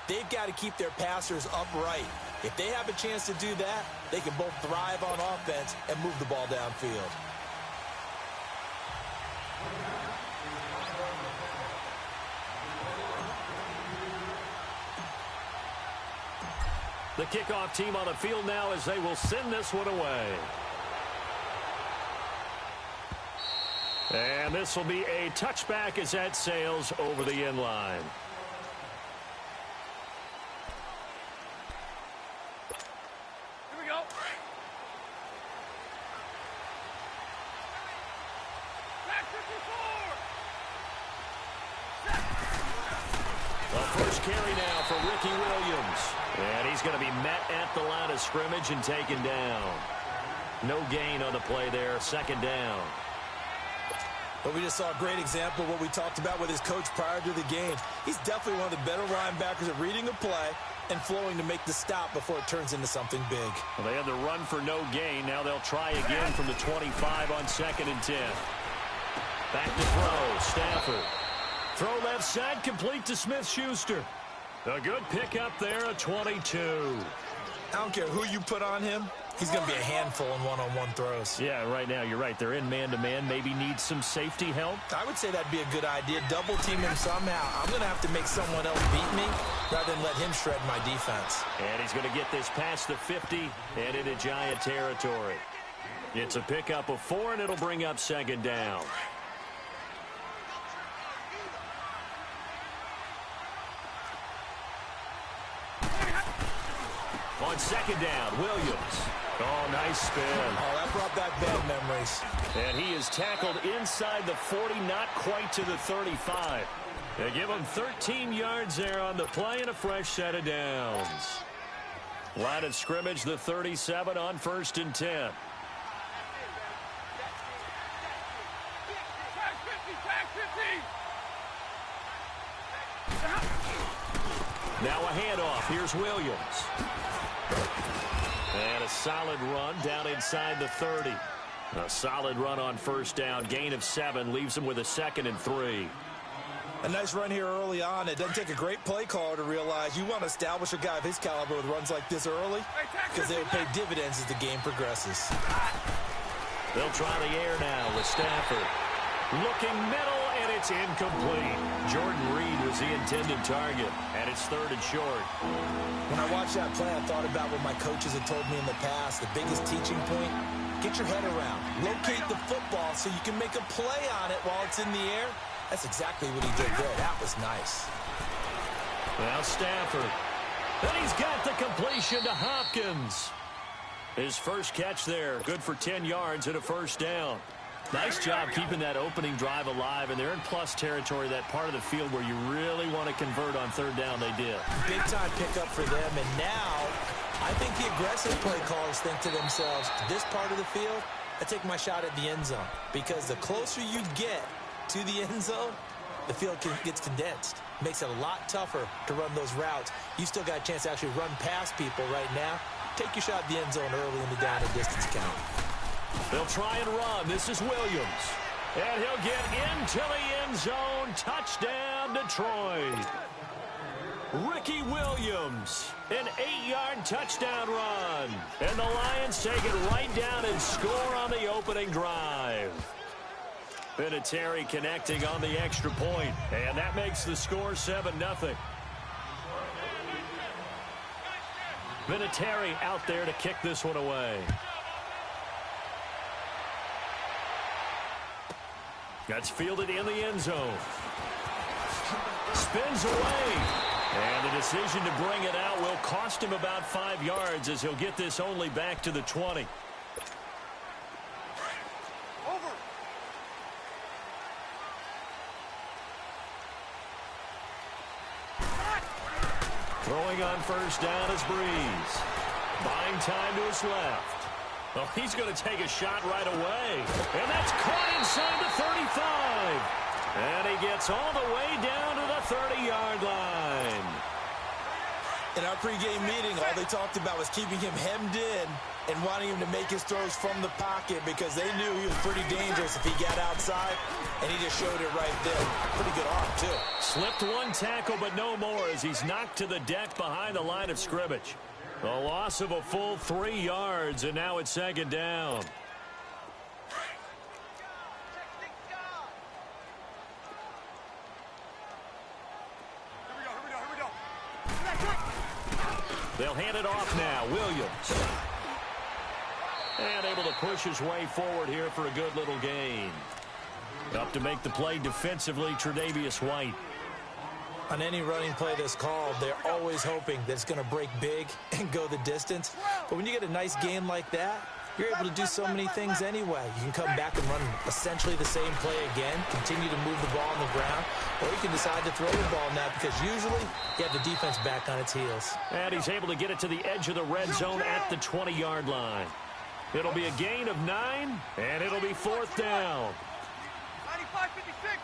They've got to keep their passers upright. If they have a chance to do that, they can both thrive on offense and move the ball downfield. The kickoff team on the field now as they will send this one away. And this will be a touchback as that sails over the end line. Here we go. Back 54. The first carry now for Ricky Williams. And he's going to be met at the line of scrimmage and taken down. No gain on the play there. Second down. But we just saw a great example of what we talked about with his coach prior to the game. He's definitely one of the better linebackers at reading a play and flowing to make the stop before it turns into something big. Well, they had the run for no gain. Now they'll try again from the 25 on 2nd and 10. Back to throw. Stafford. Throw left side, complete to Smith-Schuster. A good pickup there, a 22. I don't care who you put on him. He's going to be a handful in one-on-one throws. Yeah, right now, you're right. They're in man-to-man. Maybe need some safety help. I would say that'd be a good idea. Double team him somehow. I'm going to have to make someone else beat me rather than let him shred my defense. And he's going to get this past the 50 and into Giant territory. It's a pickup of 4, and it'll bring up second down. On second down, Williams. Oh, nice spin. Oh, that brought back bad memories. And he is tackled inside the 40, not quite to the 35. They give him 13 yards there on the play and a fresh set of downs. Line of scrimmage, the 37 on 1st and 10. Now a handoff. Here's Williams. And a solid run down inside the 30. A solid run on first down. Gain of 7 leaves him with a 2nd and 3. A nice run here early on. It doesn't take a great play caller to realize you want to establish a guy of his caliber with runs like this early because they'll pay dividends as the game progresses. They'll try the air now with Stafford. Looking middle, and it's incomplete. Jordan Reed was the intended target, and it's 3rd and short. When I watched that play, I thought about what my coaches had told me in the past. The biggest teaching point, get your head around. Locate the football so you can make a play on it while it's in the air. That's exactly what he did there. That was nice. Now Stafford. And he's got the completion to Hopkins. His first catch there, good for 10 yards and a first down. Nice job keeping that opening drive alive, and they're in plus territory, that part of the field where you really want to convert on 3rd down. They did. Big-time pickup for them, and now I think the aggressive play callers think to themselves, this part of the field, I take my shot at the end zone, because the closer you get to the end zone, the field gets condensed. Makes it a lot tougher to run those routes. You still got a chance to actually run past people right now. Take your shot at the end zone early in the down and distance count. They'll try and run. This is Williams. And he'll get into the end zone. Touchdown, Detroit. Ricky Williams, an 8-yard touchdown run. And the Lions take it right down and score on the opening drive. Vinatieri connecting on the extra point. And that makes the score 7-0. Vinatieri out there to kick this one away. That's fielded in the end zone. Spins away. And the decision to bring it out will cost him about 5 yards as he'll get this only back to the 20. Over. Throwing on first down is Breeze. Buying time to his left. Well, he's going to take a shot right away. And that's caught inside the 35. And he gets all the way down to the 30-yard line. In our pregame meeting, all they talked about was keeping him hemmed in and wanting him to make his throws from the pocket because they knew he was pretty dangerous if he got outside, and he just showed it right there. Pretty good arm, too. Slipped one tackle, but no more as he's knocked to the deck behind the line of scrimmage. A loss of a full 3 yards, and now it's second down. They'll hand it off now. Williams. And able to push his way forward here for a good little gain. Up to make the play defensively, Tre'Davious White. On any running play that's called, they're always hoping that it's going to break big and go the distance. But when you get a nice gain like that, you're able to do so many things anyway. You can come back and run essentially the same play again, continue to move the ball on the ground, or you can decide to throw the ball now because usually you have the defense back on its heels. And he's able to get it to the edge of the red zone at the 20-yard line. It'll be a gain of 9, and it'll be 4th down. 95-56.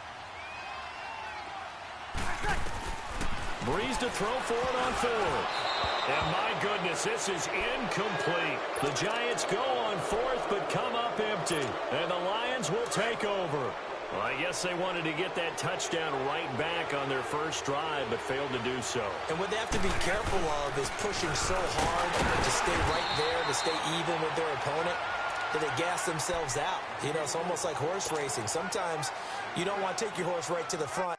Breeze to throw for it on 4th. And my goodness, this is incomplete. The Giants go on 4th, but come up empty. And the Lions will take over. Well, I guess they wanted to get that touchdown right back on their first drive, but failed to do so. And what they have to be careful of is pushing so hard to stay right there, to stay even with their opponent, that they gas themselves out. You know, it's almost like horse racing. Sometimes you don't want to take your horse right to the front.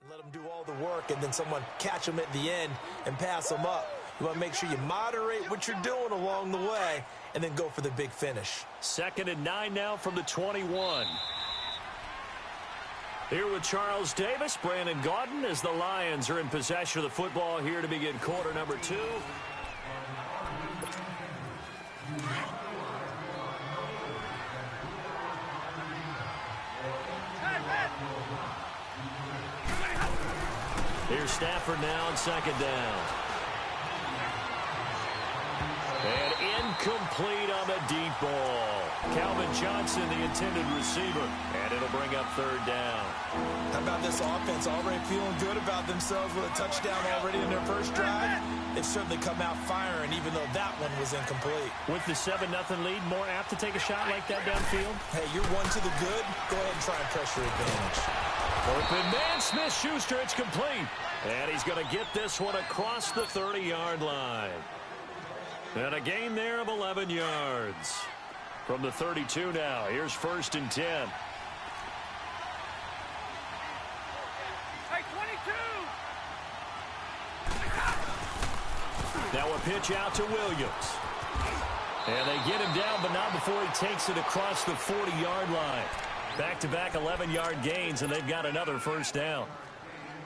Let them do all the work, and then someone catch them at the end and pass them up. You want to make sure you moderate what you're doing along the way and then go for the big finish. 2nd and 9 now from the 21. Here with Charles Davis, Brandon Gaudin, as the Lions are in possession of the football here to begin quarter number 2. Here's Stafford now on 2nd down. And incomplete on the deep ball. Calvin Johnson, the intended receiver. And it'll bring up 3rd down. How about this offense already feeling good about themselves with a touchdown already in their first drive? They've certainly come out firing, even though that one was incomplete. With the 7-0 lead, more apt to take a shot like that downfield? Hey, you're one to the good. Go ahead and try and pressure advantage. Open man, Smith-Schuster, it's complete. And he's going to get this one across the 30-yard line. And a gain there of 11 yards. From the 32 now, here's 1st and 10. Hey, 22. Now a pitch out to Williams. And they get him down, but not before he takes it across the 40-yard line. Back-to-back 11-yard gains, and they've got another 1st down.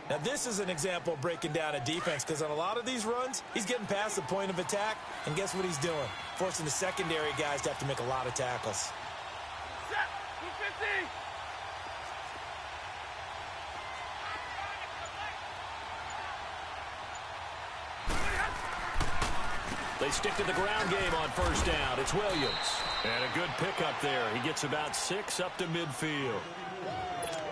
Now, this is an example of breaking down a defense because on a lot of these runs, he's getting past the point of attack, and guess what he's doing? Forcing the secondary guys to have to make a lot of tackles. Set. 250. They stick to the ground game on 1st down. It's Williams. And a good pickup there. He gets about 6 up to midfield.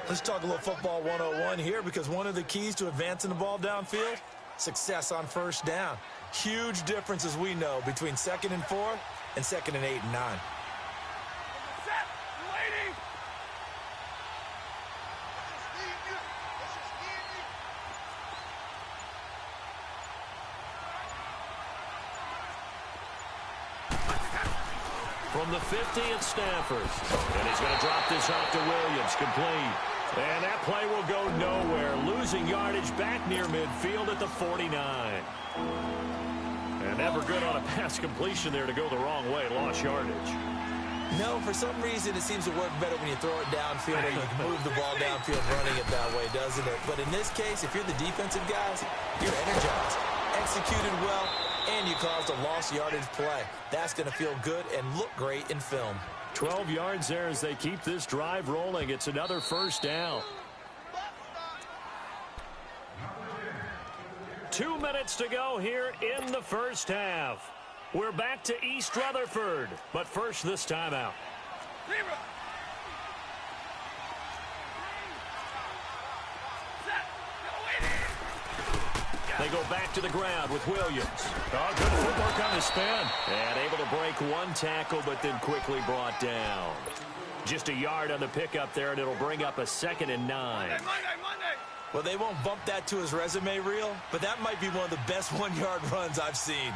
Let's talk a little football 101 here, because one of the keys to advancing the ball downfield, success on first down. Huge difference, as we know, between 2nd and 4 and 2nd and 8 and 9. From the 50, it's Stafford. And he's going to drop this off to Williams, complete. And that play will go nowhere, losing yardage back near midfield at the 49. And never good on a pass completion there to go the wrong way, lost yardage. No, for some reason, it seems to work better when you throw it downfield, or you can move the ball downfield running it that way, doesn't it? But in this case, if you're the defensive guys, you're energized, executed well, and you caused a lost yardage play. That's going to feel good and look great in film. 12 yards there as they keep this drive rolling. It's another first down. 2 minutes to go here in the first half. We're back to East Rutherford, but first this timeout. They go back to the ground with Williams. Oh, good footwork on the spin. And able to break one tackle, but then quickly brought down. Just a yard on the pickup there, and it'll bring up a 2nd and 9. Monday. Well, they won't bump that to his resume reel, but that might be one of the best 1-yard runs I've seen.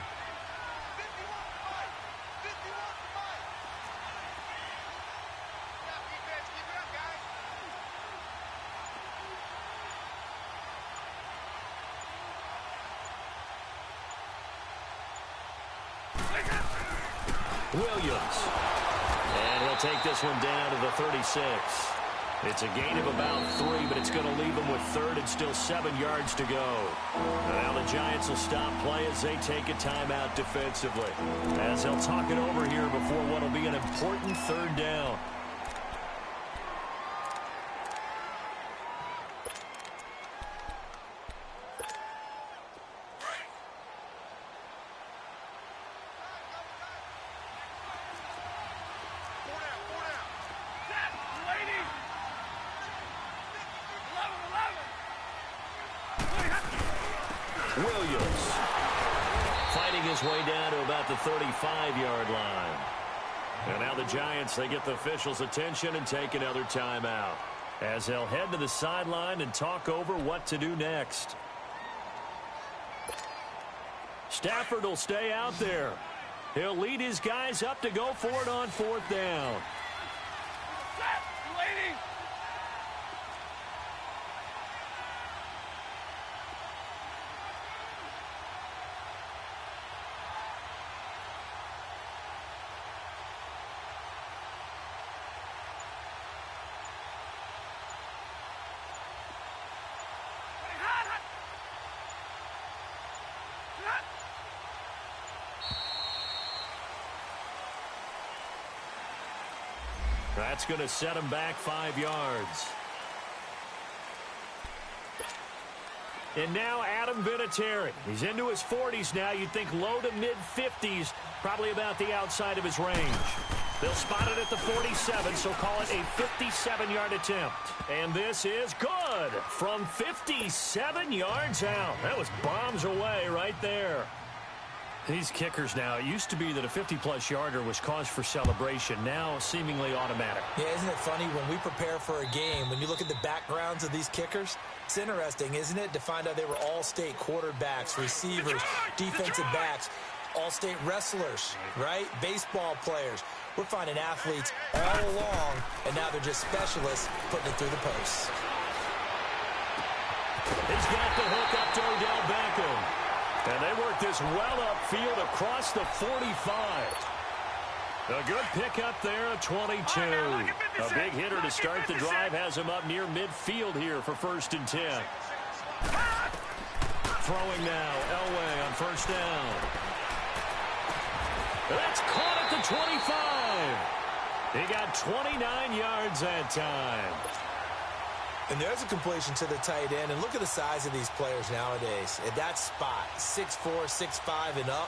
Williams. And he'll take this one down to the 36. It's a gain of about 3, but it's going to leave him with 3rd and still 7 yards to go. Now the Giants will stop play as they take a timeout defensively, as they'll talk it over here before what will be an important 3rd down. Williams fighting his way down to about the 35-yard line. And now the Giants, they get the officials' attention and take another timeout, as they'll head to the sideline and talk over what to do next. Stafford will stay out there. He'll lead his guys up to go for it on 4th down. That's going to set him back 5 yards. And now Adam Vinatieri. He's into his 40s now. You'd think low to mid-50s, probably about the outside of his range. They'll spot it at the 47, so call it a 57-yard attempt. And this is good from 57 yards out. That was bombs away right there. These kickers now, it used to be that a 50-plus yarder was cause for celebration. Now seemingly automatic. Yeah, isn't it funny when we prepare for a game, when you look at the backgrounds of these kickers, it's interesting, isn't it, to find out they were all-state quarterbacks, receivers, defensive backs, all-state wrestlers, right? Baseball players. We're finding athletes all along, and now they're just specialists putting it through the posts. He's got the hook up to Odell Beckham. And they work this well upfield across the 45. A good pickup there at 22. A big hitter to start the drive has him up near midfield here for 1st and 10. Throwing now, Elway on 1st down. That's caught at the 25. He got 29 yards that time. And there's a completion to the tight end. And look at the size of these players nowadays. At that spot, 6'4", 6'5", and up.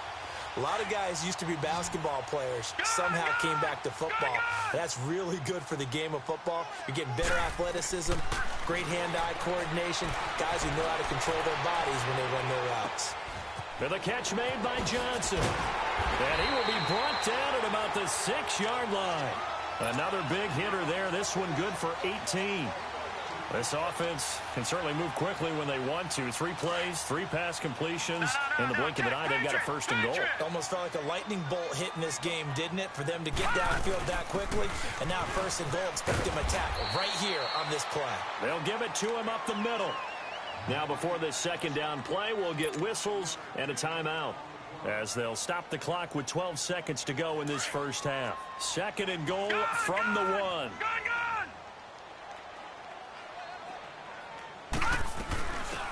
A lot of guys used to be basketball players, somehow came back to football. That's really good for the game of football. You're getting better athleticism, great hand-eye coordination, guys who know how to control their bodies when they run their routes. And the catch made by Johnson. And he will be brought down at about the 6-yard line. Another big hitter there. This one good for 18. This offense can certainly move quickly when they want to. 3 plays, 3 pass completions. In the blink of an eye, they've got a first and goal. Almost felt like a lightning bolt hit in this game, didn't it? For them to get downfield that quickly. And now first and goal, expect them to tackle right here on this play. They'll give it to him up the middle. Now before this second down play, we'll get whistles and a timeout, as they'll stop the clock with 12 seconds to go in this first half. Second and goal from the 1.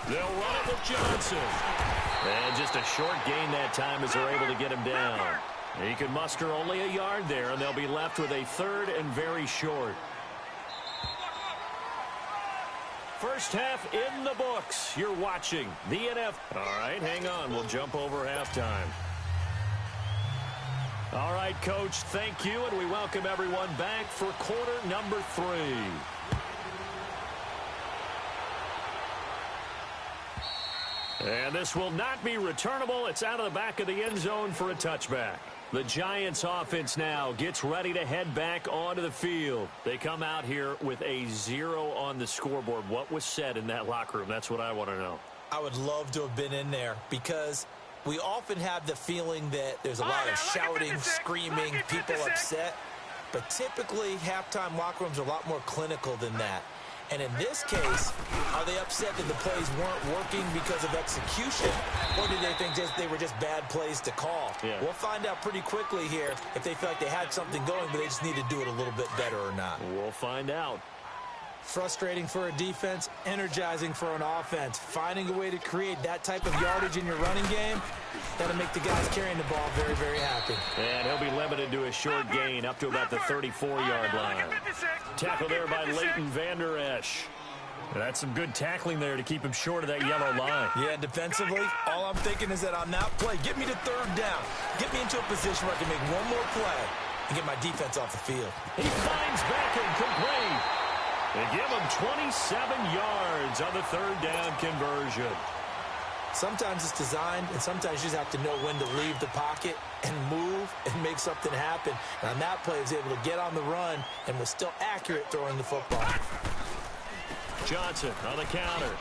They'll run it with Johnson. And just a short gain that time as they're able to get him down. He can muster only a yard there, and they'll be left with a third and very short. First half in the books. You're watching the NFL. All right, hang on. We'll jump over halftime. All right, Coach, thank you, and we welcome everyone back for quarter number 3. And this will not be returnable. It's out of the back of the end zone for a touchback. The Giants offense now gets ready to head back onto the field. They come out here with a 0 on the scoreboard. What was said in that locker room? That's what I want to know. I would love to have been in there because we often have the feeling that there's a lot of shouting, screaming, people upset. But typically, halftime locker rooms are a lot more clinical than that. And in this case, are they upset that the plays weren't working because of execution, or did they think they were just bad plays to call? Yeah. We'll find out pretty quickly here if they feel like they had something going, but they just need to do it a little bit better or not. We'll find out. Frustrating for a defense, energizing for an offense. Finding a way to create that type of yardage in your running game, that'll make the guys carrying the ball very, very happy. And he'll be limited to a short gain up to about the 34-yard line. Tackle there by Leighton Vander Esch. That's some good tackling there to keep him short of that yellow line. Yeah, defensively, all I'm thinking is that on that play, get me to third down. Get me into a position where I can make one more play and get my defense off the field. He finds Beckham complete. They give him 27 yards on the third down conversion. Sometimes it's designed, and sometimes you just have to know when to leave the pocket and move and make something happen. And on that play, he was able to get on the run and was still accurate throwing the football. Johnson on the counter.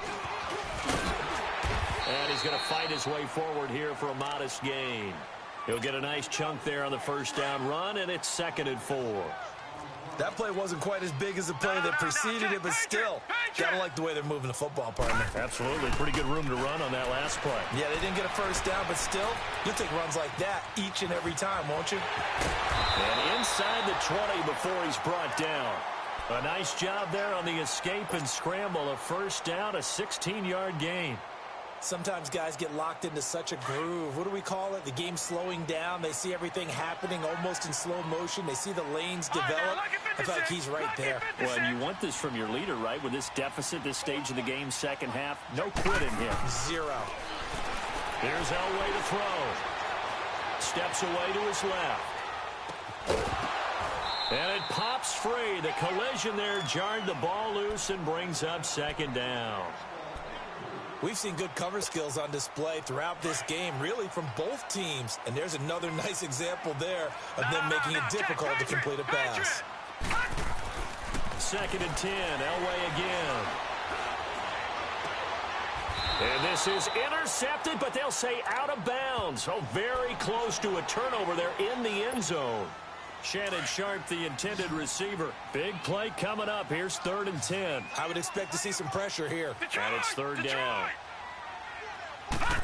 And he's going to fight his way forward here for a modest gain. He'll get a nice chunk there on the first down run, and it's 2nd and 4. That play wasn't quite as big as the play that preceded it, but still, gotta like the way they're moving the football, partner. Absolutely. Pretty good room to run on that last play. Yeah, they didn't get a first down, but still, you'll take runs like that each and every time, won't you? And inside the 20 before he's brought down. A nice job there on the escape and scramble. A first down, a 16-yard gain. Sometimes guys get locked into such a groove. What do we call it? The game slowing down. They see everything happening almost in slow motion. They see the lanes develop. I feel like he's right there. Well, and you want this from your leader, right? With this deficit, this stage of the game, second half, no quitting him. 0. Here's Elway to throw. Steps away to his left. And it pops free. The collision there jarred the ball loose and brings up 2nd down. We've seen good cover skills on display throughout this game, really from both teams. And there's another nice example there of them making it difficult to complete a pass. 2nd and 10, Elway again. And this is intercepted, but they'll say out of bounds. Oh, very close to a turnover there in the end zone. Shannon Sharp, the intended receiver. Big play coming up. Here's 3rd and 10. I would expect to see some pressure here. And it's 3rd down.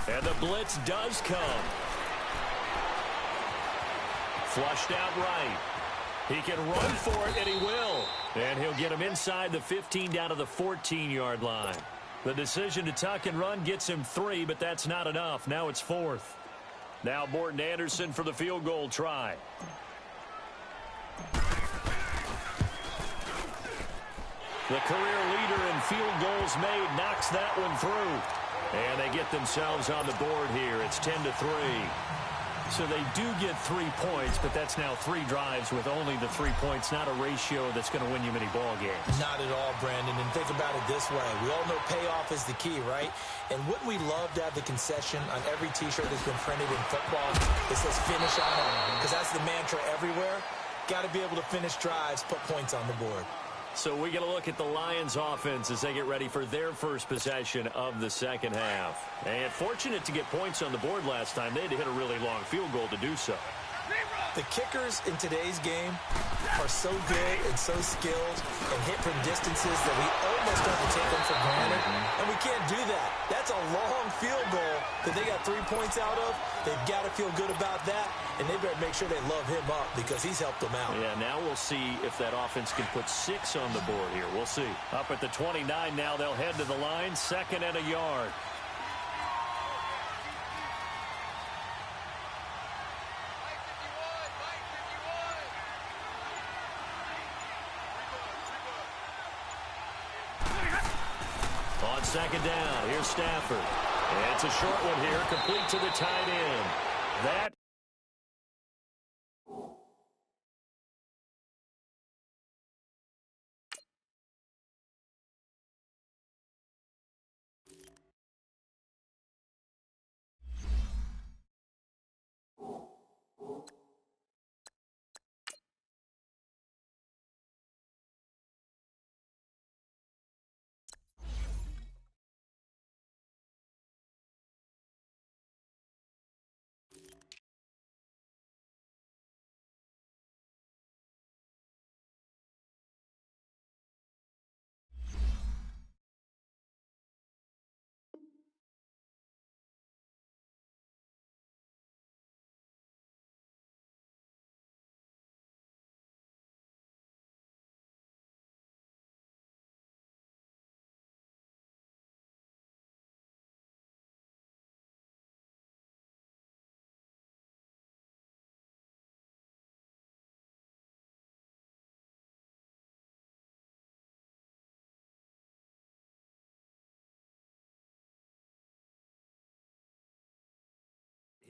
And the blitz does come. Flushed out right. He can run for it, and he will. And he'll get him inside the 15 down to the 14-yard line. The decision to tuck and run gets him 3, but that's not enough. Now it's 4th. Now Morton Anderson for the field goal try. The career leader in field goals made knocks that one through. And they get themselves on the board here. It's 10-3. So they do get 3 points, but that's now 3 drives with only the 3 points, not a ratio that's going to win you many ball games. Not at all, Brandon. And think about it this way. We all know payoff is the key, right? And wouldn't we love to have the concession on every T-shirt that's been printed in football that says finish on it? Because that's the mantra everywhere. Got to be able to finish drives, put points on the board. So we get a look at the Lions offense as they get ready for their first possession of the second half. And fortunate to get points on the board last time. They had to hit a really long field goal to do so. The kickers in today's game are so good and so skilled and hit from distances that we almost have to take them for granted. And we can't do that. That's a long field goal that they got 3 points out of. They've got to feel good about that, and they better make sure they love him up because he's helped them out. Yeah, now we'll see if that offense can put 6 on the board here. We'll see. Up at the 29 now, they'll head to the line, 2nd and a yard. On 2nd down, here's Stafford. And it's a short one here, complete to the tight end. That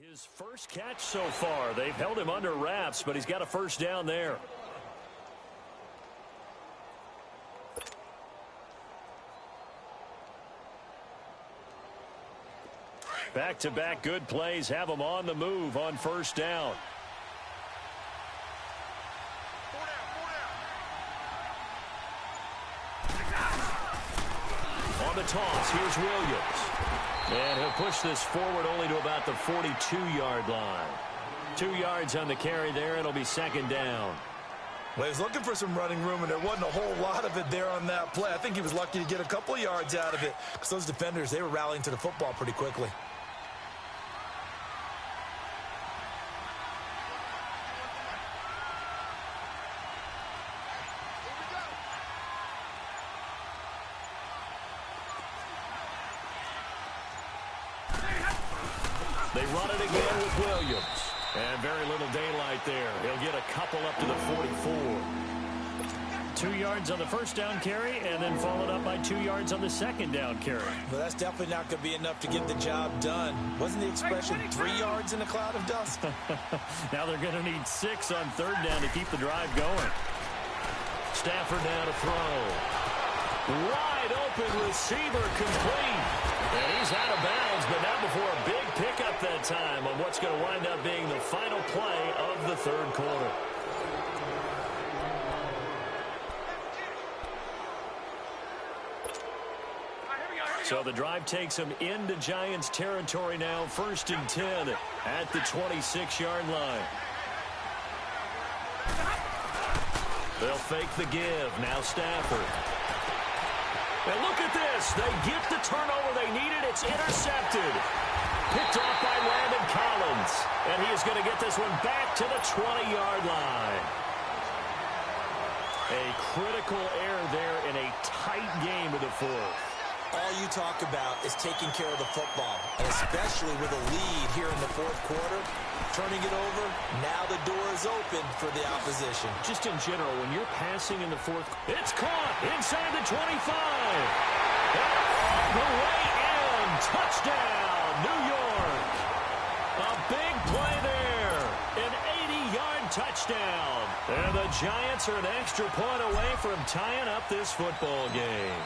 his first catch so far. They've held him under wraps, but he's got a first down there. Back-to-back good plays have him on the move on first down. On the toss, here's Williams. And he'll push this forward only to about the 42-yard line. 2 yards on the carry there. It'll be 2nd down. Well, he was looking for some running room, and there wasn't a whole lot of it there on that play. I think he was lucky to get a couple yards out of it because those defenders, they were rallying to the football pretty quickly. They run it again with Williams. And very little daylight there. He'll get a couple up to the 44. 2 yards on the first down carry, and then followed up by 2 yards on the second down carry. Well, that's definitely not going to be enough to get the job done. Wasn't the expression 3 yards in a cloud of dust? Now they're going to need 6 on 3rd down to keep the drive going. Stafford now to throw. Wide open receiver complete. And he's out of bounds, but not before a big pickup that time on what's going to wind up being the final play of the 3rd quarter. So the drive takes them into Giants territory now, 1st and 10 at the 26-yard line. They'll fake the give. Now Stafford. And look at this. They get the turnover they needed. It's intercepted. Picked off by Landon Collins. And he is going to get this one back to the 20-yard line. A critical error there in a tight game of the 4th. All you talk about is taking care of the football, and especially with a lead here in the 4th quarter. Turning it over, now the door is open for the opposition. Just in general, when you're passing in the 4th, it's caught inside the 25. And all the way in. Touchdown, New York. A big play there. An 80-yard touchdown. And the Giants are an extra point away from tying up this football game.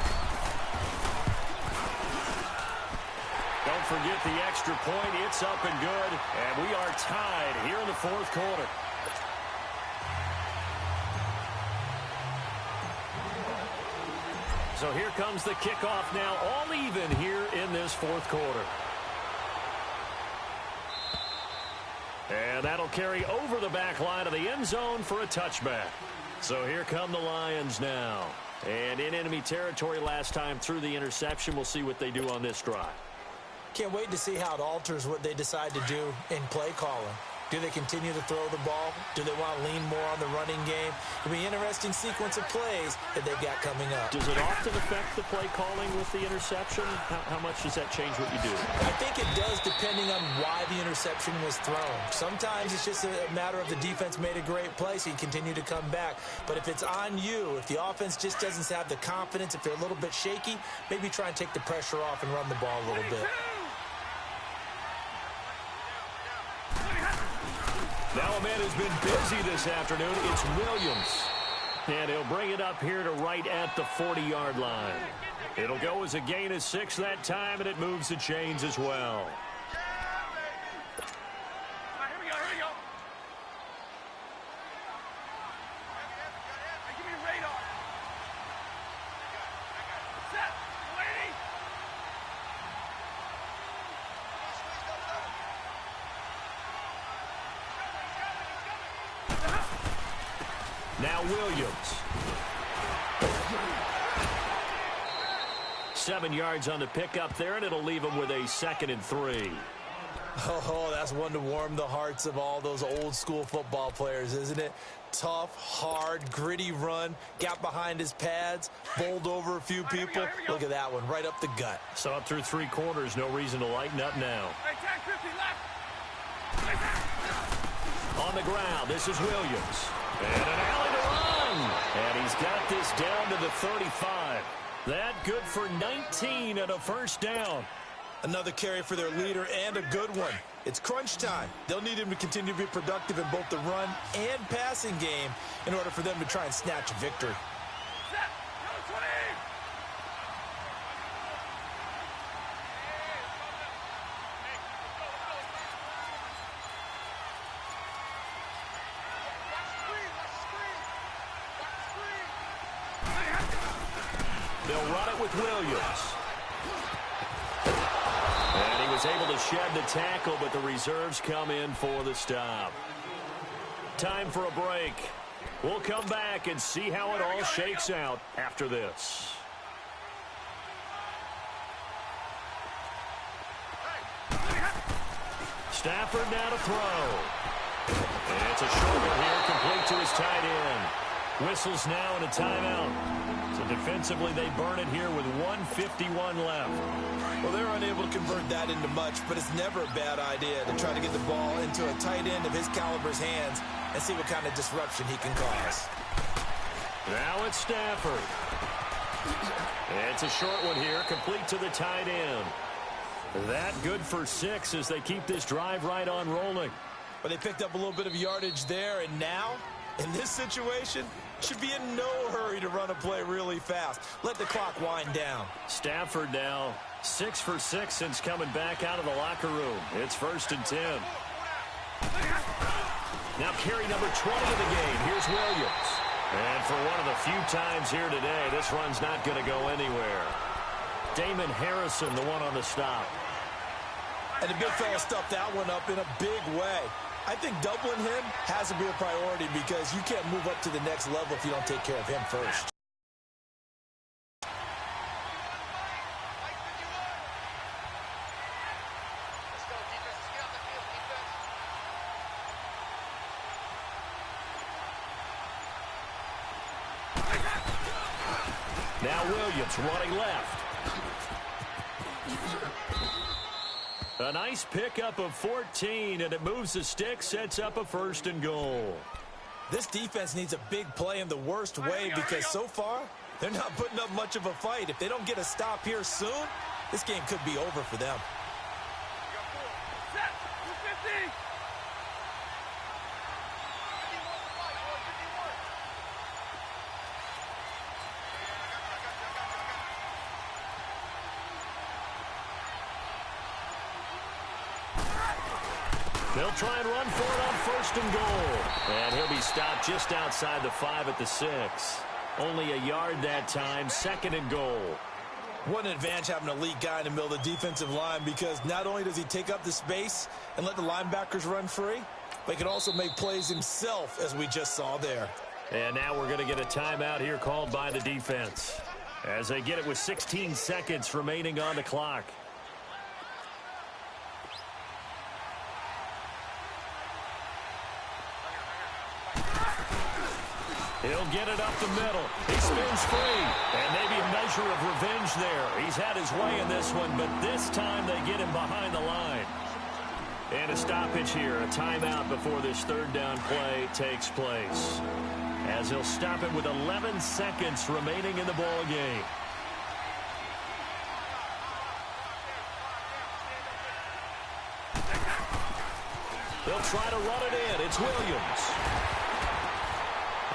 Don't forget the extra point. It's up and good. And we are tied here in the fourth quarter. So here comes the kickoff now, all even here in this fourth quarter. And that'll carry over the back line of the end zone for a touchback. So here come the Lions now. And in enemy territory last time through the interception. We'll see what they do on this drive. Can't wait to see how it alters what they decide to do in play calling. Do they continue to throw the ball? Do they want to lean more on the running game? It'll be an interesting sequence of plays that they've got coming up. Does it often affect the play calling with the interception? How much does that change what you do? I think it does depending on why the interception was thrown. Sometimes it's just a matter of the defense made a great play, so you continue to come back. But if it's on you, if the offense just doesn't have the confidence, if they're a little bit shaky, maybe try and take the pressure off and run the ball a little bit. Now a man who's been busy this afternoon, it's Williams. And he'll bring it up here to right at the 40-yard line. It'll go as a gain of 6 that time, and it moves the chains as well. Here we go. Give me a radar. Set. Lady. Now Williams. 7 yards on the pickup there, and it'll leave him with a 2nd and 3. Oh, that's one to warm the hearts of all those old school football players, isn't it? Tough, hard, gritty run, got behind his pads, bowled over a few people. Look at that one, right up the gut. So up through 3 quarters, no reason to lighten up now. Hey, 10-50 left. On the ground, this is Williams. And an alley to run. And he's got this down to the 35. That good for 19 and a first down. Another carry for their leader and a good one. It's crunch time. They'll need him to continue to be productive in both the run and passing game in order for them to try and snatch a victory. Set. Number 20. They'll run it with Williams. And he was able to shed the tackle, but the reserves come in for the stop. Time for a break. We'll come back and see how it all shakes out after this. Stafford now to throw. And it's a short one here, complete to his tight end. Whistles now and a timeout. So defensively, they burn it here with 1:51 left. Well, they're unable to convert that into much, but it's never a bad idea to try to get the ball into a tight end of his caliber's hands and see what kind of disruption he can cause. Now it's Stafford. It's a short one here, complete to the tight end. That good for 6 as they keep this drive right on rolling. But they picked up a little bit of yardage there, and now, in this situation, should be in no hurry to run a play really fast. Let the clock wind down. Stafford now 6 for 6 since coming back out of the locker room. It's 1st and 10. Now carry number 20 of the game. Here's Williams. And for one of the few times here today, this run's not going to go anywhere. Damon Harrison, the one on the stop. And the big fella stuffed that one up in a big way. I think doubling him has to be a priority because you can't move up to the next level if you don't take care of him first. Now Williams running left. A nice pickup of 14, and it moves the stick, sets up a 1st and goal. This defense needs a big play in the worst way because so far, they're not putting up much of a fight. If they don't get a stop here soon, this game could be over for them. Set. They'll try and run for it on 1st and goal. And he'll be stopped just outside the 5 at the 6. Only a yard that time, 2nd and goal. What an advantage having an elite guy in the middle of the defensive line, because not only does he take up the space and let the linebackers run free, but he can also make plays himself, as we just saw there. And now we're going to get a timeout here called by the defense, as they get it with 16 seconds remaining on the clock. He'll get it up the middle. He spins free. And maybe a measure of revenge there. He's had his way in this one, but this time they get him behind the line. And a stoppage here, a timeout before this 3rd down play takes place, as he'll stop it with 11 seconds remaining in the ball game. They'll try to run it in. It's Williams.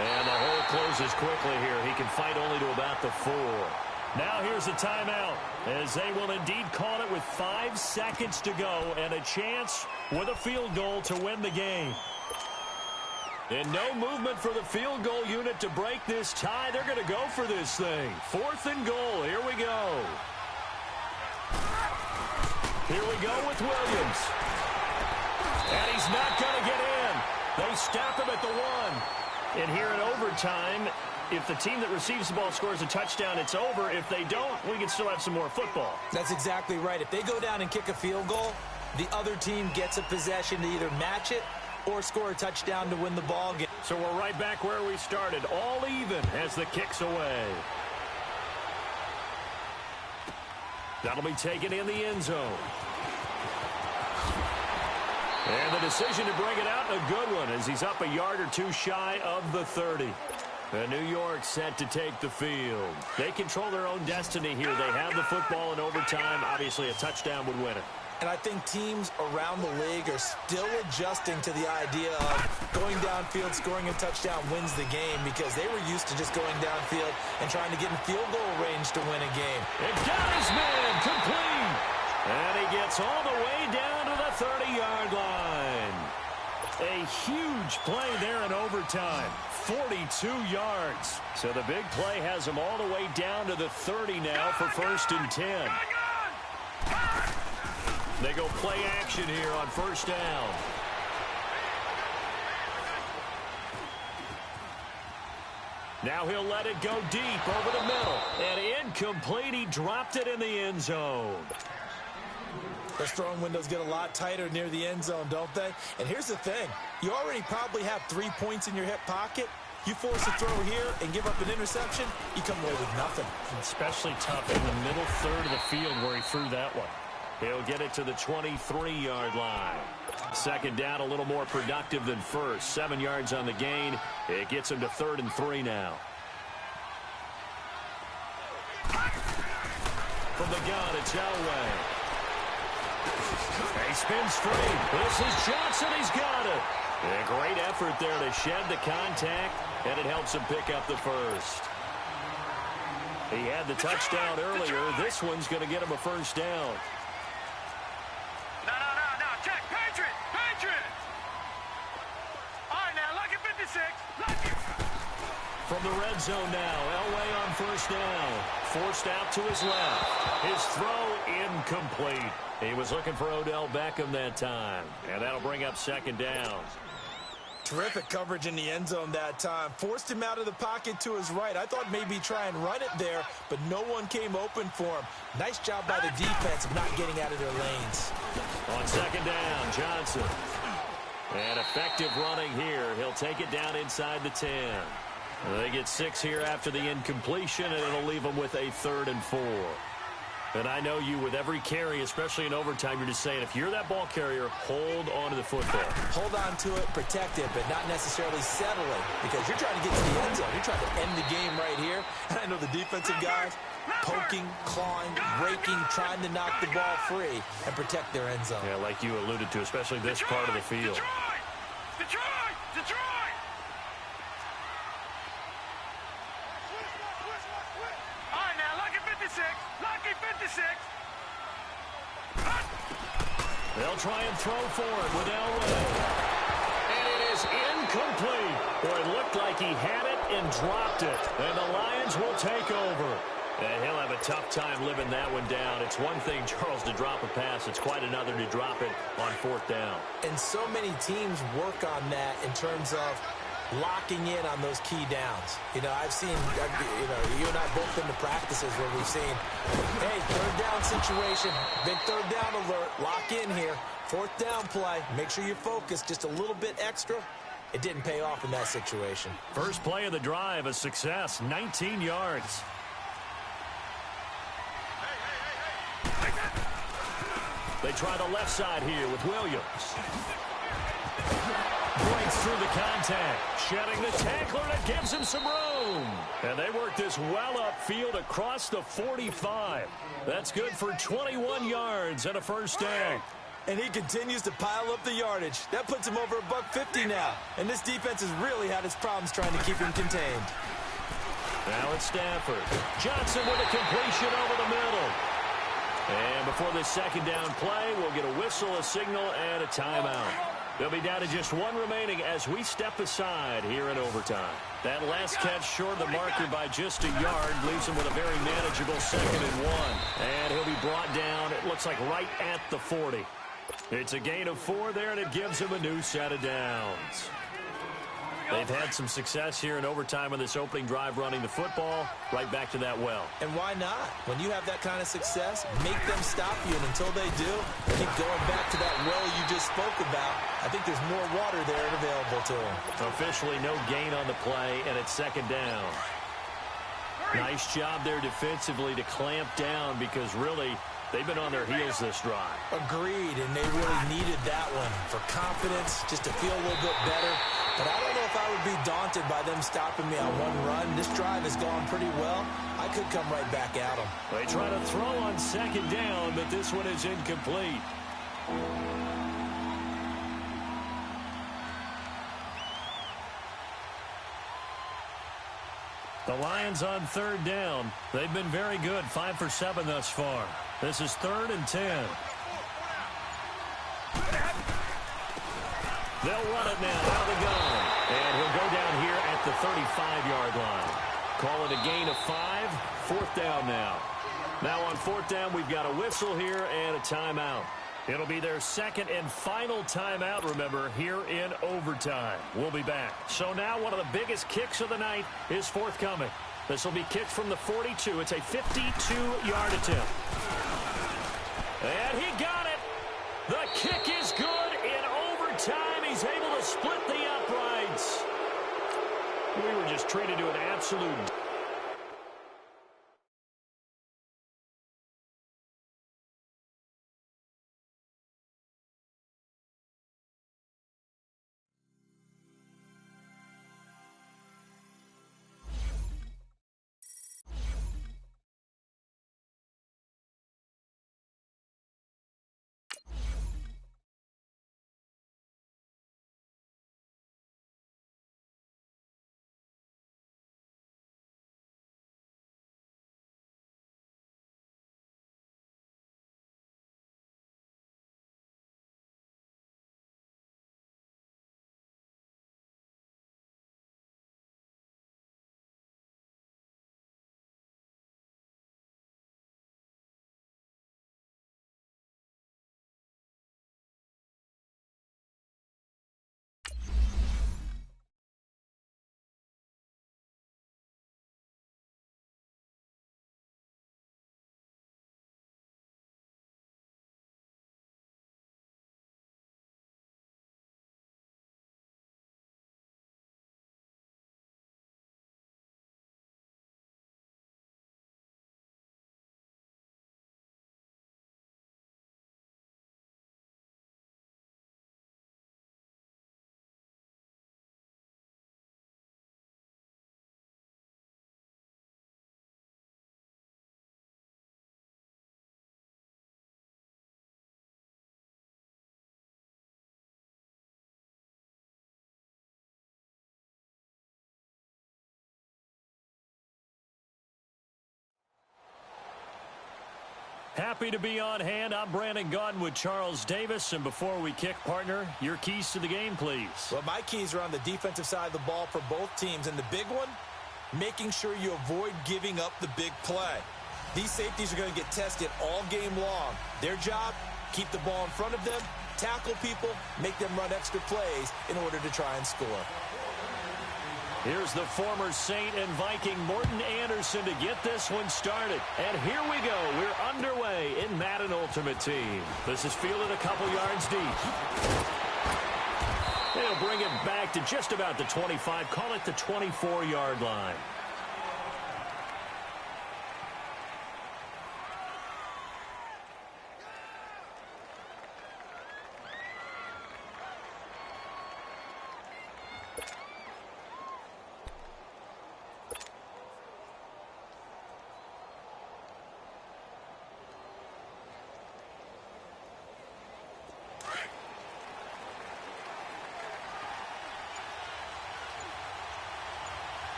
And the hole closes quickly here. He can fight only to about the 4. Now here's a timeout, as they will indeed call it with 5 seconds to go and a chance with a field goal to win the game. And no movement for the field goal unit to break this tie. They're going to go for this thing. 4th and goal. Here we go. Here we go with Williams. And he's not going to get in. They stop him at the 1. And here in overtime, if the team that receives the ball scores a touchdown, it's over. If they don't, we can still have some more football. That's exactly right. If they go down and kick a field goal, the other team gets a possession to either match it or score a touchdown to win the ball game. So we're right back where we started, all even as the kick's away. That'll be taken in the end zone. And the decision to bring it out, a good one, as he's up a yard or 2 shy of the 30. And New York set to take the field. They control their own destiny here. They have the football in overtime. Obviously, a touchdown would win it. And I think teams around the league are still adjusting to the idea of going downfield, scoring a touchdown wins the game, because they were used to just going downfield and trying to get in field goal range to win a game. It got his man complete. And he gets all the way down to the 30-yard line. A huge play there in overtime. 42 yards. So the big play has him all the way down to the 30 now for 1st and 10. They go play action here on 1st down. Now he'll let it go deep over the middle. And incomplete. He dropped it in the end zone. Those throwing windows get a lot tighter near the end zone, don't they? And here's the thing. You already probably have 3 points in your hip pocket. You force a throw here and give up an interception, you come away with nothing. Especially tough in the middle 3rd of the field where he threw that one. He'll get it to the 23-yard line. 2nd down, a little more productive than 1st. 7 yards on the gain. It gets him to 3rd and 3 now. From the gun, it's Elway. He spins free. This is Johnson. He's got it. A great effort there to shed the contact, and it helps him pick up the 1st. He had the touchdown earlier. This one's going to get him a 1st down. No. Check. Patriot. All right, now, lucky 56. Lucky. From the red zone now, Elway on 1st down. Forced out to his left. His throw incomplete. He was looking for Odell Beckham that time. And that'll bring up 2nd down. Terrific coverage in the end zone that time. Forced him out of the pocket to his right. I thought maybe try and run it there, but no one came open for him. Nice job by the defense of not getting out of their lanes. On 2nd down, Johnson. And effective running here. He'll take it down inside the 10. They get 6 here after the incompletion, and it'll leave them with a 3rd and 4. And I know you, with every carry, especially in overtime, you're just saying, if you're that ball carrier, hold on to the football. Hold on to it, protect it, but not necessarily settle it, because you're trying to get to the end zone. You're trying to end the game right here. And I know the defensive guys poking, clawing, raking, trying to knock the ball free and protect their end zone. Yeah, like you alluded to, especially this part of the field. Detroit! Detroit! All right, now, lucky 56. Lucky 56. They'll try and throw for it with Elway. And it is incomplete. Boy, it looked like he had it and dropped it. And the Lions will take over. And he'll have a tough time living that one down. It's one thing, Charles, to drop a pass. It's quite another to drop it on fourth down. And so many teams work on that in terms of locking in on those key downs. You know, I've seen, you and I both been to practices where we've seen, hey, third down situation, big third down alert, lock in here, fourth down play, make sure you focus just a little bit extra. It didn't pay off in that situation. First play of the drive, a success, 19 yards. They try the left side here with Williams. Breaks through the contact, shedding the tackler, and it gives him some room. And they work this well upfield across the 45. That's good for 21 yards and a first down. And he continues to pile up the yardage. That puts him over $150 now. And this defense has really had its problems trying to keep him contained. Now it's Stafford. Johnson with a completion over the middle. And before this second down play, we'll get a whistle, a signal, and a timeout. They'll be down to just one remaining as we step aside here in overtime. That last catch short of the marker by just a yard leaves him with a very manageable 2nd and 1. And he'll be brought down, it looks like right at the 40. It's a gain of 4 there, and it gives him a new set of downs. They've had some success here in overtime on this opening drive running the football. Right back to that well. And why not? When you have that kind of success, make them stop you. And until they do, keep going back to that well you just spoke about. I think there's more water there available to them. Officially no gain on the play, and it's 2nd down. Nice job there defensively to clamp down because really they've been on their heels this drive. Agreed, and they really needed that one for confidence, just to feel a little bit better. But I don't know if I would be daunted by them stopping me on one run. This drive has gone pretty well. I could come right back at them. They try to throw on 2nd down, but this one is incomplete. The Lions on 3rd down. They've been very good, 5 for 7 thus far. This is 3rd and 10. They'll run it now out of the gun. And he'll go down here at the 35-yard line. Call it a gain of 5. 4th down now. Now on 4th down, we've got a whistle here and a timeout. It'll be their 2nd and final timeout, remember, here in overtime. We'll be back. So now one of the biggest kicks of the night is forthcoming. This will be kicked from the 42. It's a 52-yard attempt. And he got it. The kick is good in overtime. He's able to split the uprights. We were just treated to an absolute Happy to be on hand. I'm Brandon Gaudin with Charles Davis. And before we kick, partner, your keys to the game, please. Well, my keys are on the defensive side of the ball for both teams. And the big one, making sure you avoid giving up the big play. These safeties are going to get tested all game long. Their job, keep the ball in front of them, tackle people, make them run extra plays in order to try and score. Here's the former Saint and Viking Morton Anderson to get this one started. And here we go. We're underway in Madden Ultimate Team. This is fielded a couple yards deep. They'll bring it back to just about the 25. Call it the 24-yard line.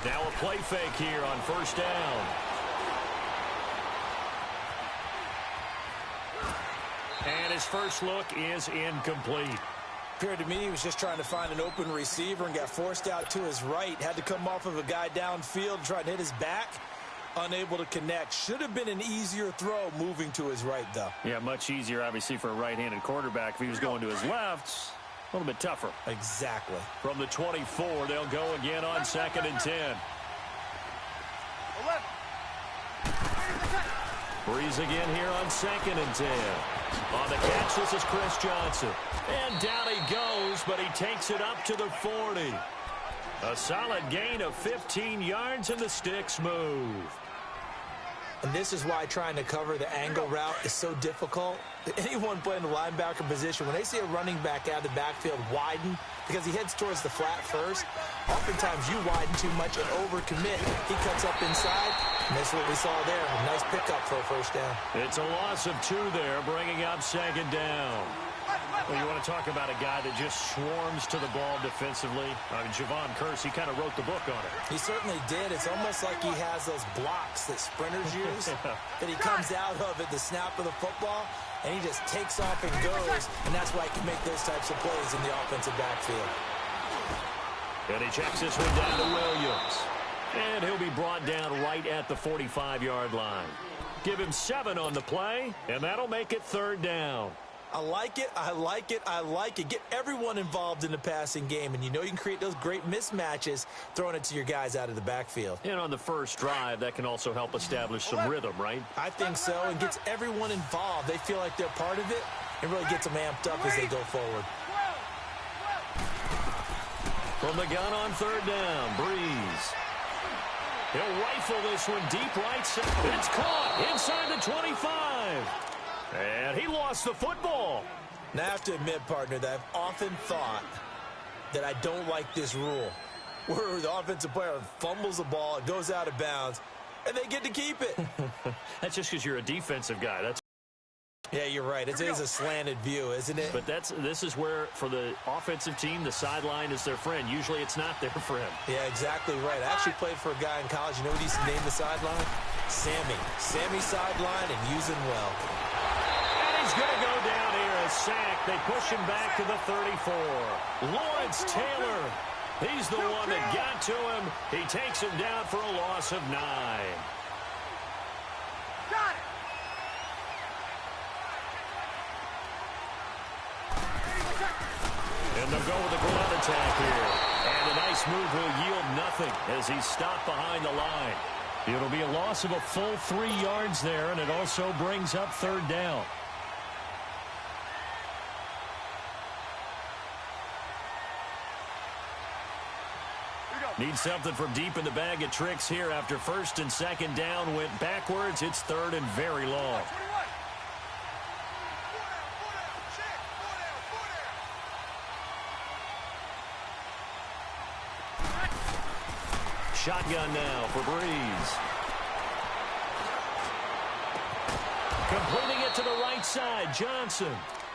Now a play fake here on first down. And his first look is incomplete. Appeared to me he was just trying to find an open receiver and got forced out to his right. Had to come off of a guy downfield, trying to hit his back. Unable to connect. Should have been an easier throw moving to his right, though. Yeah, much easier, obviously, for a right-handed quarterback. If he was going to his left, a little bit tougher. Exactly. From the 24, they'll go again on 2nd and 10. Breeze again here on 2nd and 10. On the catch, this is Chris Johnson. And down he goes, but he takes it up to the 40. A solid gain of 15 yards, and the sticks move. And this is why trying to cover the angle route is so difficult. Anyone playing the linebacker position, when they see a running back out of the backfield widen, because he heads towards the flat first, oftentimes you widen too much and overcommit. He cuts up inside, and that's what we saw there. A nice pickup for a first down. It's a loss of 2 there, bringing up 2nd down. Well, you want to talk about a guy that just swarms to the ball defensively. I mean, Javon Curse, he kind of wrote the book on it. He certainly did. It's almost like he has those blocks that sprinters use, that he comes out of at the snap of the football, and he just takes off and goes, and that's why he can make those types of plays in the offensive backfield. And he checks this one down to Williams. And he'll be brought down right at the 45-yard line. Give him 7 on the play, and that'll make it 3rd down. I like it, I like it, I like it. Get everyone involved in the passing game, and you know you can create those great mismatches throwing it to your guys out of the backfield. And on the first drive, that can also help establish some rhythm, right? I think so, and gets everyone involved. They feel like they're part of it, and really gets them amped up as they go forward. From the gun on 3rd down, Breeze. He'll rifle this one deep right side. It's caught inside the 25. And he lost the football. Now, I have to admit, partner, that I've often thought that I don't like this rule, where the offensive player fumbles the ball, it goes out of bounds, and they get to keep it. That's just because you're a defensive guy. Yeah, you're right. It is a slanted view, isn't it? But this is where, for the offensive team, the sideline is their friend. Usually it's not their friend. Yeah, exactly right. I actually played for a guy in college. You know what he used to name the sideline? Sammy. Sammy sideline and using well. He's going to go down here, a sack. They push him back to the 34. Lawrence Taylor, he's the one that got to him. He takes him down for a loss of 9. Got it. And they'll go with the ground attack here. And a nice move will yield nothing as he's stopped behind the line. It'll be a loss of a full 3 yards there, and it also brings up 3rd down. Need something from deep in the bag of tricks here after 1st and 2nd down went backwards. It's 3rd and very long. Shotgun now for Breeze. Completing it to the right side, Johnson.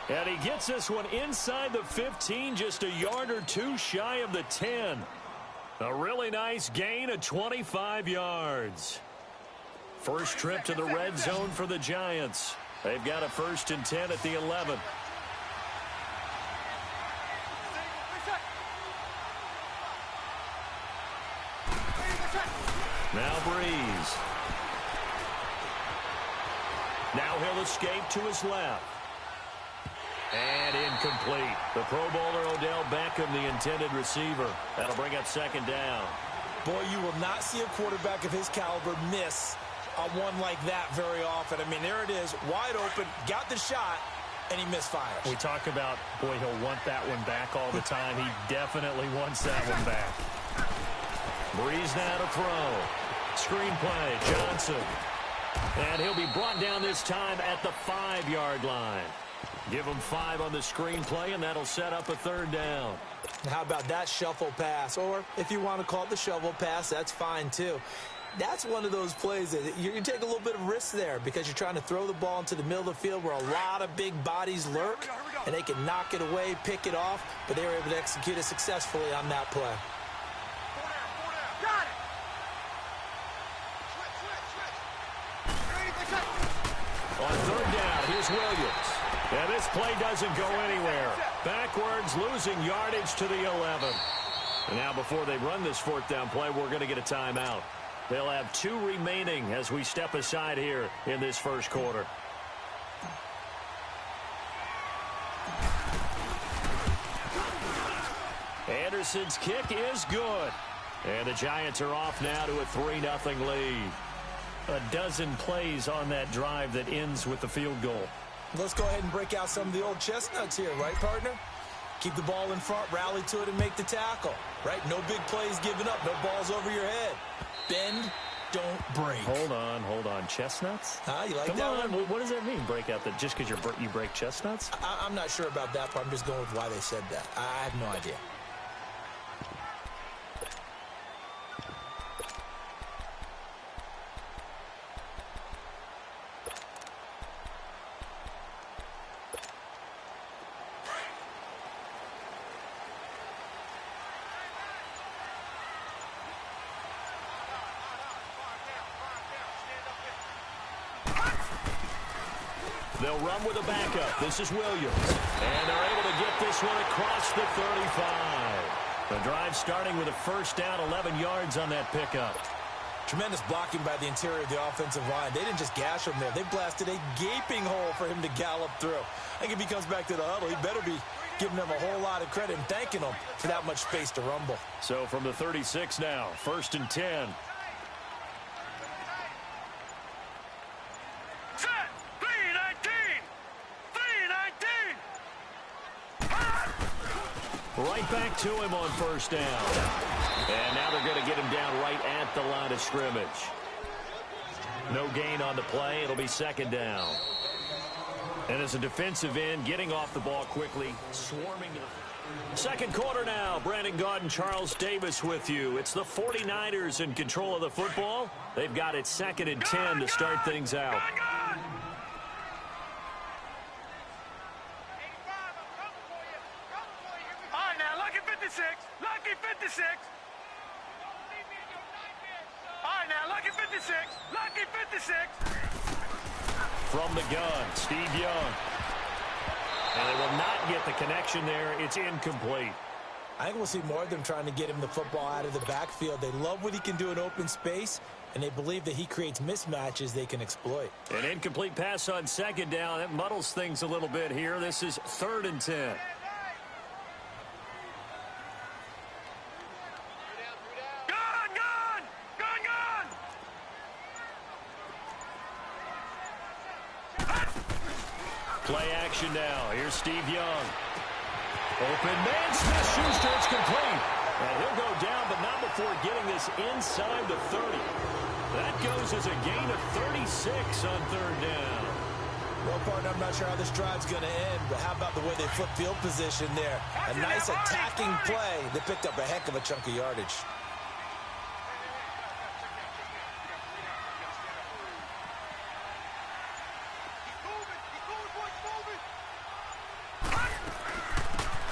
And he gets this one inside the 15, just a yard or 2 shy of the 10. A really nice gain of 25 yards. First trip to the red zone for the Giants. They've got a 1st and 10 at the 11. Now Breeze. Now he'll escape to his left. And incomplete. The Pro Bowler Odell Beckham, the intended receiver. That'll bring up 2nd down. Boy, you will not see a quarterback of his caliber miss on one like that very often. I mean, there it is, wide open, got the shot, and he misfires. We talk about, boy, he'll want that one back all the time. He definitely wants that one back. Breeze now to throw. Screenplay, Johnson. And he'll be brought down this time at the 5-yard line. Give him 5 on the screenplay, and that'll set up a 3rd down. How about that shuffle pass? Or if you want to call it the shovel pass, that's fine too. That's one of those plays that you can take a little bit of risk there because you're trying to throw the ball into the middle of the field where a lot of big bodies lurk, and they can knock it away, pick it off, but they were able to execute it successfully on that play. Got it. On 3rd down, here's Williams. And this play doesn't go anywhere. Backwards, losing yardage to the 11. And now before they run this 4th down play, we're going to get a timeout. They'll have 2 remaining as we step aside here in this 1st quarter. Anderson's kick is good. And the Giants are off now to a 3-0 lead. A dozen plays on that drive that ends with the field goal. Let's go ahead and break out some of the old chestnuts here, right, partner? Keep the ball in front, rally to it, and make the tackle, right? No big plays given up, no balls over your head. Bend, don't break. Hold on. Chestnuts? You like Come that on. one? What does that mean, break out that just because you break chestnuts? I'm not sure about that part. I'm just going with why they said that. I have no idea. They'll run with a backup. This is Williams. And they're able to get this one across the 35. The drive starting with a 1st down, 11 yards on that pickup. Tremendous blocking by the interior of the offensive line. They didn't just gash him there. They blasted a gaping hole for him to gallop through. I think if he comes back to the huddle, he better be giving them a whole lot of credit and thanking them for that much space to rumble. So from the 36 now, 1st and 10. Set. 3-19. 3-19. Right back to him on 1st down. And now they're going to get him down right at the line of scrimmage. No gain on the play. It'll be 2nd down. And as a defensive end, getting off the ball quickly, swarming to the 2nd quarter now. Brandon Gaud and Charles Davis with you. It's the 49ers in control of the football. They've got it 2nd and 10 to start things out. All right, now, lucky 56. Lucky 56. All right, now, lucky 56. Lucky 56. From the gun, Steve Young. And they will not get the connection there. It's incomplete. I think we'll see more of them trying to get him the football out of the backfield. They love what he can do in open space, and they believe that he creates mismatches they can exploit. An incomplete pass on 2nd down. That muddles things a little bit here. This is 3rd and 10. Play action now. Here's Steve Young. Open man, Smith-Schuster, it's complete. And he'll go down, but not before getting this inside the 30. That goes as a gain of 36 on 3rd down. Well, partner, I'm not sure how this drive's going to end, but how about the way they flip field position there? A nice attacking play. They picked up a heck of a chunk of yardage.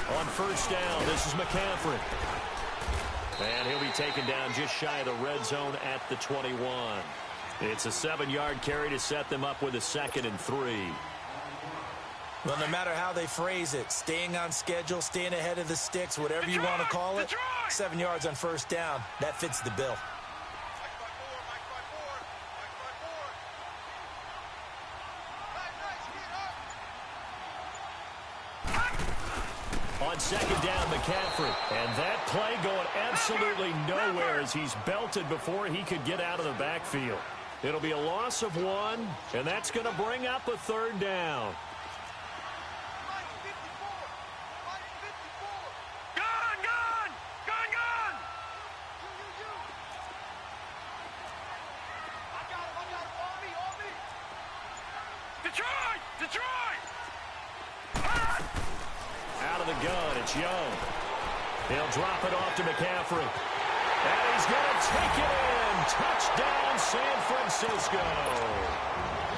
On 1st down, this is McCaffrey. And he'll be taken down just shy of the red zone at the 21. It's a 7-yard carry to set them up with a 2nd and 3. Well, no matter how they phrase it, staying on schedule, staying ahead of the sticks, whatever you want to call it, 7 yards on first down, that fits the bill. On 2nd down, McCaffrey. And that play going absolutely nowhere as he's belted before he could get out of the backfield. It'll be a loss of 1, and that's going to bring up a 3rd down. Out of the gun, it's Young. He'll drop it off to McCaffrey. And he's going to take it in. Touchdown, San Francisco.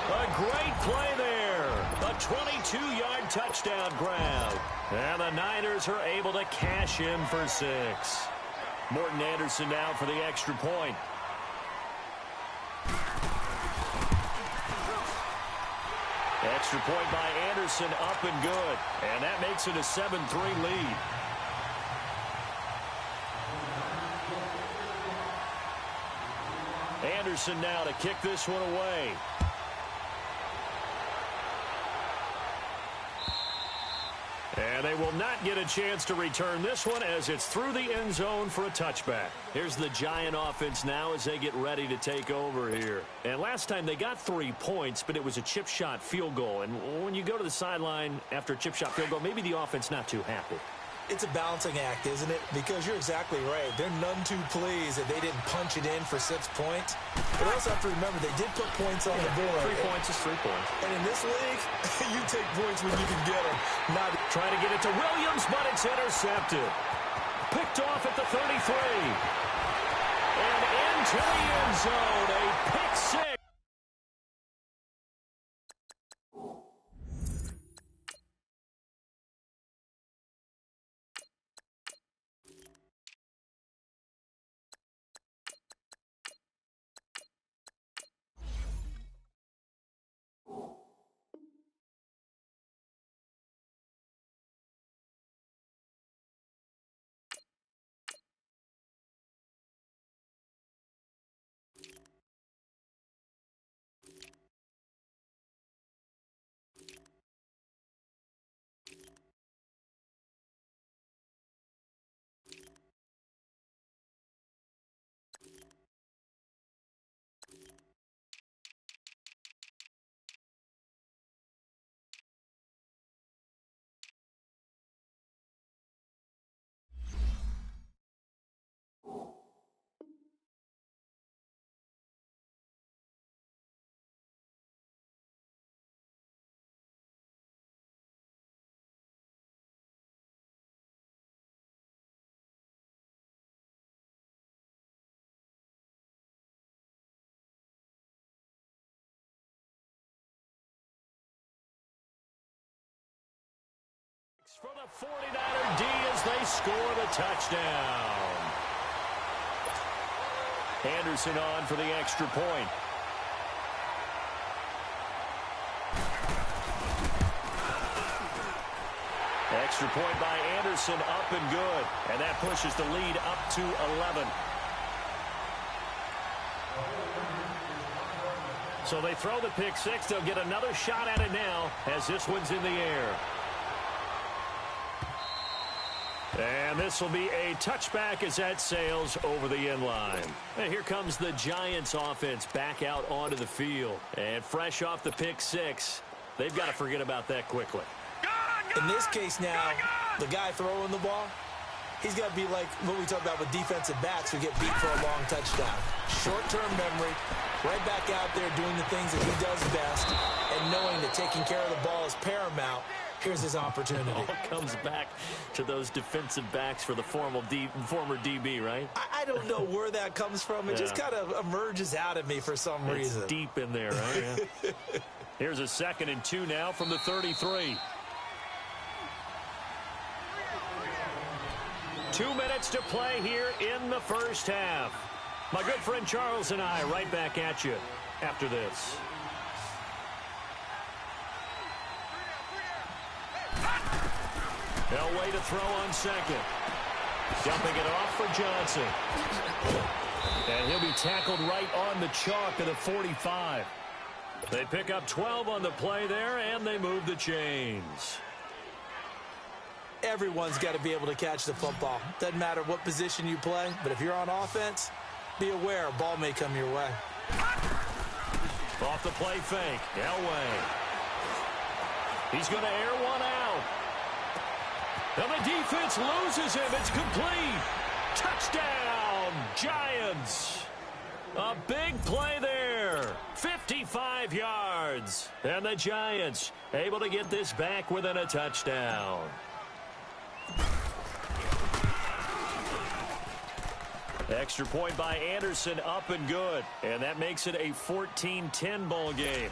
A great play there. A 22-yard touchdown grab. And the Niners are able to cash in for 6. Morton Anderson now for the extra point. Extra point by Anderson, up and good. And that makes it a 7-3 lead. Anderson now to kick this one away. And they will not get a chance to return this one as it's through the end zone for a touchback. Here's the Giant offense now as they get ready to take over here. And last time they got 3 points, but it was a chip shot field goal. And when you go to the sideline after a chip shot field goal, maybe the offense not too happy. It's a balancing act, isn't it? Because you're exactly right. They're none too pleased that they didn't punch it in for 6 points. But also have to remember, they did put points on the board. 3 points is 3 points. And in this league, you take points when you can get them. Not trying to get it to Williams, but it's intercepted. Picked off at the 33. And into the end zone, a pick 6. For the 49er D as they score the touchdown. Anderson on for the extra point. Extra point by Anderson, up and good. And that pushes the lead up to 11. So they throw the pick 6. They'll get another shot at it now as this one's in the air. And this will be a touchback as that sails over the end line. And here comes the Giants offense back out onto the field. And fresh off the pick 6, they've got to forget about that quickly. In this case now, the guy throwing the ball, he's got to be like what we talk about with defensive backs who get beat for a long touchdown. Short-term memory, right back out there doing the things that he does best, and knowing that taking care of the ball is paramount. Here's his opportunity. It all comes back to those defensive backs for the former DB, right? I don't know where that comes from. It just kind of emerges out of me for some reason. It's deep in there, right? Yeah. Here's a 2nd and 2 now from the 33. 2 minutes to play here in the first half. My good friend Charles and I right back at you. after this. Elway to throw on second. Dumping it off for Johnson. And he'll be tackled right on the chalk of the 45. They pick up 12 on the play there, and they move the chains. Everyone's got to be able to catch the football. Doesn't matter what position you play, but if you're on offense, be aware a ball may come your way. Off the play fake, Elway. He's going to air one out. And the defense loses him. It's complete. Touchdown, Giants. A big play there. 55 yards. And the Giants able to get this back within a touchdown. Extra point by Anderson, up and good. And that makes it a 14-10 ball game.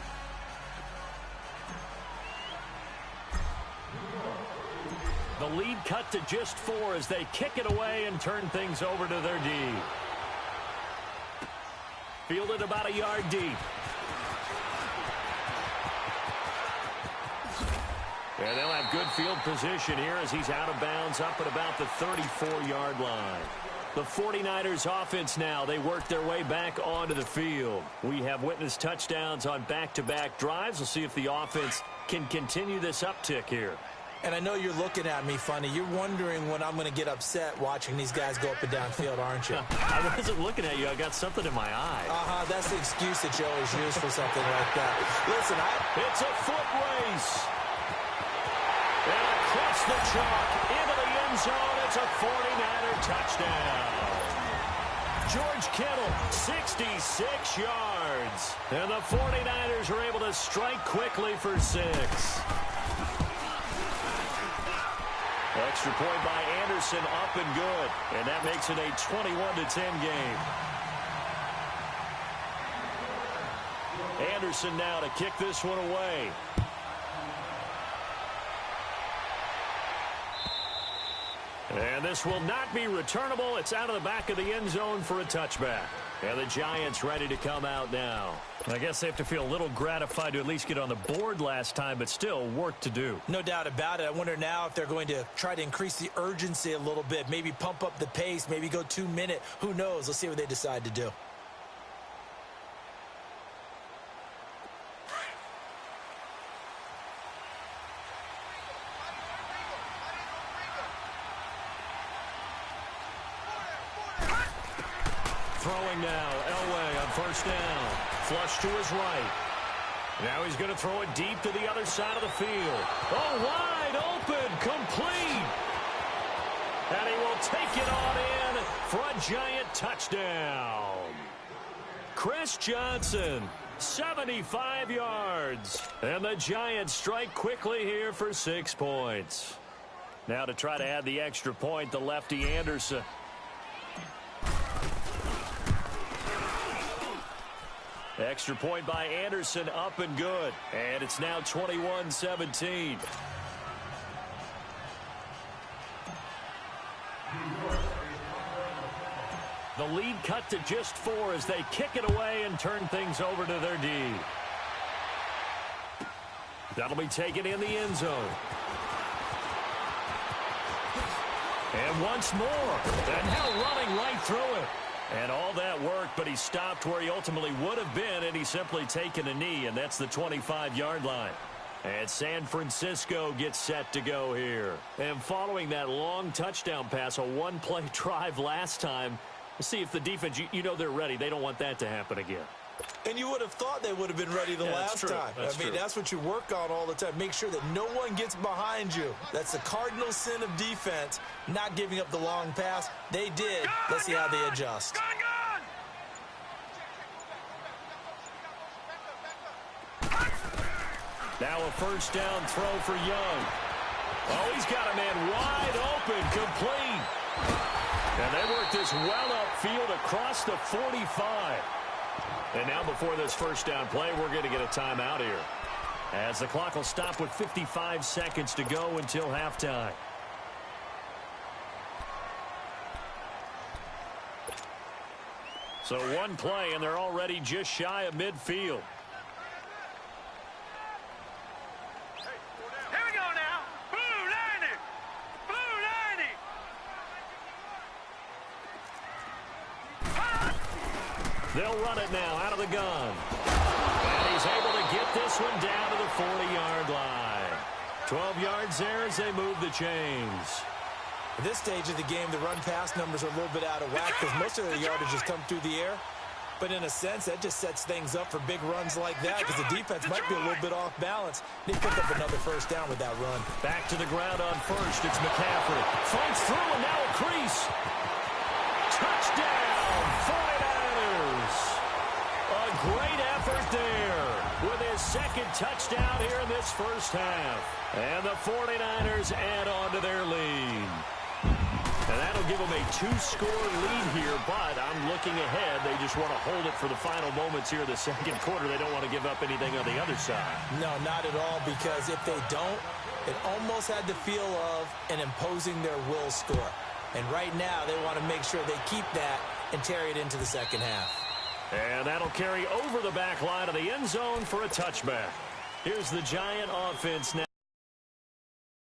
The lead cut to just 4 as they kick it away and turn things over to their D. Fielded about a yard deep. And they'll have good field position here as he's out of bounds up at about the 34-yard line. The 49ers offense now, they work their way back onto the field. We have witnessed touchdowns on back-to-back drives. We'll see if the offense can continue this uptick here. And I know you're looking at me funny. You're wondering when I'm going to get upset watching these guys go up and down field, aren't you? I wasn't looking at you. I got something in my eye. That's the excuse that you always use for something like that. Listen, it's a foot race. And across the chalk, into the end zone, it's a 49er touchdown. George Kittle, 66 yards. And the 49ers are able to strike quickly for 6. Extra point by Anderson, up and good. And that makes it a 21-10 game. Anderson now to kick this one away. And this will not be returnable. It's out of the back of the end zone for a touchback. And the Giants ready to come out now. I guess they have to feel a little gratified to at least get on the board last time, but still work to do. No doubt about it. I wonder now if they're going to try to increase the urgency a little bit, maybe pump up the pace, maybe go 2-minute. Who knows? Let's see what they decide to do. Throwing now, Elway on first down. Flush to his right. Now he's going to throw it deep to the other side of the field. Oh, wide open, complete. And he will take it on in for a Giant touchdown. Chris Johnson, 75 yards. And the Giants strike quickly here for 6 points. Now to try to add the extra point, the lefty Anderson. Extra point by Anderson, up and good. And it's now 21-17. The lead cut to just 4 as they kick it away and turn things over to their D. That'll be taken in the end zone. And once more. And now running right through it. And all that work, but he stopped where he ultimately would have been, and he's simply taken a knee, and that's the 25-yard line. And San Francisco gets set to go here. And following that long touchdown pass, a one-play drive last time, let's see if the defense, you know they're ready. They don't want that to happen again. And you would have thought they would have been ready the last time. That's what you work on all the time. Make sure that no one gets behind you. That's the cardinal sin of defense, not giving up the long pass. They did. Let's see how they adjust. Now a first down throw for Young. Oh, he's got a man wide open, complete. And they work this well upfield across the 45. And now before this first down play, we're going to get a timeout here, as the clock will stop with 55 seconds to go until halftime. So one play, and they're already just shy of midfield. Here we go now. Blue 90. Blue 90. They'll run it now out of the gun. And he's able to get this one down to the 40-yard line. 12 yards there as they move the chains. At this stage of the game, the run-pass numbers are a little bit out of whack because most of their yardage has come through the air. But in a sense, that just sets things up for big runs like that because the defense might be a little bit off balance. They pick up another first down with that run. Back to the ground on first. It's McCaffrey. Fights through and now a crease. Touchdown, 49ers. A great effort there with his second touchdown here in this first half. And the 49ers add on to their lead. And that'll give them a 2-score lead here, but I'm looking ahead. They just want to hold it for the final moments here in the second quarter. They don't want to give up anything on the other side. No, not at all, because if they don't, it almost had the feel of an imposing their will score. And right now, they want to make sure they keep that and carry it into the second half. And that'll carry over the back line of the end zone for a touchback. Here's the Giant offense now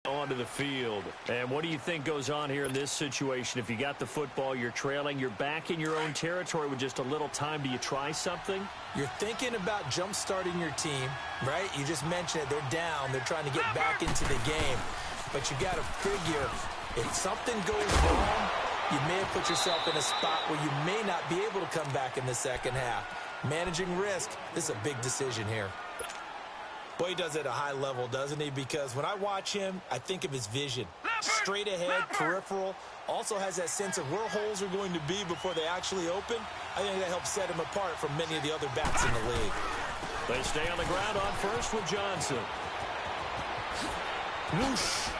onto the field. And what do you think goes on here in this situation? If you got the football, you're trailing, you're back in your own territory with just a little time. Do you try something? You're thinking about jump-starting your team, right? You just mentioned it. They're down. They're trying to get back into the game. But you got to figure if something goes wrong, you may have put yourself in a spot where you may not be able to come back in the second half. Managing risk, this is a big decision here. Boy, he does it at a high level, doesn't he? Because when I watch him, I think of his vision. Straight ahead, peripheral. Also has that sense of where holes are going to be before they actually open. I think that helps set him apart from many of the other backs in the league. They stay on the ground on first with Johnson. Whoosh.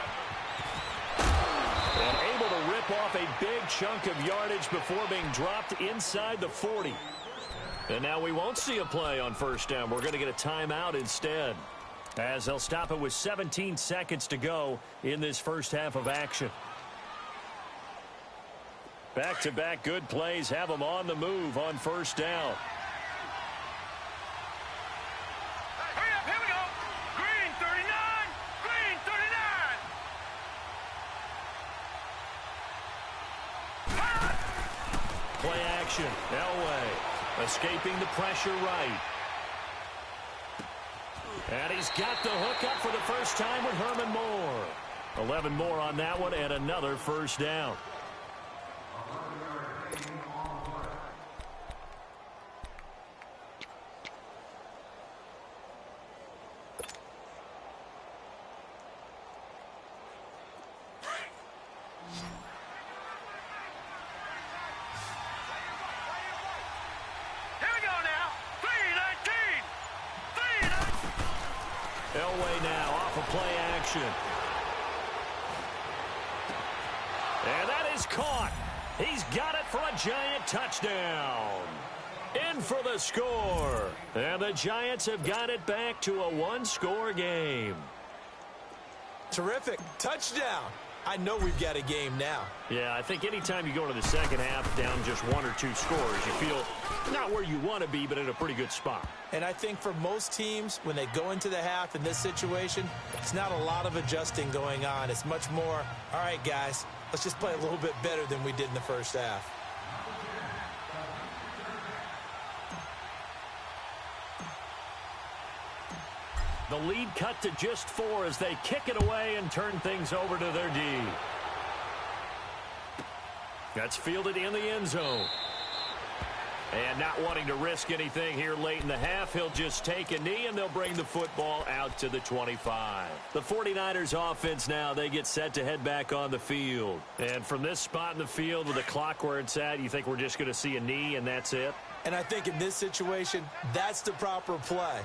And able to rip off a big chunk of yardage before being dropped inside the 40. And now we won't see a play on first down. We're going to get a timeout instead, as they'll stop it with 17 seconds to go in this first half of action. Back-to-back good plays have them on the move on first down. Hurry up, here we go. Green 39. Green 39. Play action. Elway escaping the pressure right. And he's got the hook up for the first time with Herman Moore. 11 more on that one and another first down. Elway now off of play action. And that is caught. He's got it for a Giant touchdown. In for the score. And the Giants have got it back to a one-score game. Terrific. Touchdown. I know we've got a game now. Yeah, I think anytime you go into the second half down just one or two scores, you feel not where you want to be, but in a pretty good spot. And I think for most teams, when they go into the half in this situation, it's not a lot of adjusting going on. It's much more, all right, guys, let's just play a little bit better than we did in the first half. The lead cut to just 4 as they kick it away and turn things over to their D. That's fielded in the end zone. And not wanting to risk anything here late in the half, he'll just take a knee and they'll bring the football out to the 25. The 49ers offense now, they get set to head back on the field. And from this spot in the field with the clock where it's at, you think we're just going to see a knee and that's it? And I think in this situation, that's the proper play.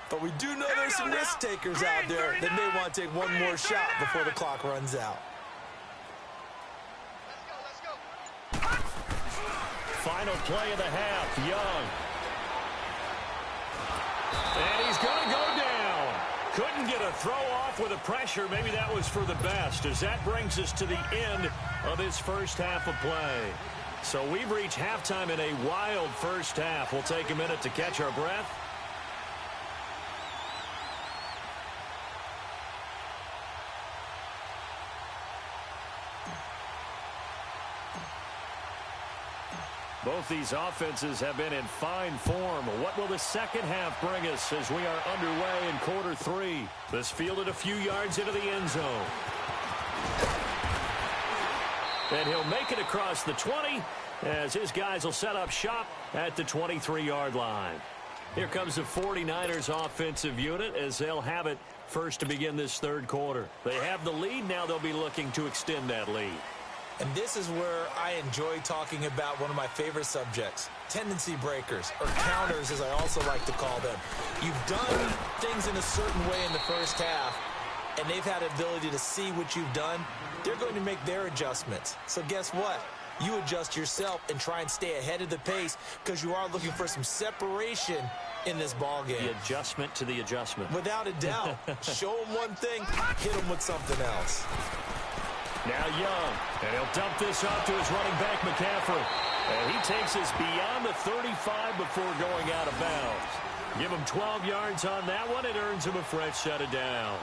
But we do know there's some risk takers out there that may want to take one more shot before the clock runs out. Final play of the half, Young. And he's going to go down. Couldn't get a throw off with the pressure. Maybe that was for the best, as that brings us to the end of this first half of play. So we've reached halftime in a wild first half. We'll take a minute to catch our breath. Both these offenses have been in fine form. What will the second half bring us as we are underway in quarter three? This fielded a few yards into the end zone. And he'll make it across the 20 as his guys will set up shop at the 23-yard line. Here comes the 49ers offensive unit as they'll have it first to begin this third quarter. They have the lead. Now they'll be looking to extend that lead. And this is where I enjoy talking about one of my favorite subjects, tendency breakers, or counters as I also like to call them. You've done things in a certain way in the first half, and they've had the ability to see what you've done. They're going to make their adjustments. So guess what? You adjust yourself and try and stay ahead of the pace because you are looking for some separation in this ball game. The adjustment to the adjustment. Without a doubt. Show them one thing, hit them with something else. Now Young, and he'll dump this off to his running back, McCaffrey. And he takes us beyond the 35 before going out of bounds. Give him 12 yards on that one. It earns him a fresh set of downs.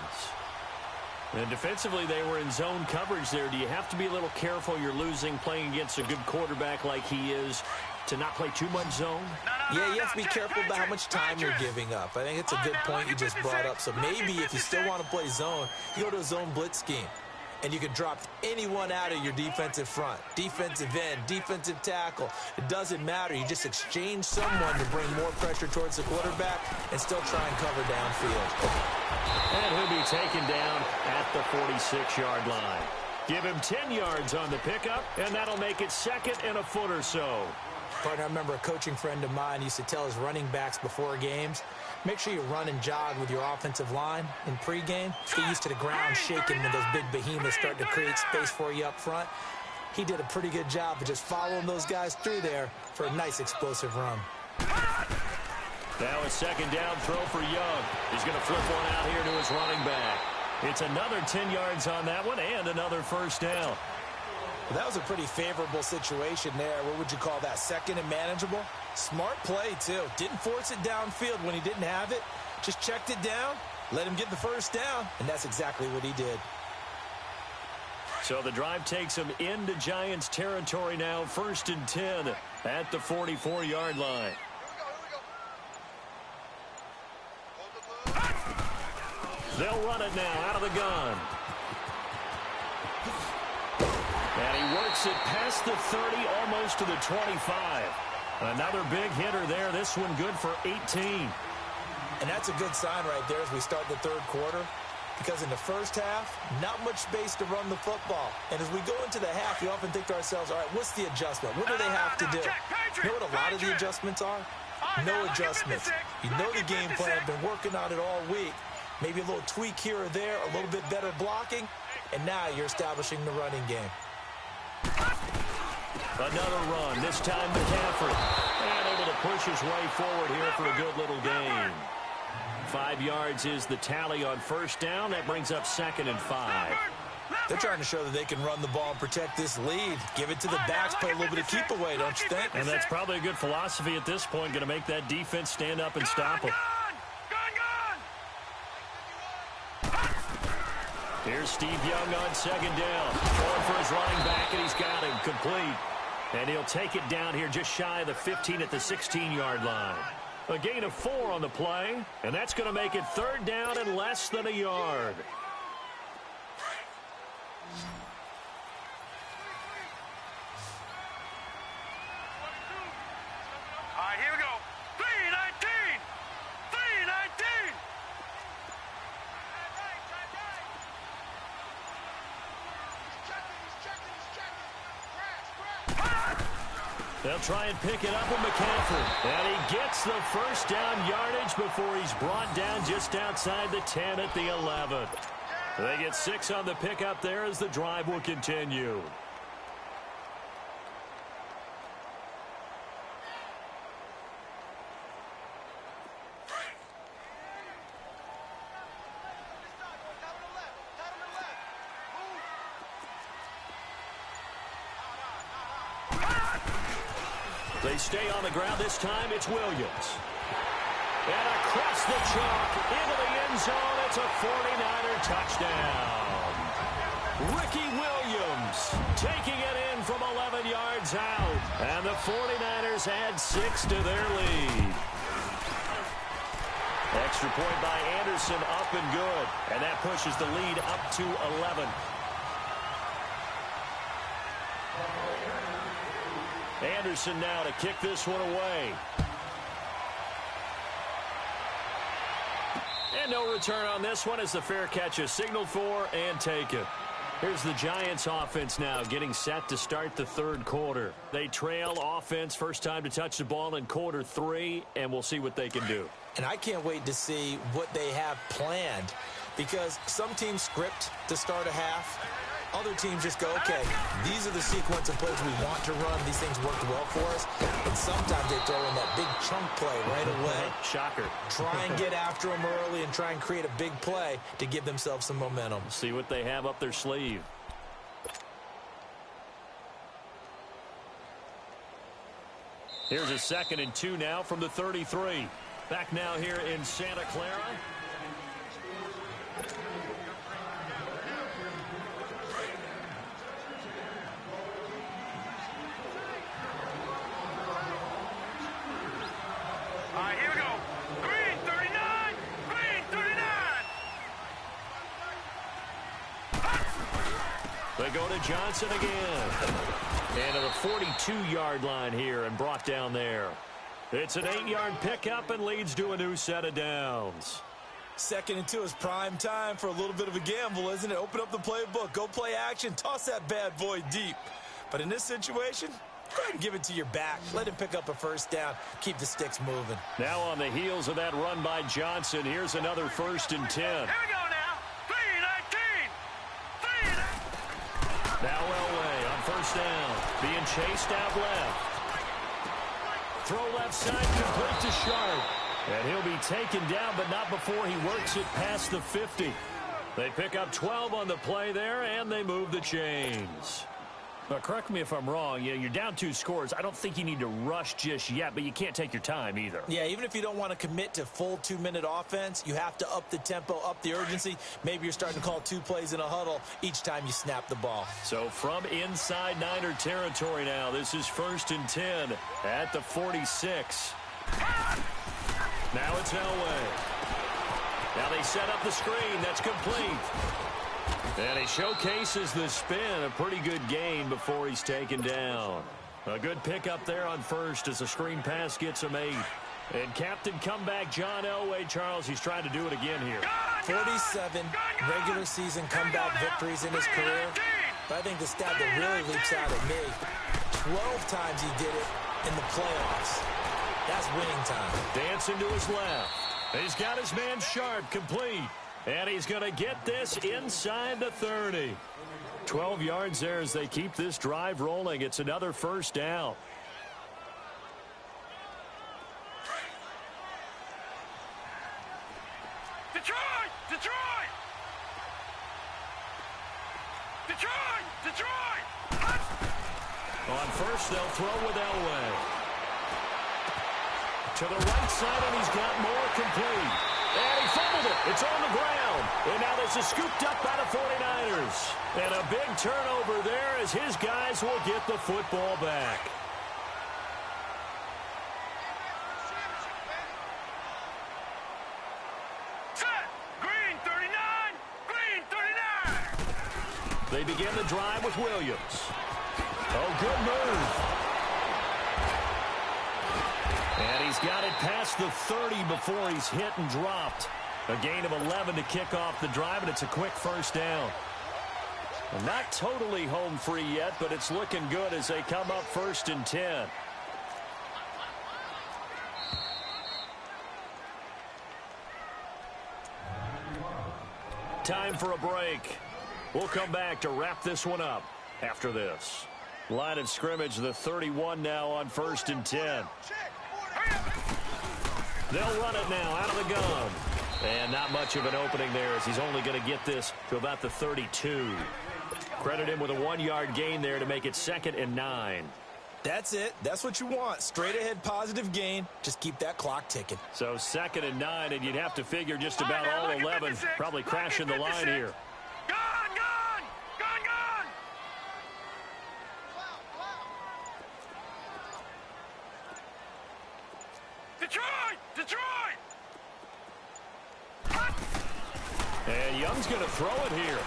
And defensively, they were in zone coverage there. Do you have to be a little careful? You're losing playing against a good quarterback like he is to not play too much zone? Yeah, you have to be careful about how much time you're giving up. I think it's a good point you just brought up. So maybe if you still want to play zone, you go to a zone blitz scheme. And you can drop anyone out of your defensive front, defensive end, defensive tackle. It doesn't matter. You just exchange someone to bring more pressure towards the quarterback and still try and cover downfield. And he'll be taken down at the 46-yard line. Give him 10 yards on the pickup, and that'll make it second and a foot or so. Partner, I remember a coaching friend of mine used to tell his running backs before games, make sure you run and jog with your offensive line in pregame. Get used to the ground shaking when those big behemoths start to create space for you up front. He did a pretty good job of just following those guys through there for a nice explosive run. Now a second down throw for Young. He's going to flip one out here to his running back. It's another 10 yards on that one and another first down. Well, that was a pretty favorable situation there. What would you call that? Second and manageable? Smart play, too. Didn't force it downfield when he didn't have it. Just checked it down, let him get the first down, and that's exactly what he did. So the drive takes him into Giants territory now, 1st and 10 at the 44-yard line. They'll run it now out of the gun. And he works it past the 30, almost to the 25. Another big hitter there. This one good for 18. And that's a good sign right there as we start the third quarter. Because in the first half, not much space to run the football. And as we go into the half, we often think to ourselves, all right, what's the adjustment? What do they have to do? You know what a lot of the adjustments are? No adjustments. You know the game plan, been working on it all week. Maybe a little tweak here or there, a little bit better blocking, and now you're establishing the running game. Another run, this time McCaffrey. And able to push his way forward here for a good little gain. 5 yards is the tally on first down. That brings up 2nd and 5. They're trying to show that they can run the ball and protect this lead. Give it to the backs, play a little bit of keep away, don't you think? And that's probably a good philosophy at this point, going to make that defense stand up and stop them. Here's Steve Young on 2nd down. Going for his running back, and he's got him complete. And he'll take it down here just shy of the 15 at the 16-yard line. A gain of 4 on the play, and that's going to make it 3rd down and less than a yard. All right, here we go. 3-19. 3-19. They'll try and pick it up with McCaffrey. And he gets the first down yardage before he's brought down just outside the 10 at the 11. They get 6 on the pickup there as the drive will continue. They stay on the ground. This time it's Williams. And across the chalk into the end zone. It's a 49er touchdown. Ricky Williams taking it in from 11 yards out. And the 49ers add 6 to their lead. Extra point by Anderson, up and good. And that pushes the lead up to 11. Anderson now to kick this one away. And no return on this one as the fair catch is signaled for and taken. Here's the Giants offense now getting set to start the third quarter. They trail offense, first time to touch the ball in quarter 3, and we'll see what they can do. And I can't wait to see what they have planned, because some teams script to start a half. Other teams just go, okay, these are the sequence of plays we want to run. These things worked well for us. And sometimes they throw in that big chunk play right away. Shocker. Try and get after them early and try and create a big play to give themselves some momentum. See what they have up their sleeve. Here's a 2nd and 2 now from the 33. Back now here in Santa Clara. All right, here we go. Green 39. Green 39. They go to Johnson again. And to the 42-yard line here and brought down there. It's an 8-yard pickup and leads to a new set of downs. 2nd and 2 is prime time for a little bit of a gamble, isn't it? Open up the playbook, go play action, toss that bad boy deep. But in this situation, go ahead and give it to your back. Let him pick up a first down. Keep the sticks moving. Now on the heels of that run by Johnson, here's another 1st and 10. Here we go now. 3-19. Now Elway on first down. Being chased out left. Throw left side, complete to Sharp. And he'll be taken down, but not before he works it past the 50. They pick up 12 on the play there, and they move the chains. Now, correct me if I'm wrong. You're down 2 scores. I don't think you need to rush just yet, but you can't take your time either. Yeah, even if you don't want to commit to full 2-minute offense, you have to up the tempo, up the urgency. Maybe you're starting to call 2 plays in a huddle each time you snap the ball. So from inside Niner territory now, this is 1st and 10 at the 46. Now it's Elway. Now they set up the screen. That's complete. And he showcases the spin. A pretty good gain before he's taken down. A good pickup there on first as the screen pass gets him 8. And captain comeback John Elway. Charles, he's trying to do it again here. 47 regular season comeback victories in his career. But I think the stat that really leaps out at me, 12 times he did it in the playoffs. That's winning time. Dancing to his left. He's got his man Sharp complete. And he's going to get this inside the 30. 12 yards there as they keep this drive rolling. It's another first down. Detroit! Detroit! Detroit! Detroit! On first, they'll throw with Elway. To the right side, and he's got more complete. And he fumbled it. It's on the ground. And now this is scooped up by the 49ers. And a big turnover there as his guys will get the football back. Set! Green 39! Green 39! They begin the drive with Williams. Oh, good move. And he's got it past the 30 before he's hit and dropped. A gain of 11 to kick off the drive, and it's a quick first down. Well, not totally home free yet, but it's looking good as they come up 1st and 10. Time for a break. We'll come back to wrap this one up after this. Line of scrimmage, the 31 now on 1st and 10. They'll run it now out of the gun. And not much of an opening there as he's only going to get this to about the 32. Credit him with a 1-yard gain there to make it 2nd and 9. That's it. That's what you want. Straight ahead positive gain. Just keep that clock ticking. So 2nd and 9, and you'd have to figure just about all 11 probably crashing the line here. Gone, gone, gone, gone. Detroit, Detroit. And Young's going to throw it here.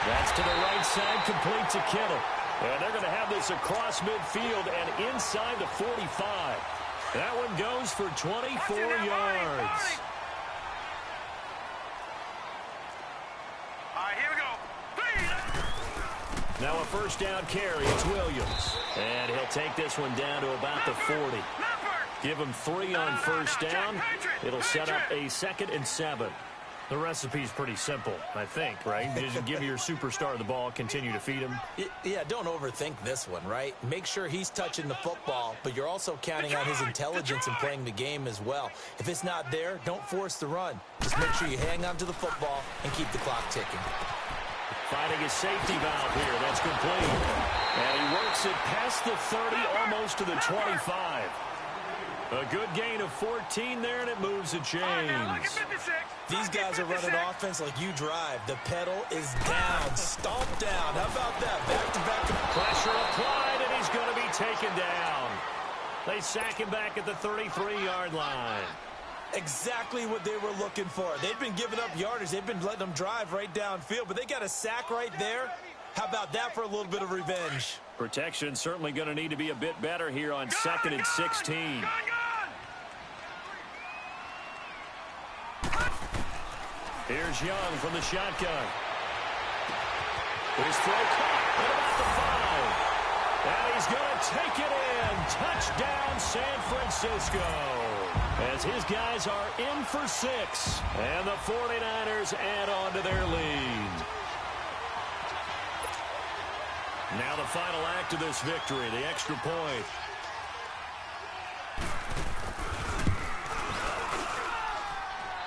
That's to the right side, complete to Kittle. And they're going to have this across midfield and inside the 45. That one goes for 24 yards. All right, here we go. Now a first down carry. It's Williams. And he'll take this one down to about the 40. Give him 3 on first down. It'll set up a 2nd and 7. The recipe's pretty simple, I think, right? Just give your superstar the ball, continue to feed him. Yeah, don't overthink this one, right? Make sure he's touching the football, but you're also counting on his intelligence in playing the game as well. If it's not there, don't force the run. Just make sure you hang on to the football and keep the clock ticking. Finding his safety valve here. That's complete. And he works it past the 30, almost to the 25. A good gain of 14 there, and it moves the chains. These guys are running offense like you drive. The pedal is down. Stomp down. How about that? Back-to-back. Pressure applied, and he's going to be taken down. They sack him back at the 33-yard line. Exactly what they were looking for. They've been giving up yardage. They've been letting them drive right downfield, but they got a sack right there. How about that for a little bit of revenge? Protection certainly going to need to be a bit better here on 2nd and 16. Here's Young from the shotgun. His throw caught at about the 5. And he's going to take it in. Touchdown, San Francisco. As his guys are in for 6. And the 49ers add on to their lead. Now the final act of this victory, the extra point.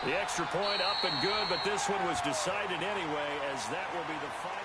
The extra point up and good, but this one was decided anyway, as that will be the final.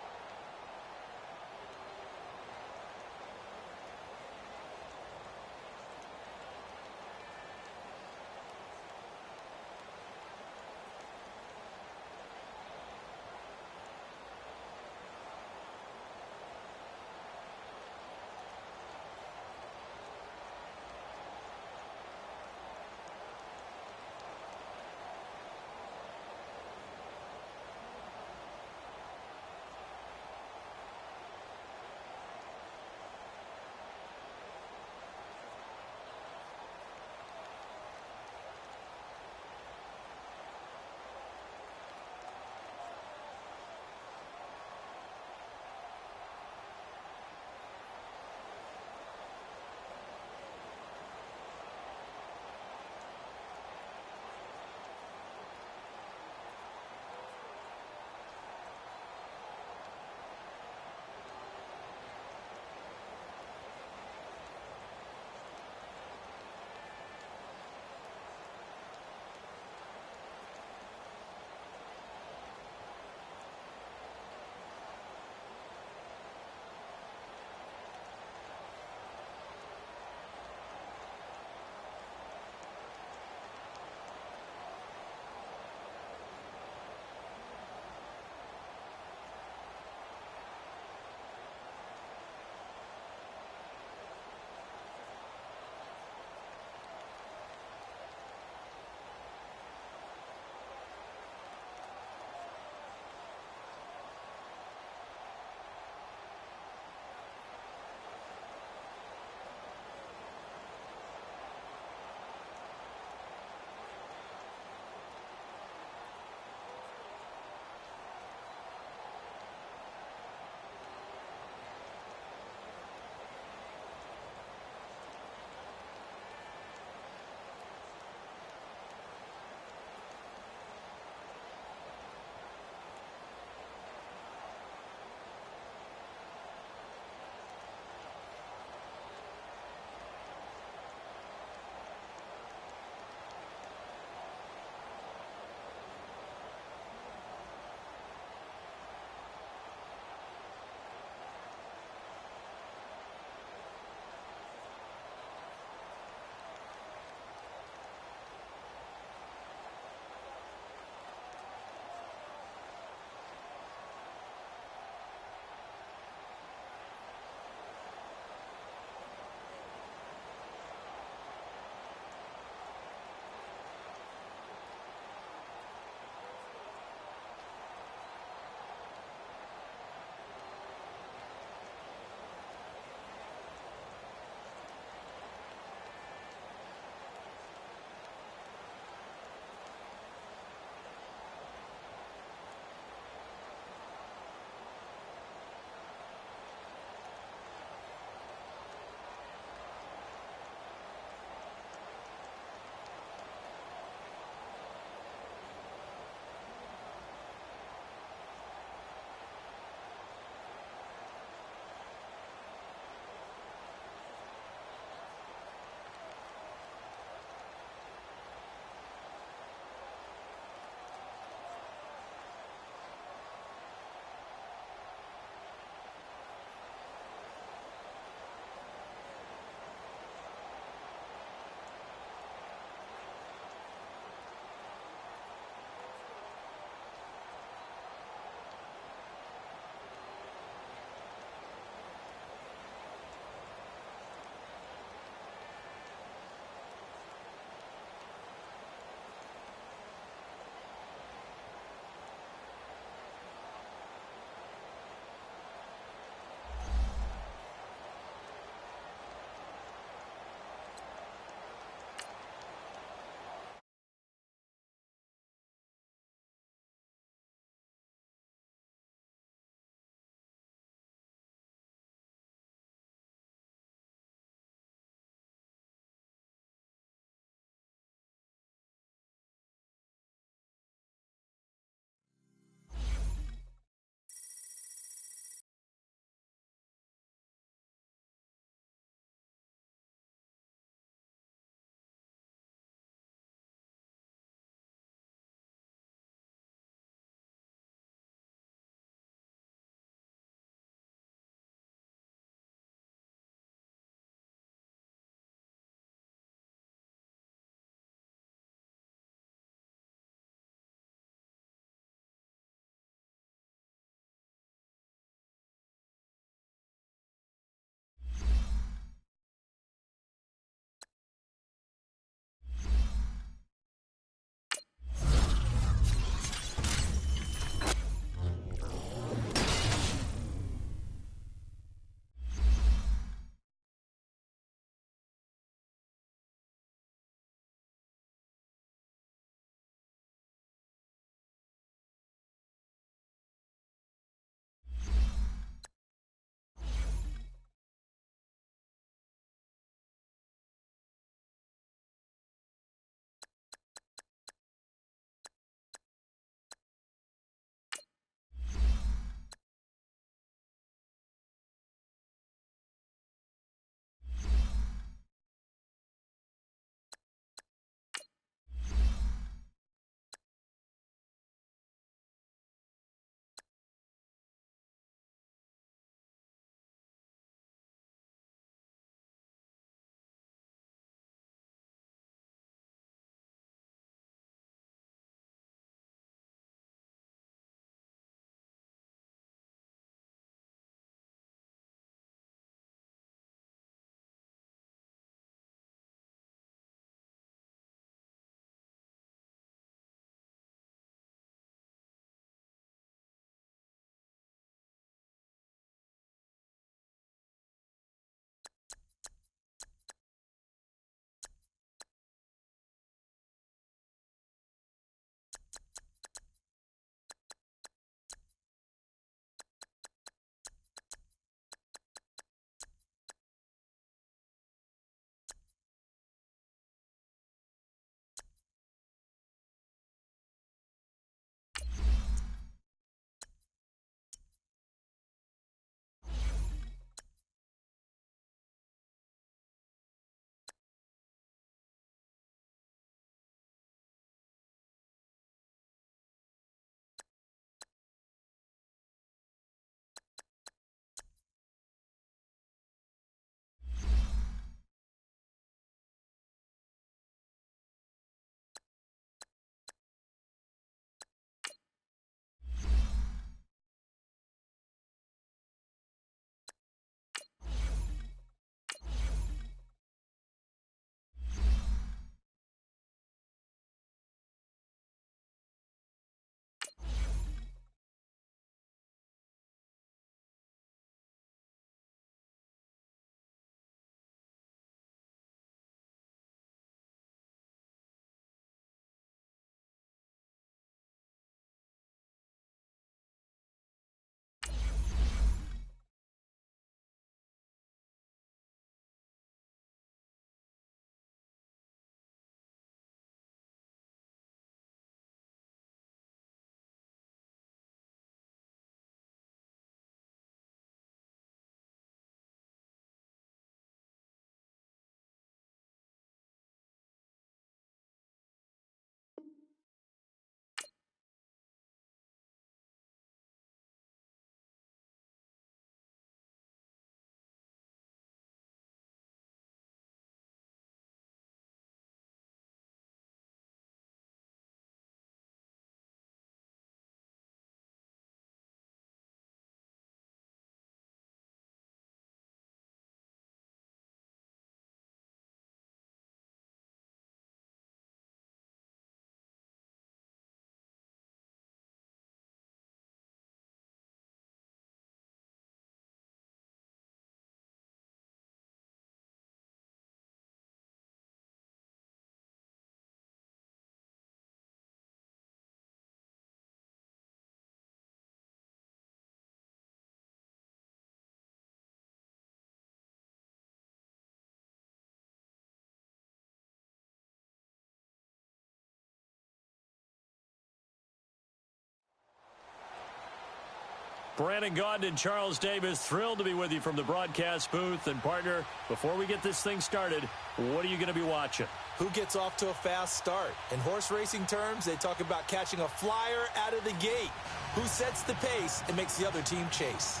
Brandon Gaudin and Charles Davis, thrilled to be with you from the broadcast booth. And, partner, before we get this thing started, what are you going to be watching? Who gets off to a fast start? In horse racing terms, they talk about catching a flyer out of the gate. Who sets the pace and makes the other team chase?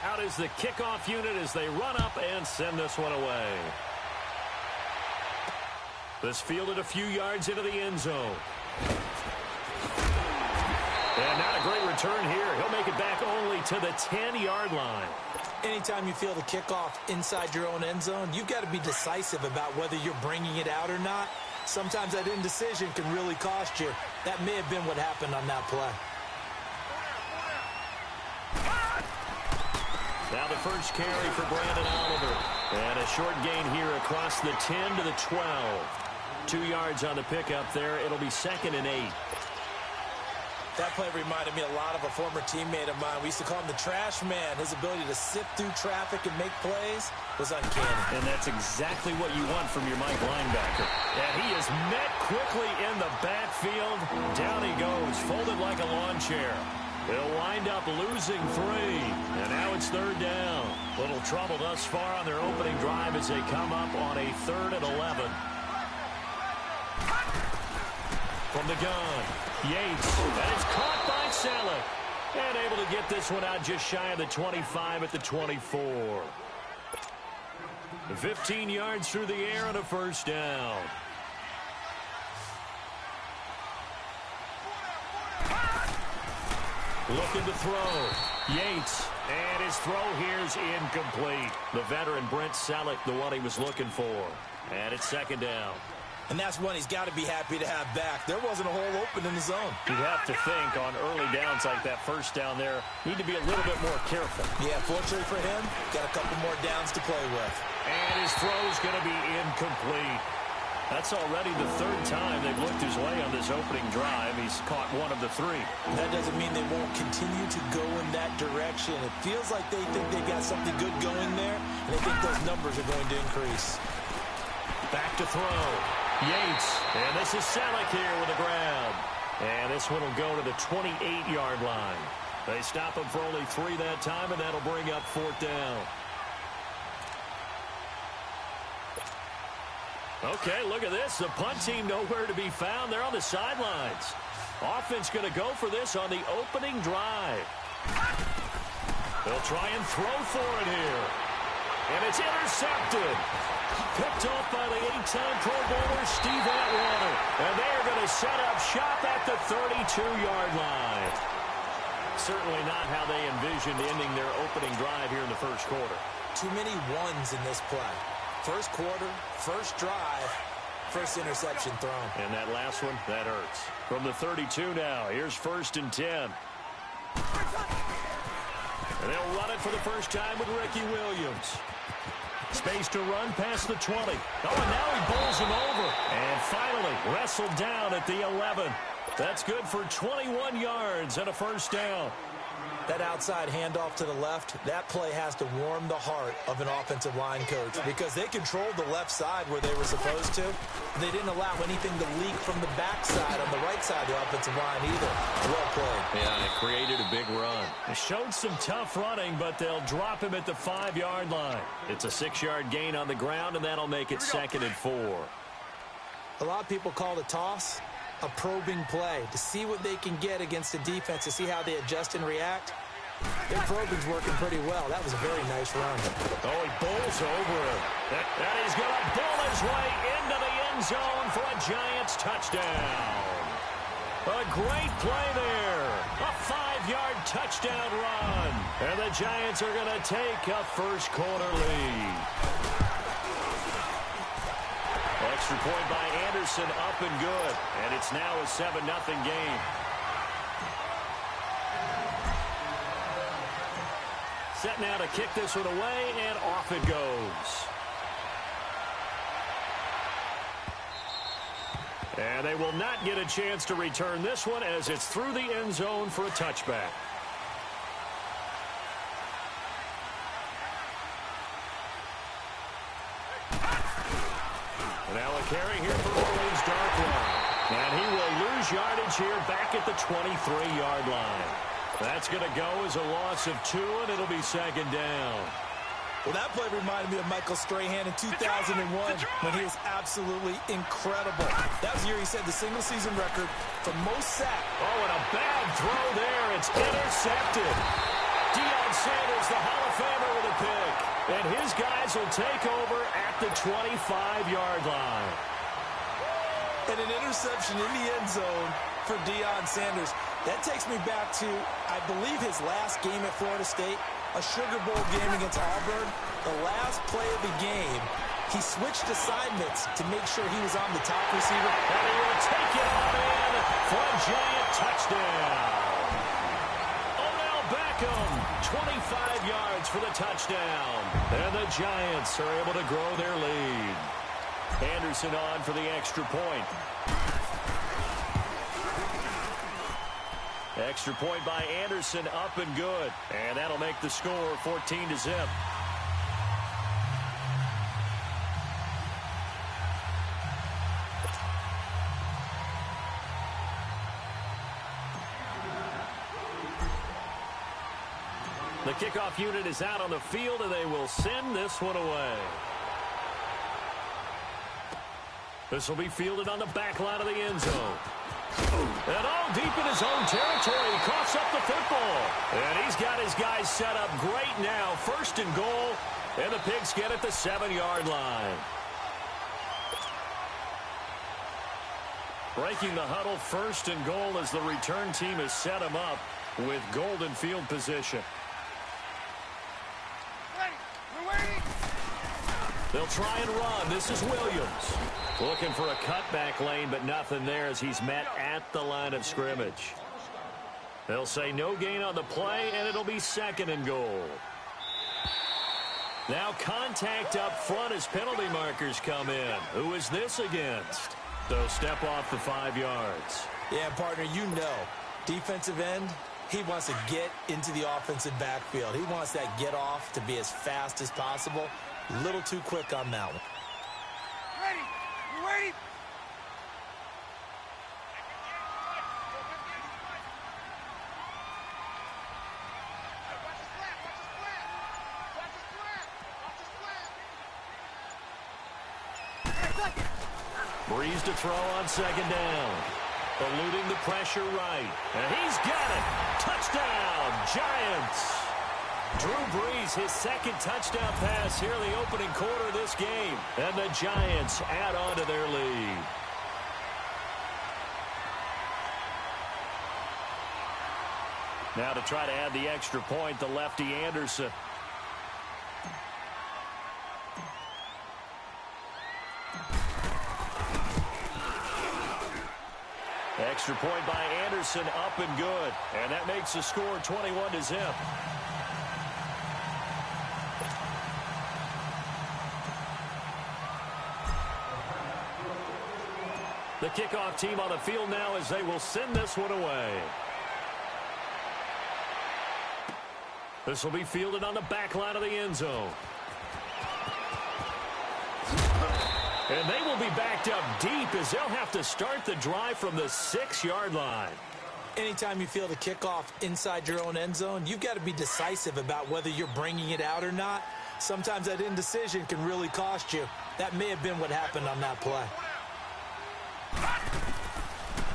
Out is the kickoff unit as they run up and send this one away. This fielded a few yards into the end zone. And not a great return here. He'll make it back only to the 10-yard line. Anytime you feel the kickoff inside your own end zone, you've got to be decisive about whether you're bringing it out or not. Sometimes that indecision can really cost you. That may have been what happened on that play. Now the first carry for Brandon Oliver. And a short gain here across the 10 to the 12. 2 yards on the pickup there. It'll be 2nd and 8. That play reminded me a lot of a former teammate of mine. We used to call him the trash man. His ability to sift through traffic and make plays was uncanny. And that's exactly what you want from your Mike linebacker. And he is met quickly in the backfield. Down he goes, folded like a lawn chair. They'll wind up losing 3. And now it's 3rd down. Little trouble thus far on their opening drive as they come up on a 3rd and 11. From the gun, Yates. And it's caught by Selleck. And able to get this one out just shy of the 25 at the 24. 15 yards through the air and a first down. Looking to throw. Yates. And his throw here's incomplete. The veteran Brent Selleck, the one he was looking for. And it's 2nd down. And that's one he's got to be happy to have back. There wasn't a hole open in the zone. You'd have to think on early downs like that first down there, need to be a little bit more careful. Yeah, fortunately for him, got a couple more downs to play with. And his throw's going to be incomplete. That's already the 3rd time they've looked his way on this opening drive. He's caught 1 of the 3. That doesn't mean they won't continue to go in that direction. It feels like they think they got something good going there, and they think those numbers are going to increase. Back to throw. Yates. And this is Selleck here with a grab. And this one will go to the 28-yard line. They stop him for only 3 that time, and that'll bring up 4th down. Okay, look at this. The punt team nowhere to be found. They're on the sidelines. Offense going to go for this on the opening drive. They'll try and throw for it here. And it's intercepted. Picked off by the 8-time Pro Bowler Steve Atwater. And they're going to set up shop at the 32-yard line. Certainly not how they envisioned ending their opening drive here in the first quarter. Too many ones in this play. First quarter, first drive, first interception thrown. And that last one, that hurts. From the 32 now, here's 1st and 10. And they'll run it for the first time with Ricky Williams. Space to run past the 20. Oh, and now he bowls him over. And finally wrestled down at the 11. That's good for 21 yards and a first down. That outside handoff to the left, that play has to warm the heart of an offensive line coach because they controlled the left side where they were supposed to. They didn't allow anything to leak from the backside on the right side of the offensive line either. Well played. Yeah, it created a big run. It showed some tough running, but they'll drop him at the 5-yard line. It's a 6-yard gain on the ground, and that'll make it 2nd and 4. A lot of people call the toss a probing play to see what they can get against the defense, to see how they adjust and react. Their probing's working pretty well. That was a very nice run. Oh, he bowls over it. That he's going to bowl his way into the end zone for a Giants touchdown. A great play there. A 5-yard touchdown run. And the Giants are going to take a first quarter lead. Extra point by Anderson, up and good. And it's now a 7-0 game. Set now to kick this one away, and off it goes. And they will not get a chance to return this one as it's through the end zone for a touchback. Now a carry here for Orleans Darkline. And he will lose yardage here back at the 23-yard line. That's going to go as a loss of 2, and it'll be second down. Well, that play reminded me of Michael Strahan in 2001 when he was absolutely incredible. That was the year he set the single-season record for most sacks. Oh, and a bad throw there. It's intercepted. Deion Sanders, the Hall of Famer, with a pick. And his guys will take over at the 25-yard line. And an interception in the end zone for Deion Sanders. That takes me back to, I believe, his last game at Florida State, a Sugar Bowl game against Auburn. The last play of the game, he switched assignments to make sure he was on the top receiver. And he will take it on in for a giant touchdown. Odell Beckham, 25 yards for the touchdown. And the Giants are able to grow their lead. Anderson on for the extra point. Extra point by Anderson, up and good. And that'll make the score 14-0. The kickoff unit is out on the field, and they will send this one away. This will be fielded on the back line of the end zone. And all deep in his own territory, he coughs up the football. And he's got his guys set up great now. First and goal, and the Pigs get at the 7-yard line. Breaking the huddle, first and goal as the return team has set him up with golden field position. They'll try and run. This is Williams. Looking for a cutback lane, but nothing there as he's met at the line of scrimmage. They'll say no gain on the play, and it'll be second and goal. Now contact up front as penalty markers come in. Who is this against? So step off the 5 yards. Yeah, partner, you know, defensive end, he wants to get into the offensive backfield. He wants that get off to be as fast as possible. A little too quick on that one. Ready? You ready? Breeze to throw on second down. Eluding the pressure right. And he's got it. Touchdown, Giants. Drew Brees, his second touchdown pass here in the opening quarter of this game. And the Giants add on to their lead. Now to try to add the extra point, the lefty Anderson. Extra point by Anderson, up and good. And that makes the score 21-0. The kickoff team on the field now as they will send this one away. This will be fielded on the back line of the end zone. And they will be backed up deep as they'll have to start the drive from the 6-yard line. Anytime you field a kickoff inside your own end zone, you've got to be decisive about whether you're bringing it out or not. Sometimes that indecision can really cost you. That may have been what happened on that play.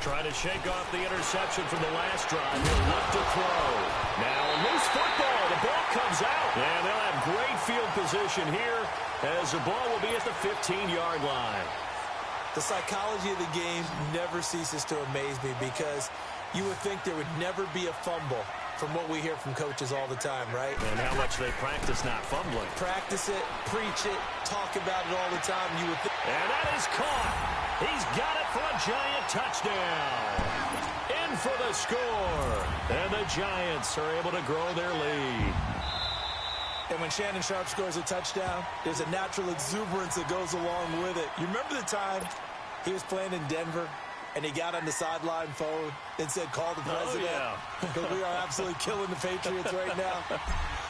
Trying to shake off the interception from the last drive. He'll look to throw. Now a loose football. The ball comes out. And they'll have great field position here as the ball will be at the 15-yard line. The psychology of the game never ceases to amaze me because you would think there would never be a fumble from what we hear from coaches all the time, right? And how much they practice not fumbling. Practice it, preach it, talk about it all the time. You would think. And that is caught. He's got it for a Giant touchdown. In for the score. And the Giants are able to grow their lead. And when Shannon Sharpe scores a touchdown, there's a natural exuberance that goes along with it. You remember the time He was playing in Denver, and he got on the sideline phone and said, call the president. Because we are absolutely killing the Patriots right now.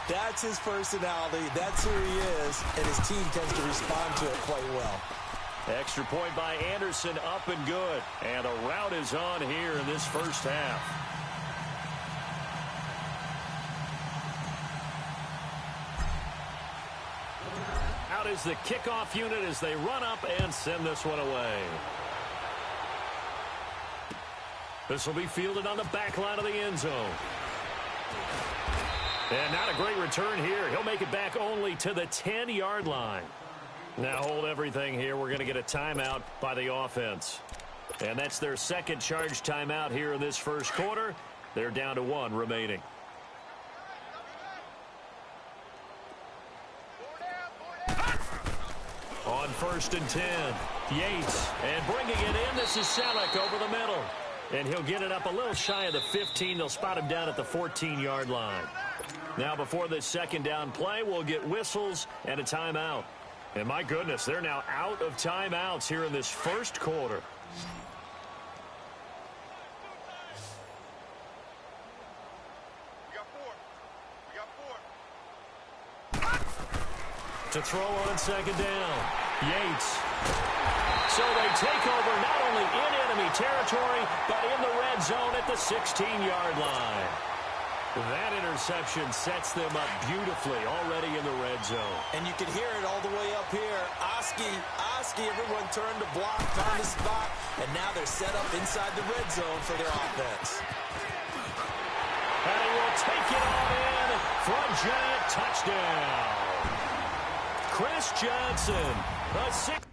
That's his personality. That's who he is. And his team tends to respond to it quite well. Extra point by Anderson, up and good. And a rout is on here in this first half. Out is the kickoff unit as they run up and send this one away. This will be fielded on the back line of the end zone. And not a great return here. He'll make it back only to the 10-yard line. Now hold everything here. We're going to get a timeout by the offense. And that's their second charge timeout here in this first quarter. They're down to 1 remaining. On 1st and 10, Yates. And bringing it in, this is Selleck over the middle. And he'll get it up a little shy of the 15. They'll spot him down at the 14-yard line. Now before this second down play, we'll get whistles and a timeout. And my goodness, they're now out of timeouts here in this first quarter. To throw on second down, Yates. So they take over not only in enemy territory, but in the red zone at the 16-yard line. That interception sets them up beautifully already in the red zone. And you can hear it all the way up here. Oski, everyone turned to block, found a spot, and now they're set up inside the red zone for their offense. And he will take it all in for a giant touchdown. Chris Johnson, a 6.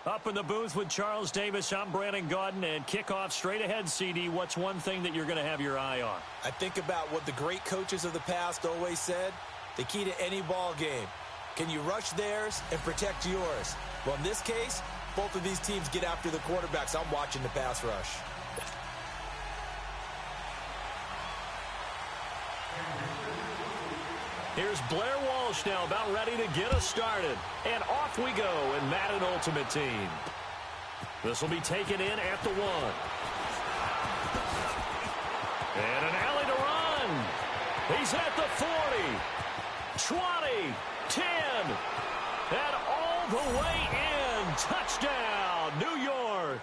Up in the booth with Charles Davis, I'm Brandon Gaudin, and kickoff straight ahead, CD. What's one thing that you're going to have your eye on? I think about what the great coaches of the past always said. The key to any ball game. Can you rush theirs and protect yours? Well, in this case, both of these teams get after the quarterbacks. I'm watching the pass rush. Here's Blair Walsh now about ready to get us started. And off we go in Madden Ultimate Team. This will be taken in at the 1. And an alley to run. He's at the 40, 20, 10, and all the way in. Touchdown, New York.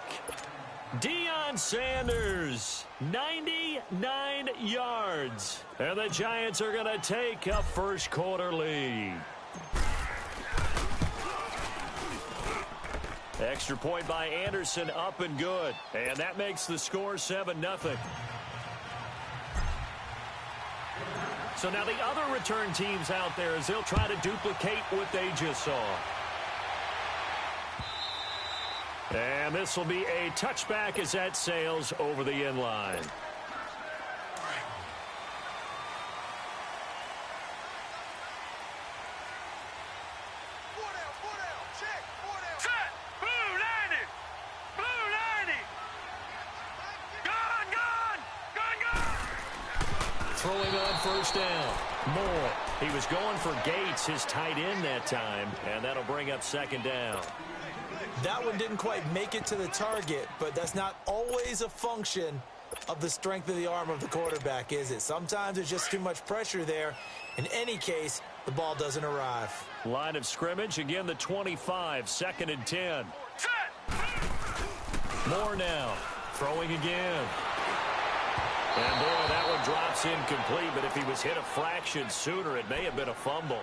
Deion Sanders, 99 yards. And the Giants are going to take a first quarter lead. Extra point by Anderson, up and good. And that makes the score 7-0. So now the other return teams out there as they'll try to duplicate what they just saw. And this will be a touchback as that sails over the end line. Throwing on first down. Moore. He was going for Gates, his tight end that time, and that'll bring up second down. That one didn't quite make it to the target, but that's not always a function of the strength of the arm of the quarterback, is it? Sometimes there's just too much pressure there. In any case, the ball doesn't arrive. Line of scrimmage, again the 25, 2nd and 10. Moore now, throwing again. And boy, that one drops incomplete, but if he was hit a fraction sooner, it may have been a fumble.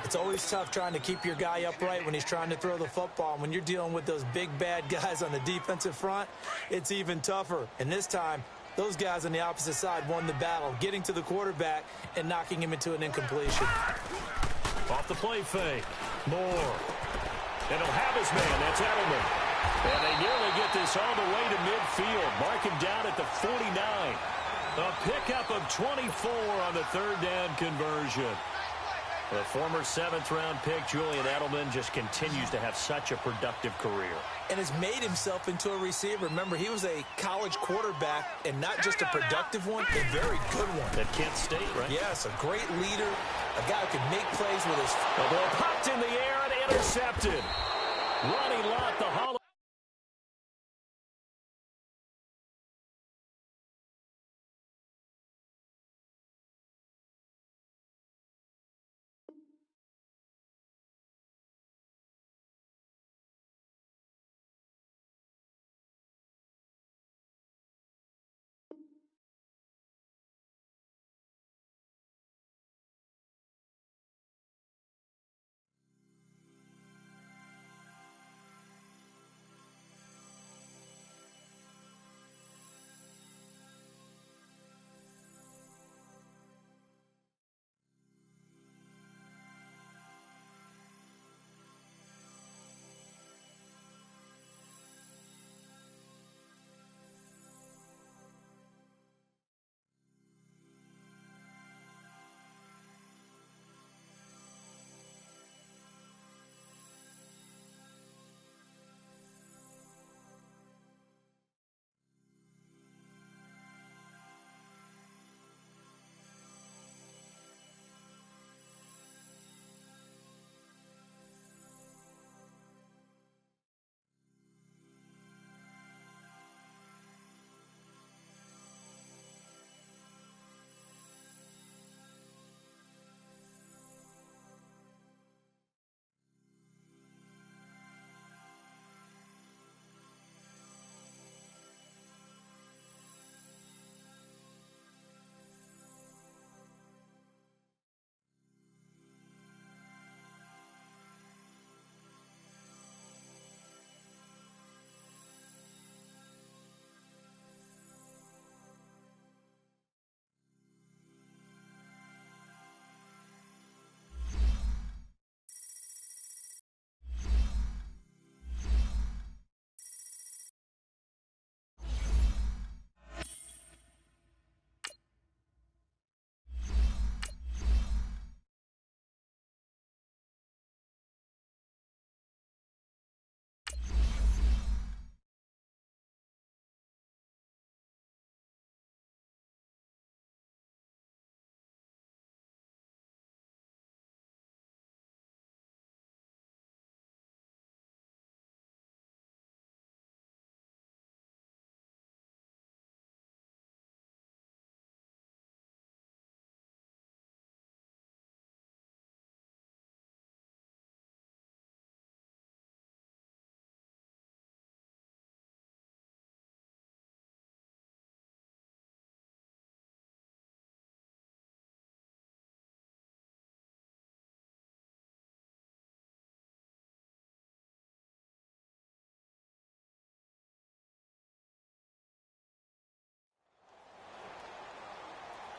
It's always tough trying to keep your guy upright when he's trying to throw the football. When you're dealing with those big, bad guys on the defensive front, it's even tougher. And this time, those guys on the opposite side won the battle, getting to the quarterback and knocking him into an incompletion. Off the play fake. Moore. And he'll have his man. That's Edelman. And they nearly get this all the way to midfield. Mark him down at the 49. A pickup of 24 on the third down conversion. The former 7th-round pick, Julian Edelman, just continues to have such a productive career. And has made himself into a receiver. Remember, he was a college quarterback, and not just a productive one, a very good one. At Kent State, right? Yes, a great leader, a guy who can make plays with his... The ball popped in the air and intercepted. Ronnie Lott, the Hall.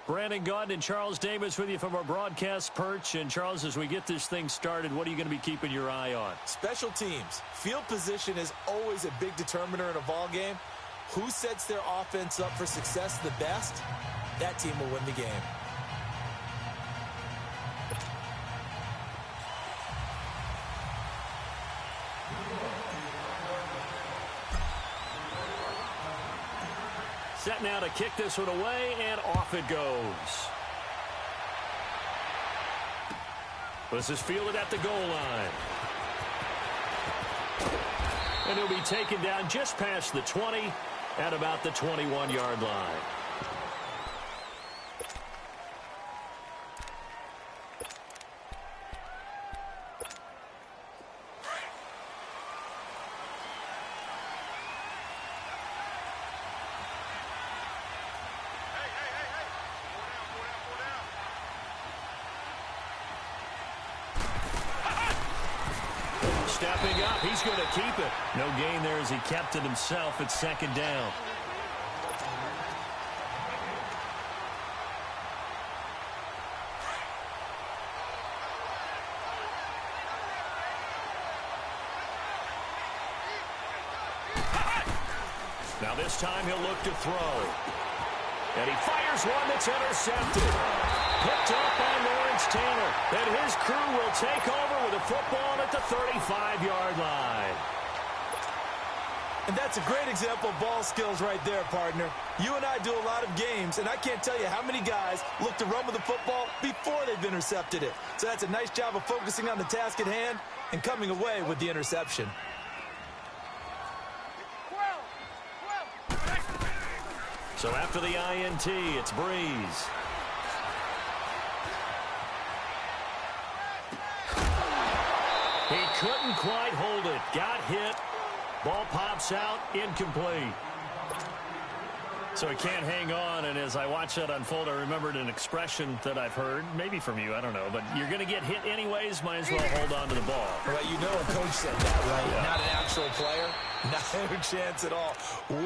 Brandon Gaudin and Charles Davis with you from our broadcast perch. And, Charles, as we get this thing started, what are you going to be keeping your eye on? Special teams. Field position is always a big determiner in a ball game. Who sets their offense up for success the best, that team will win the game. Set now to kick this one away, and off it goes. This is fielded at the goal line. And he'll be taken down just past the 20 at about the 21-yard line. Stepping up, he's going to keep it. No gain there as he kept it himself at second down. Now this time he'll look to throw. And he fires one that's intercepted. Picked up by Lawrence Taylor. And his crew will take over with a football at the 35-yard line. And that's a great example of ball skills right there, partner. You and I do a lot of games, and I can't tell you how many guys look to run with the football before they've intercepted it. So that's a nice job of focusing on the task at hand and coming away with the interception. So after the INT, it's Breeze. He couldn't quite hold it. Got hit. Ball pops out. Incomplete. So he can't hang on, and as I watch that unfold, I remembered an expression that I've heard, maybe from you, I don't know, but you're going to get hit anyways, might as well hold on to the ball. Well, you know a coach said that, right? Yeah. Not an actual player. Not a chance at all.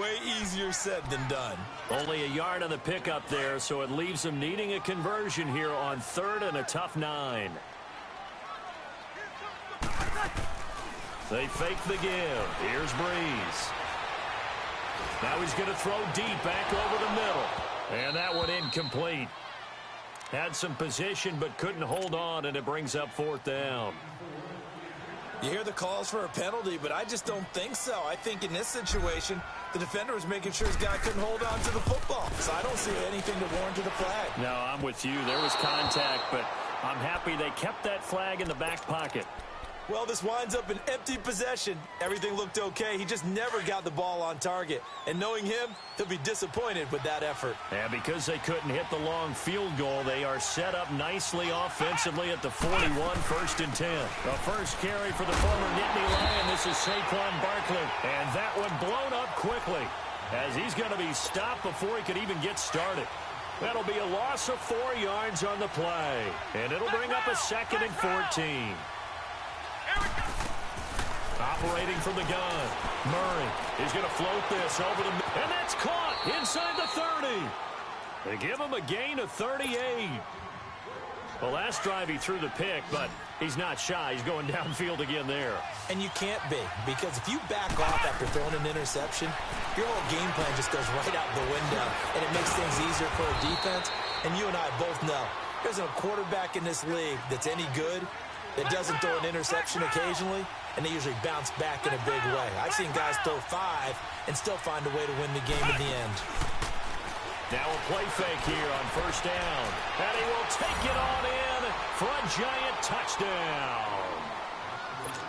Way easier said than done. Only a yard on the pickup there, so it leaves them needing a conversion here on 3rd and a tough 9. They fake the give. Here's Breeze. Now he's going to throw deep back over the middle. And that one incomplete. Had some position but couldn't hold on, and it brings up 4th down. You hear the calls for a penalty, but I just don't think so. I think in this situation, the defender was making sure his guy couldn't hold on to the football. So I don't see anything to warrant the flag. No, I'm with you. There was contact, but I'm happy they kept that flag in the back pocket. Well, this winds up an empty possession. Everything looked okay. He just never got the ball on target. And knowing him, he'll be disappointed with that effort. And because they couldn't hit the long field goal, they are set up nicely offensively at the 41, 1st and 10. The first carry for the former Nittany Lion. This is Saquon Barkley. And that one blown up quickly as he's going to be stopped before he could even get started. That'll be a loss of 4 yards on the play. And it'll bring up a 2nd and 14. Operating from the gun. Murray is going to float this over the... And that's caught inside the 30. They give him a gain of 38. Well, last drive he threw the pick, but he's not shy. He's going downfield again there. And you can't be, because if you back off after throwing an interception, your whole game plan just goes right out the window, and it makes things easier for a defense. And you and I both know there's a quarterback in this league that's any good that doesn't throw an interception occasionally, and they usually bounce back in a big way. I've seen guys throw 5 and still find a way to win the game in the end. Now a play fake here on 1st down. And he will take it on in for a giant touchdown.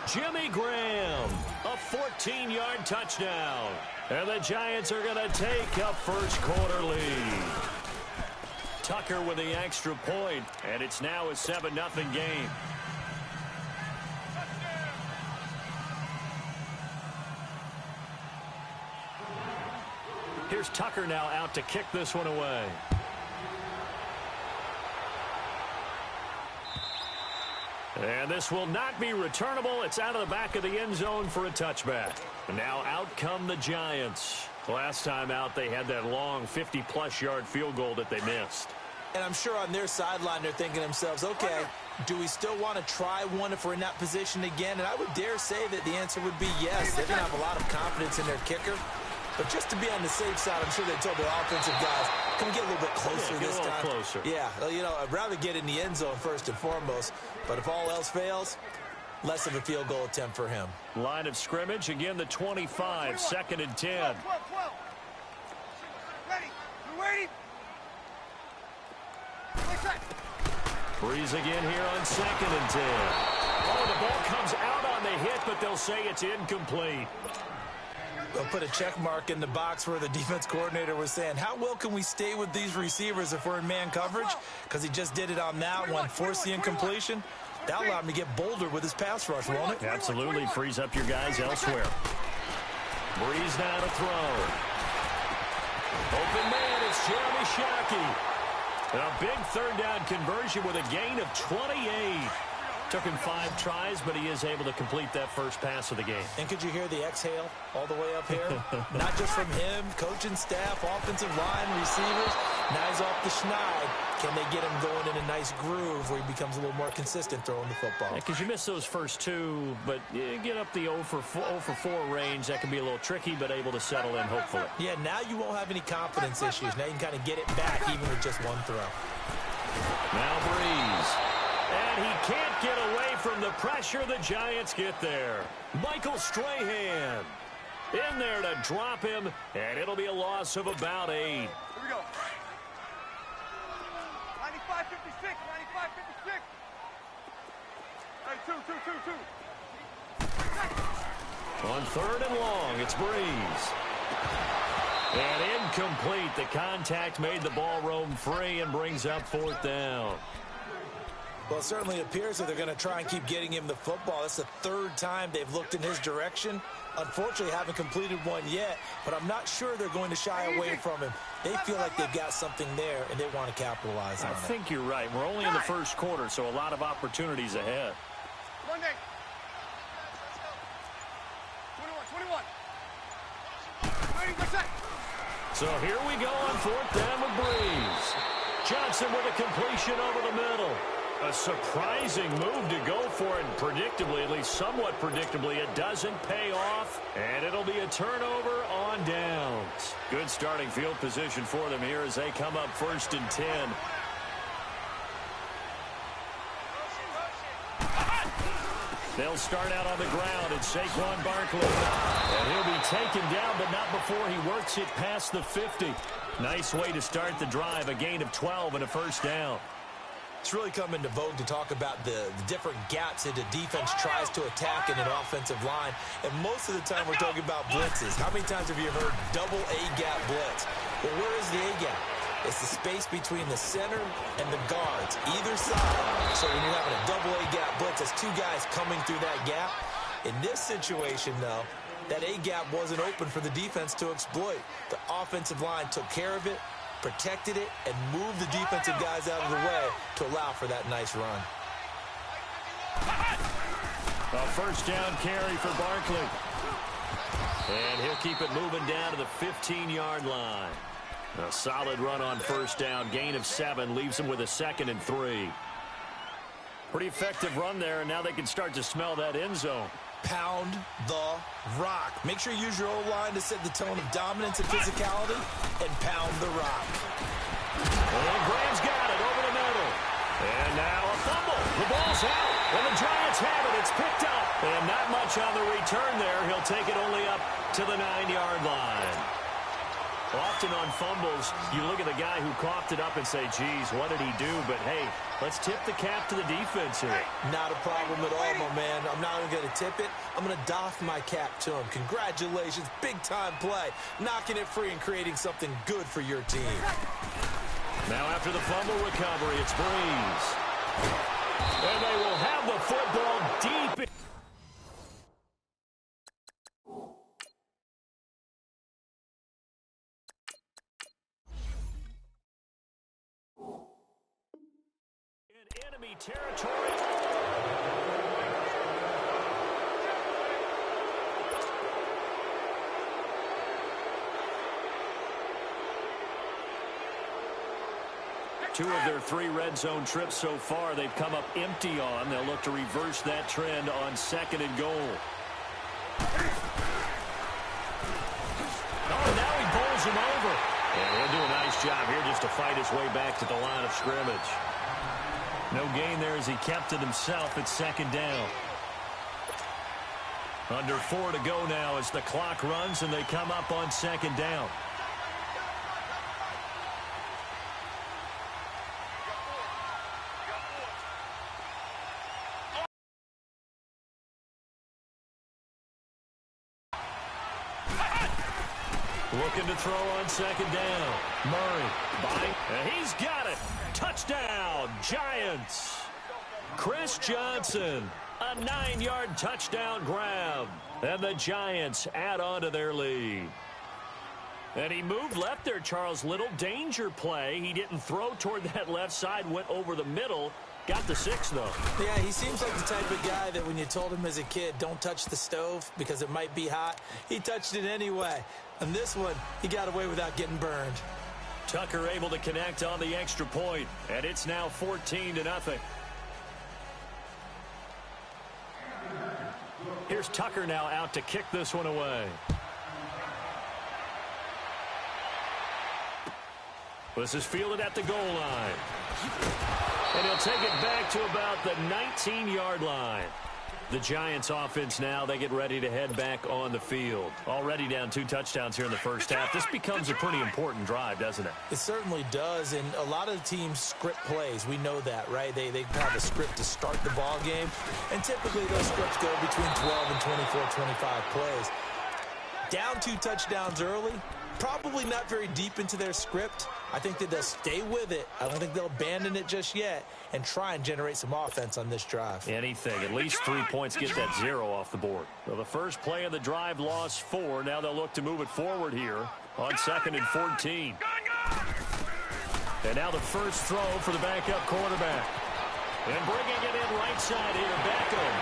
Jimmy Graham, a 14-yard touchdown. And the Giants are going to take a first-quarter lead. Tucker with the extra point, and it's now a 7-0 game. Here's Tucker now out to kick this one away. And this will not be returnable. It's out of the back of the end zone for a touchback. And now out come the Giants. Last time out, they had that long 50-plus yard field goal that they missed. And I'm sure on their sideline they're thinking to themselves, okay, do we still want to try one if we're in that position again? And I would dare say that the answer would be yes. They're going to have a lot of confidence in their kicker. But just to be on the safe side, I'm sure they told their offensive guys, can we get a little bit closer this time? Closer. Yeah, you know, I'd rather get in the end zone first and foremost. But if all else fails, less of a field goal attempt for him. Line of scrimmage, again the 25, 2nd and 10. 12. Ready. You ready? Breeze again here on 2nd and 10. Oh, the ball comes out on the hit, but they'll say it's incomplete. They'll put a check mark in the box where the defense coordinator was saying, how well can we stay with these receivers if we're in man coverage? Because he just did it on that one, forced the incompletion. That'll allow him to get bolder with his pass rush, won't it? Absolutely. Frees up your guys elsewhere. Breeze now to throw. Open man, it's Jeremy Shockey. A big third down conversion with a gain of 28. Took him 5 tries, but he is able to complete that first pass of the game. And could you hear the exhale all the way up here? Not just from him, coaching staff, offensive line, receivers. Now he's off the schneid. Can they get him going in a nice groove where he becomes a little more consistent throwing the football? Because you miss those first 2, but you get up the 0 for 4 range. That can be a little tricky, but able to settle in, hopefully. Yeah, now you won't have any confidence issues. Now you can kind of get it back even with just one throw. Now Breeze. And he can't get away from the pressure. The Giants get there. Michael Strahan in there to drop him, and it'll be a loss of about 8. Here we go. 95-56. 95-56. Hey, two. On 3rd and long, it's Breeze. And incomplete. The contact made the ball roam free and brings up 4th down. Well, it certainly appears that they're going to try and keep getting him the football. That's the 3rd time they've looked in his direction. Unfortunately, haven't completed one yet, but I'm not sure they're going to shy away from him. They feel like they've got something there, and they want to capitalize on it. I think you're right. We're only in the first quarter, so a lot of opportunities ahead. Monday. 21. So here we go on 4th down with Breeze. Johnson with a completion over the middle. A surprising move to go for it, and predictably, at least somewhat predictably, it doesn't pay off, and it'll be a turnover on downs. Good starting field position for them here as they come up 1st and 10. They'll start out on the ground. It's Saquon Barkley. And he'll be taken down, but not before he works it past the 50. Nice way to start the drive. A gain of 12 and a 1st down. It's really come into vogue to talk about the different gaps that the defense tries to attack in an offensive line. And most of the time we're talking about blitzes. How many times have you heard double A-gap blitz? Well, where is the A-gap? It's the space between the center and the guards, either side. So when you're having a double A-gap blitz, that's 2 guys coming through that gap. In this situation, though, that A-gap wasn't open for the defense to exploit. The offensive line took care of it, protected it, and moved the defensive guys out of the way to allow for that nice run. A 1st down carry for Barkley. And he'll keep it moving down to the 15-yard line. A solid run on 1st down. Gain of 7 leaves him with a 2nd and 3. Pretty effective run there, and now they can start to smell that end zone. Pound the rock. Make sure you use your O-line to set the tone of dominance and physicality, and pound the rock. And Graham's got it over the middle. And now a fumble. The ball's out, and the Giants have it. It's picked up, and not much on the return there. He'll take it only up to the 9-yard line. Often on fumbles, you look at the guy who coughed it up and say, geez, what did he do? But, hey, let's tip the cap to the defense here. Not a problem at all, my man. I'm not even going to tip it. I'm going to doff my cap to him. Congratulations. Big-time play. Knocking it free and creating something good for your team. Now after the fumble recovery, it's Breeze. And they will have the football deep in. Enemy territory. 2 of their 3 red zone trips so far, they've come up empty on. They'll look to reverse that trend on 2nd and goal. Oh, now he bowls him over. And he'll do a nice job here just to fight his way back to the line of scrimmage. No gain there as he kept it himself at 2nd down. Under 4 to go now as the clock runs and they come up on 2nd down. Looking to throw on 2nd down. Murray, and he's got it. Touchdown, Giants. Chris Johnson, a 9-yard touchdown grab. And the Giants add on to their lead. And he moved left there, Charles. Little danger play. He didn't throw toward that left side, went over the middle. Got the 6, though. Yeah, he seems like the type of guy that when you told him as a kid, don't touch the stove because it might be hot, he touched it anyway. And this one, he got away without getting burned. Tucker able to connect on the extra point, and it's now 14-0. Here's Tucker now out to kick this one away. This is fielded at the goal line. And he'll take it back to about the 19-yard line. The Giants offense now, they get ready to head back on the field. Already down 2 touchdowns here in the first half. This becomes a pretty important drive, doesn't it? It certainly does, and a lot of the teams script plays. We know that, right? They have a script to start the ball game, and typically those scripts go between 12 and 24, 25 plays. Down 2 touchdowns early, probably not very deep into their script. I think that they'll stay with it. I don't think they'll abandon it just yet and try and generate some offense on this drive. Anything. At least 3 points, get that 0 off the board. Well, the first play of the drive lost 4. Now they'll look to move it forward here on 2nd and 14. And now the first throw for the backup quarterback. And bringing it in right side here, Beckham.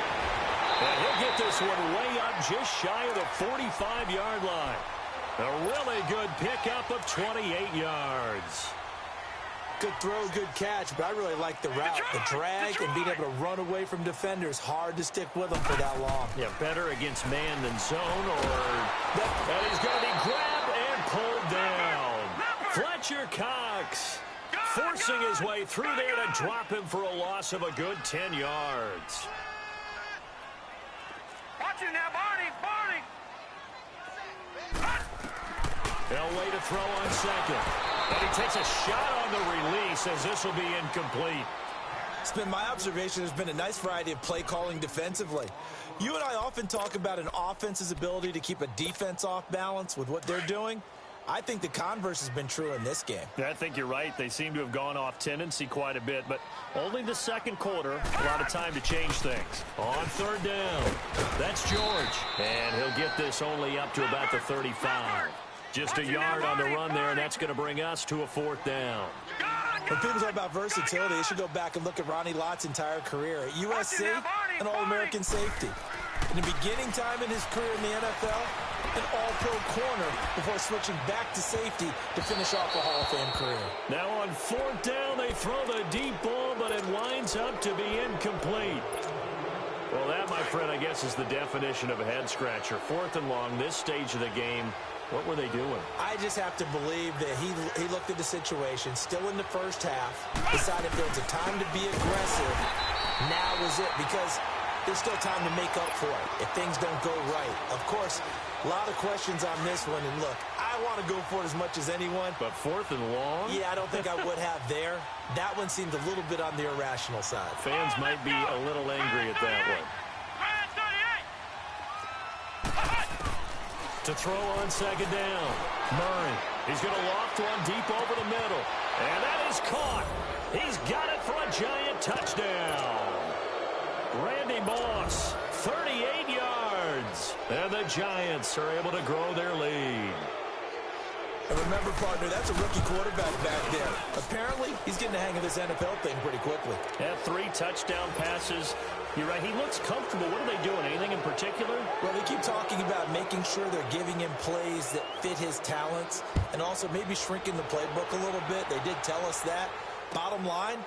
And he'll get this one way up just shy of the 45-yard line. A really good pickup of 28 yards. Good throw, good catch, but I really like the route. The drag and being able to run away from defenders. Hard to stick with them for that long. Yeah, better against man than zone, and he's going to be grabbed and pulled down. Fletcher Cox forcing his way through there to drop him for a loss of a good 10 yards. Watch it now, Barney. They'll wait to throw on 2nd. And he takes a shot on the release as this will be incomplete. It's been my observation there's been a nice variety of play calling defensively. You and I often talk about an offense's ability to keep a defense off balance with what they're doing. I think the converse has been true in this game. I think you're right. They seem to have gone off tendency quite a bit, but only the second quarter, a lot of time to change things. On 3rd down, that's George. And he'll get this only up to about the 35. Just a yard on the run there, and that's going to bring us to a 4th down. When people talk about versatility, they should go back and look at Ronnie Lott's entire career. At USC, an All-American safety. In the beginning time in his career in the NFL, an All-Pro corner before switching back to safety to finish off a Hall of Fame career. Now on 4th down, they throw the deep ball, but it winds up to be incomplete. Well, that, my friend, I guess is the definition of a head-scratcher. 4th and long, this stage of the game. What were they doing? I just have to believe that he looked at the situation, still in the first half, decided if there was a time to be aggressive, now was it, because there's still time to make up for it if things don't go right. Of course, a lot of questions on this one, and look, I want to go for it as much as anyone. But 4th and long? Yeah, I don't think I would have there. That one seemed a little bit on the irrational side. Fans might be a little angry at that one. To throw on 2nd down. Murray. He's going to loft one deep over the middle. And that is caught. He's got it for a Giant touchdown. Randy Moss, 38 yards. And the Giants are able to grow their lead. And remember, partner, that's a rookie quarterback back there. Apparently, he's getting the hang of this NFL thing pretty quickly. Had 3 touchdown passes. You're right, he looks comfortable. What are they doing? Anything in particular? Well, they keep talking about making sure they're giving him plays that fit his talents and also maybe shrinking the playbook a little bit. They did tell us that. Bottom line,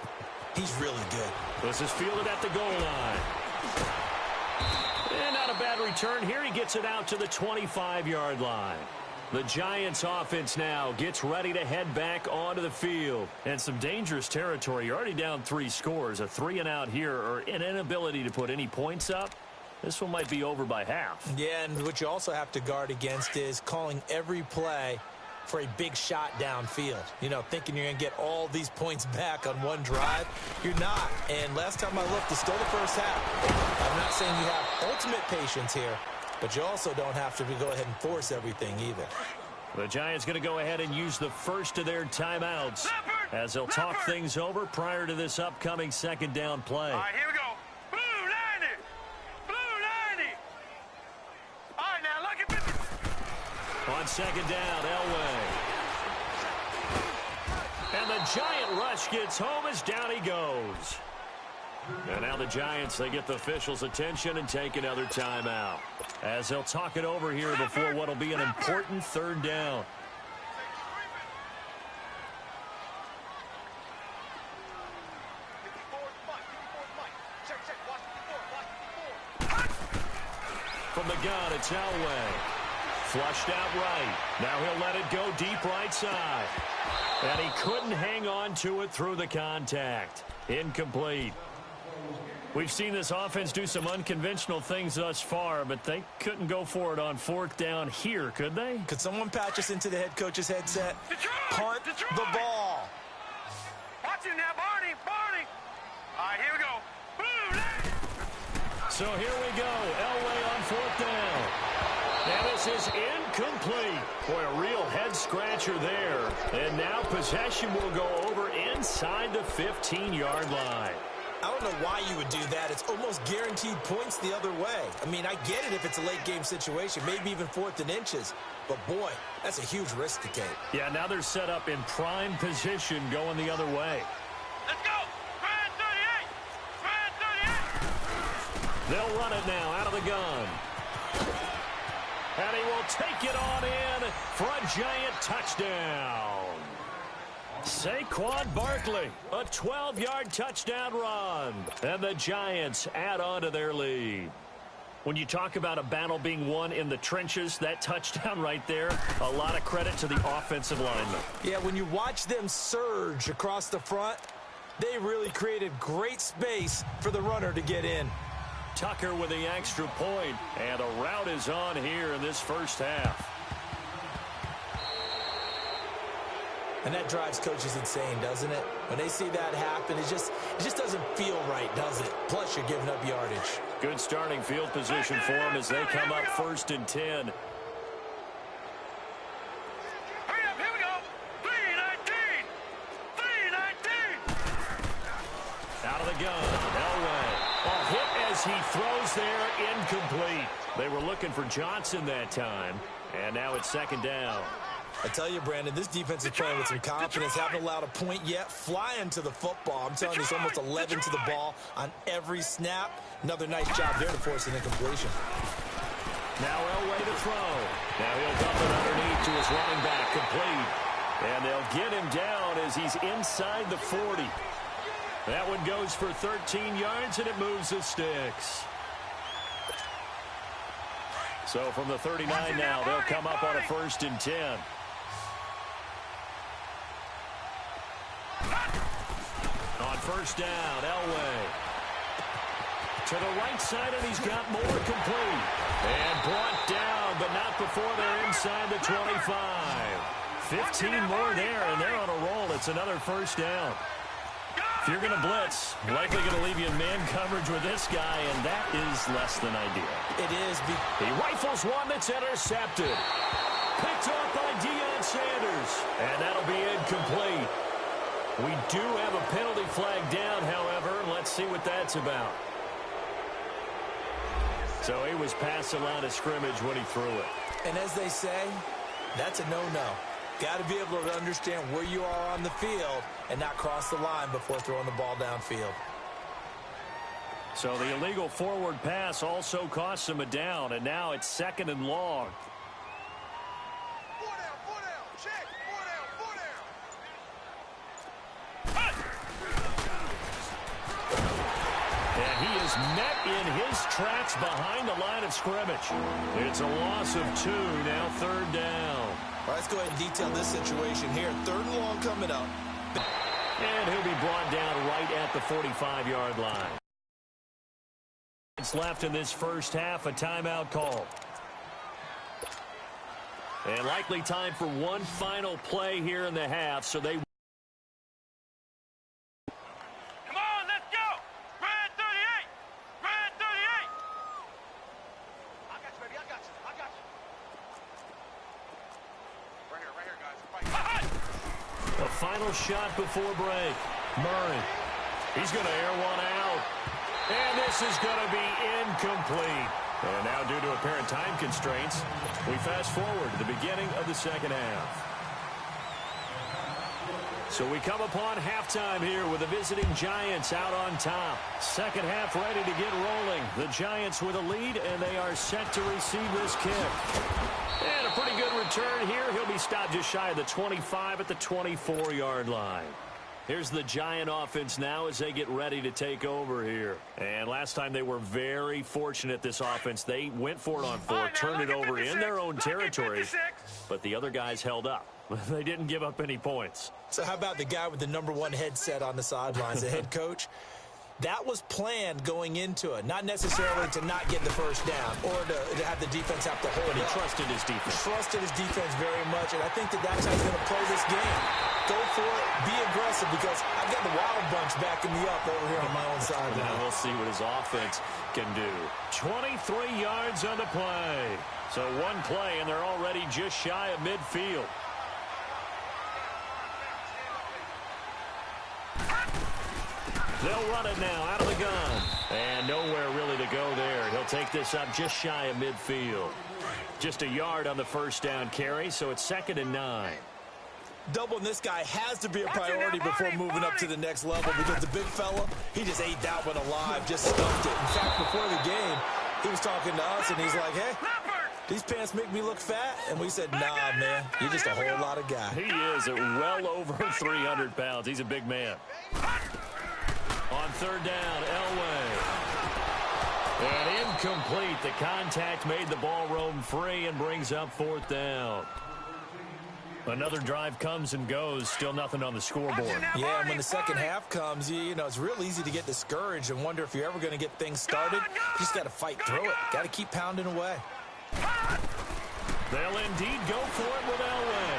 he's really good. This is fielded at the goal line. And not a bad return here. He gets it out to the 25-yard line. The Giants offense now gets ready to head back onto the field. And some dangerous territory. You're already down 3 scores. A 3-and-out here or an inability to put any points up. This one might be over by half. Yeah, and what you also have to guard against is calling every play for a big shot downfield. You know, thinking you're going to get all these points back on one drive. You're not. And last time I looked, it's still the first half. I'm not saying you have ultimate patience here, but you also don't have to go ahead and force everything either. The Giants going to go ahead and use the first of their timeouts as they'll talk things over prior to this upcoming second down play. All right, here we go. Blue 90. Blue 90. All right, now look at this. On second down, Elway. And the Giant rush gets home as down he goes. And now the Giants, they get the officials' attention and take another timeout as they'll talk it over here before what will be an important third down. From the gun, it's Elway. Flushed out right. Now he'll let it go deep right side. And he couldn't hang on to it through the contact. Incomplete. We've seen this offense do some unconventional things thus far, but they couldn't go for it on fourth down here, could they? Could someone patch us into the head coach's headset? Punt the ball. Watch it now, Barney. Barney. All right, here we go. Blue 90. So here we go. Elway on fourth down. And this is incomplete. Boy, a real head-scratcher there. And now possession will go over inside the 15-yard line. I don't know why you would do that. It's almost guaranteed points the other way. I mean, I get it if it's a late-game situation, maybe even 4th and inches. But, boy, that's a huge risk to take. Yeah, now they're set up in prime position going the other way. Let's go. Brad 38. Brad 38. They'll run it now out of the gun. And he will take it on in for a Giant touchdown. Saquon Barkley, a 12-yard touchdown run. And the Giants add on to their lead. When you talk about a battle being won in the trenches, that touchdown right there, a lot of credit to the offensive linemen. Yeah, when you watch them surge across the front, they really created great space for the runner to get in. Tucker with the extra point, and a rout is on here in this first half. And that drives coaches insane, doesn't it? When they see that happen, it just doesn't feel right, does it? Plus, you're giving up yardage. Good starting field position for them as they come up 1st and 10. Hurry up, here we go. 319. 319. Out of the gun, Elway. A hit as he throws there, incomplete. They were looking for Johnson that time, and now it's 2nd down. I tell you, Brandon, this defense is playing with some confidence. Haven't allowed a point yet. Flying to the football. I'm telling you, it's almost 11 to the ball on every snap. Another nice job there to force an incompletion. Now Elway to throw. Now he'll dump it underneath to his running back, complete. And they'll get him down as he's inside the 40. That one goes for 13 yards, and it moves the sticks. So from the 39 now, they'll come up on a 1st and 10. On 1st down, Elway. To the right side, and he's got more, complete. And brought down, but not before they're inside the 25. 15 more there, and they're on a roll. It's another 1st down. If you're going to blitz, likely going to leave you in man coverage with this guy, and that is less than ideal. It is. He rifles one that's intercepted. Picked off by Deion Sanders, and that'll be incomplete. We do have a penalty flag down, however, and let's see what that's about. So he was past the line of scrimmage when he threw it. And as they say, that's a no-no. Got to be able to understand where you are on the field and not cross the line before throwing the ball downfield. So the illegal forward pass also costs him a down, and now it's 2nd and long. 4 down, 4 down. Check. 4 down, 4 down. And he is met in his tracks behind the line of scrimmage. It's a loss of 2, now 3rd down. All right, let's go ahead and detail this situation here. 3rd and long coming up. And he'll be brought down right at the 45-yard line. It's left in this first half, a timeout call. And likely time for one final play here in the half, so they... Come on, let's go! Red 38! Red 38! I got you, baby, I got you, I got you. Right here, guys. Right. A final shot before break. Murray. He's going to air one out. And this is going to be incomplete. And now, due to apparent time constraints, we fast forward to the beginning of the second half. So we come upon halftime here with the visiting Giants out on top. Second half ready to get rolling. The Giants with a lead, and they are set to receive this kick. And a pretty good return here. He'll be stopped just shy of the 25 at the 24-yard line. Here's the Giant offense now as they get ready to take over here. And last time they were very fortunate, this offense. They went for it on 4, turned it over in their own territory, but the other guys held up. They didn't give up any points. So how about the guy with the #1 headset on the sidelines, the head coach? That was planned going into it, not necessarily to not get the first down or to have the defense have to hold it. He trusted his defense. Trusted his defense very much, and I think that's how he's going to play this game. Go for it, be aggressive, because I've got the Wild Bunch backing me up over here on my own side. Now we'll see what his offense can do. 23 yards on the play. So one play, and they're already just shy of midfield. They'll run it now out of the gun. And nowhere really to go there. He'll take this up just shy of midfield. Just a yard on the first down carry, so it's 2nd and 9. Doubling this guy has to be a priority before moving up to the next level, because the big fella, he just ate that one alive, just stuffed it. In fact, before the game, he was talking to us, and he's like, hey, these pants make me look fat. And we said, nah, man, you're just a whole lot of guy. He is at well over 300 pounds. He's a big man. On 3rd down, Elway. And incomplete. The contact made the ball roam free and brings up 4th down. Another drive comes and goes. Still nothing on the scoreboard. Yeah, and when the second half comes, you know, it's real easy to get discouraged and wonder if you're ever going to get things started. You just got to fight through it. Got to keep pounding away. They'll indeed go for it with Elway.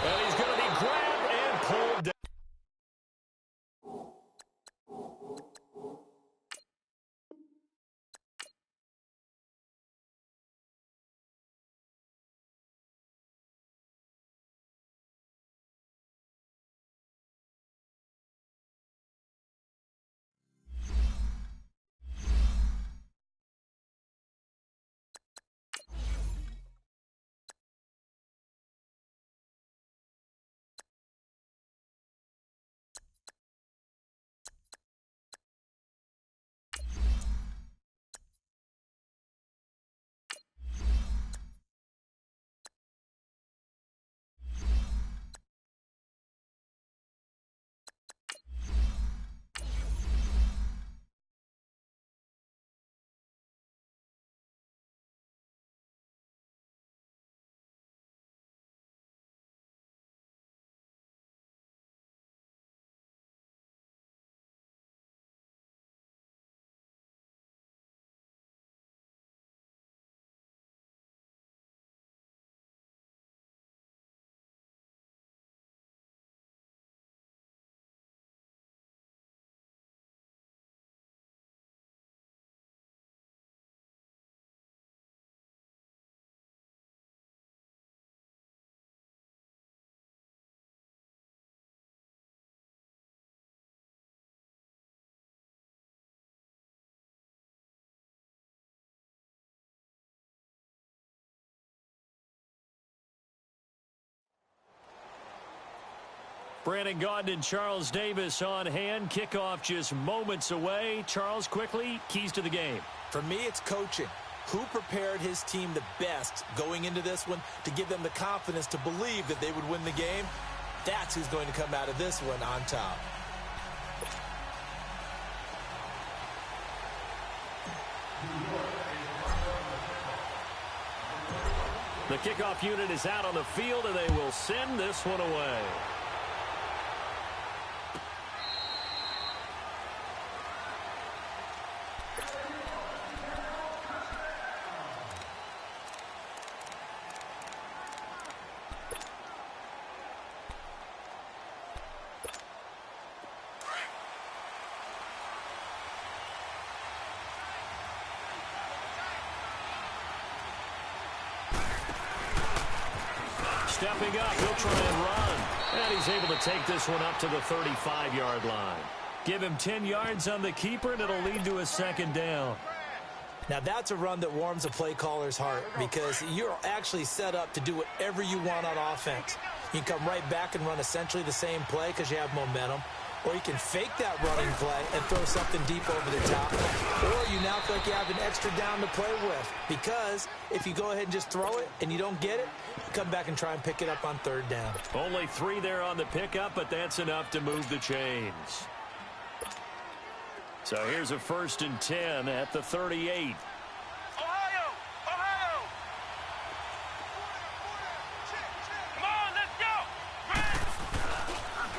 And he's going to be grabbed and pulled down. Brandon Gaudin and Charles Davis on hand. Kickoff just moments away. Charles, quickly, keys to the game. For me, it's coaching. Who prepared his team the best going into this one to give them the confidence to believe that they would win the game? That's who's going to come out of this one on top. The kickoff unit is out on the field, and they will send this one away. Stepping up, he'll try and run. And he's able to take this one up to the 35-yard line. Give him 10 yards on the keeper, and it'll lead to a second down. Now, that's a run that warms a play caller's heart because you're actually set up to do whatever you want on offense. You can come right back and run essentially the same play because you have momentum, or you can fake that running play and throw something deep over the top, or you now feel like you have an extra down to play with because if you go ahead and just throw it and you don't get it, come back and try and pick it up on third down. Only 3 there on the pickup, but that's enough to move the chains. So here's a 1st and 10 at the 38. Ohio! Ohio! Come on, let's go!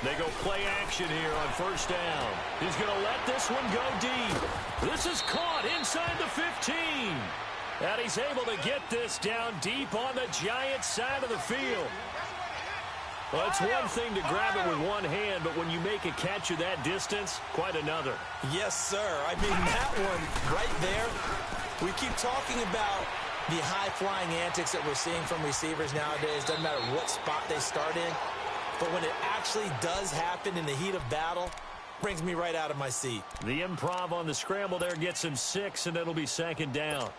They go play action here on 1st down. He's going to let this one go deep. This is caught inside the 15. And he's able to get this down deep on the Giants' side of the field. Well, it's one thing to grab it with one hand, but when you make a catch of that distance, quite another. Yes, sir. I mean, that one right there, we keep talking about the high-flying antics that we're seeing from receivers nowadays. Doesn't matter what spot they start in. But when it actually does happen in the heat of battle, brings me right out of my seat. The improv on the scramble there gets him 6, and it'll be 2nd down.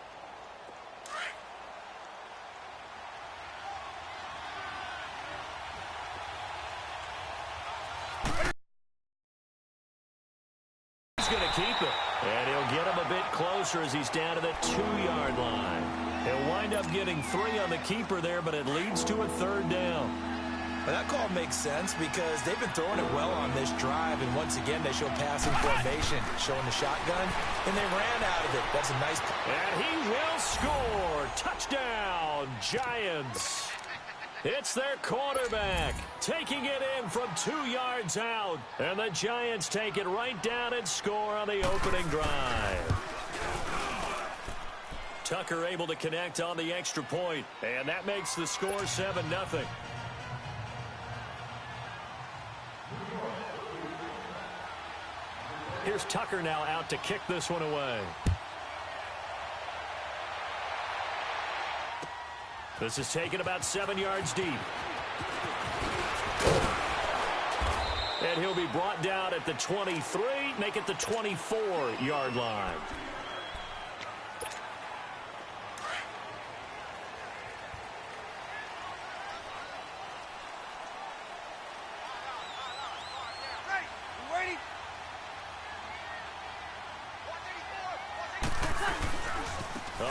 He's going to keep it, and he'll get him a bit closer as he's down to the 2-yard line. He'll wind up getting 3 on the keeper there, but it leads to a 3rd down. Well, that call makes sense because they've been throwing it well on this drive, and once again, they show passing formation, showing the shotgun, and they ran out of it. That's a nice play. And he will score. Touchdown, Giants. It's their quarterback taking it in from 2 yards out, and the Giants take it right down and score on the opening drive. Tucker able to connect on the extra point, and that makes the score 7-0. Here's Tucker now out to kick this one away. This is taken about 7 yards deep. And he'll be brought down at the 23, make it the 24-yard line.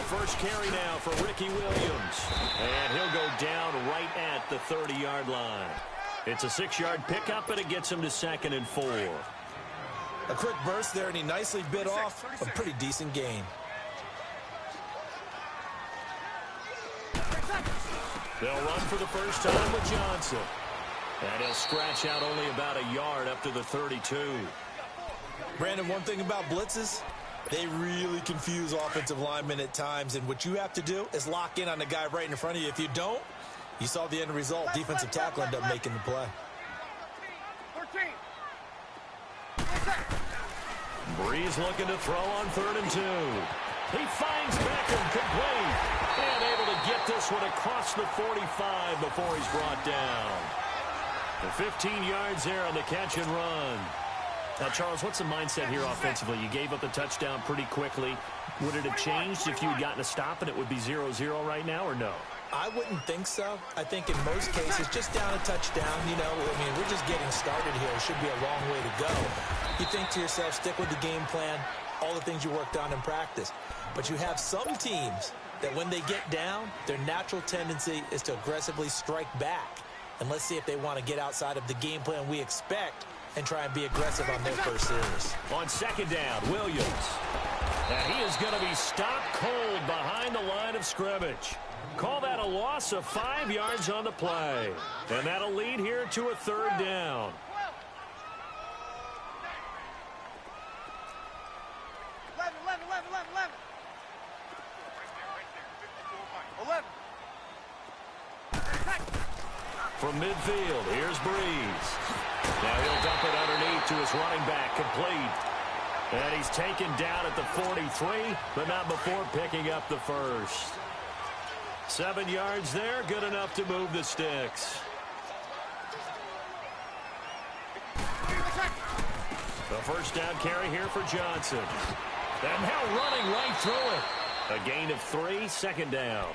First carry now for Ricky Williams. And he'll go down right at the 30-yard line. It's a 6-yard pickup, and it gets him to 2nd and 4. A quick burst there, and he nicely bit off a pretty decent gain. They'll run for the first time with Johnson. And he'll scratch out only about a yard up to the 32. Brandon, one thing about blitzes, they really confuse offensive linemen at times, and what you have to do is lock in on the guy right in front of you. If you don't, you saw the end result. Defensive tackle ended up making the play. Breeze looking to throw on 3rd and 2. He finds Beckham complete, and able to get this one across the 45 before he's brought down. The 15 yards there on the catch and run. Now, Charles, what's the mindset here offensively? You gave up the touchdown pretty quickly. Would it have changed if you had gotten a stop and it would be 0-0 right now, or no? I wouldn't think so. I think in most cases, just down a touchdown, you know, I mean, we're just getting started here. It should be a long way to go. You think to yourself, stick with the game plan, all the things you worked on in practice. But you have some teams that when they get down, their natural tendency is to aggressively strike back. And let's see if they want to get outside of the game plan we expect and try and be aggressive on their first series. On 2nd down, Williams. And he is going to be stopped cold behind the line of scrimmage. Call that a loss of 5 yards on the play. And that'll lead here to a third down. 11. From midfield, here's Breeze. Now he'll dump it underneath to his running back, complete. And he's taken down at the 43, but not before picking up the first. 7 yards there, good enough to move the sticks. The first down carry here for Johnson. And now running right through it. A gain of 3, second down.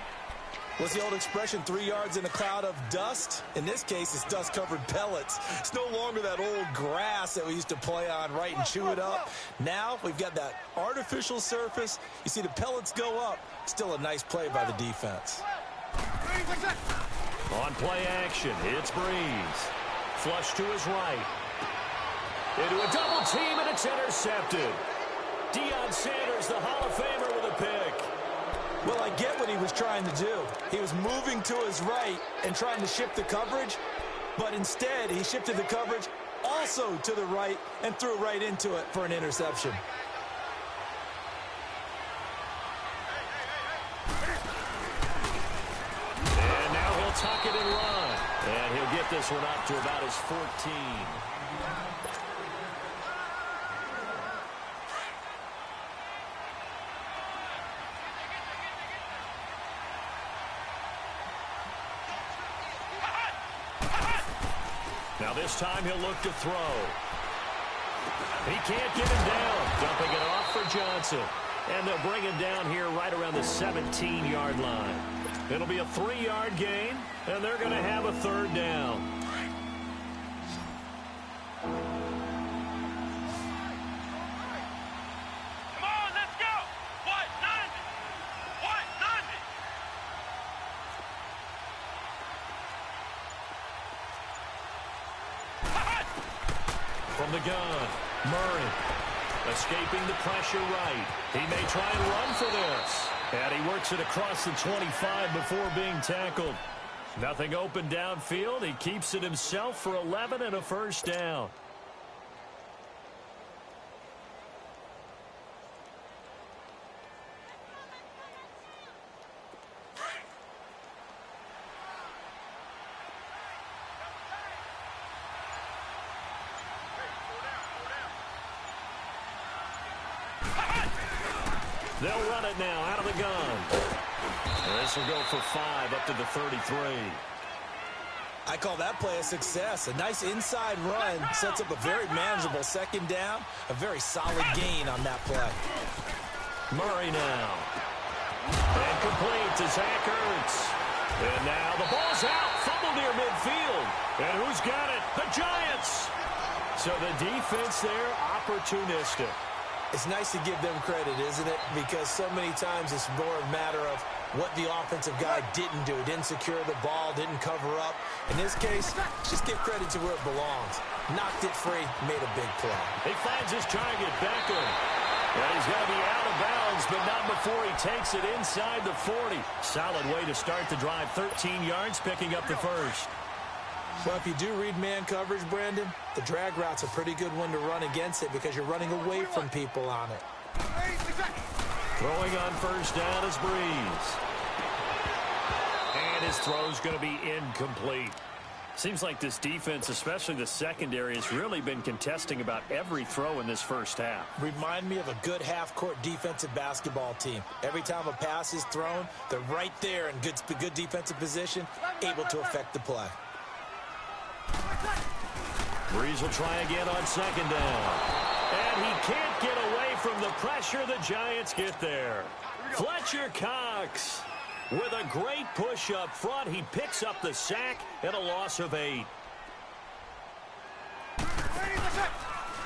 What's the old expression, 3 yards in a cloud of dust? In this case, it's dust-covered pellets. It's no longer that old grass that we used to play on, right, and chew it up. Now we've got that artificial surface. You see the pellets go up. Still a nice play by the defense. On play action, it's Breeze. Flush to his right. Into a double team, and it's intercepted. Deion Sanders, the Hall of Famer, with a pick. Well, I get what he was trying to do. He was moving to his right and trying to shift the coverage, but instead he shifted the coverage also to the right and threw right into it for an interception. And now he'll tuck it and run. And he'll get this one up to about his 14. Now this time he'll look to throw. He can't get him down. Dumping it off for Johnson. And they'll bring him down here right around the 17-yard line. It'll be a 3-yard gain, and they're going to have a third down. Come on, let's go. What? 90. What? 90. From the gun, Murray. Escaping the pressure right. He may try and run for this. And he works it across the 25 before being tackled. Nothing open downfield. He keeps it himself for 11 and a first down. They'll run it now out of the gun. And this will go for 5 up to the 33. I call that play a success. A nice inside run sets up a very manageable second down. A very solid gain on that play. Murray now. And complete to Zach Ertz. And now the ball's out. Fumble near midfield. And who's got it? The Giants. So the defense there, opportunistic. It's nice to give them credit, isn't it? Because so many times it's more a matter of what the offensive guy didn't do. Didn't secure the ball, didn't cover up. In this case, just give credit to where it belongs. Knocked it free, made a big play. He finds his target, Beckham. And he's going to be out of bounds, but not before he takes it inside the 40. Solid way to start the drive. 13 yards, picking up the first. Well, if you do read man coverage, Brandon, the drag route's a pretty good one to run against it because you're running away from people on it. Throwing on first down is Breeze. And his throw's going to be incomplete. Seems like this defense, especially the secondary, has really been contesting about every throw in this first half. Remind me of a good half-court defensive basketball team. Every time a pass is thrown, they're right there in good defensive position, able to affect the play. Breeze will try again on second down. And he can't get away from the pressure. The Giants get there. Fletcher Cox with a great push up front. He picks up the sack and a loss of 8.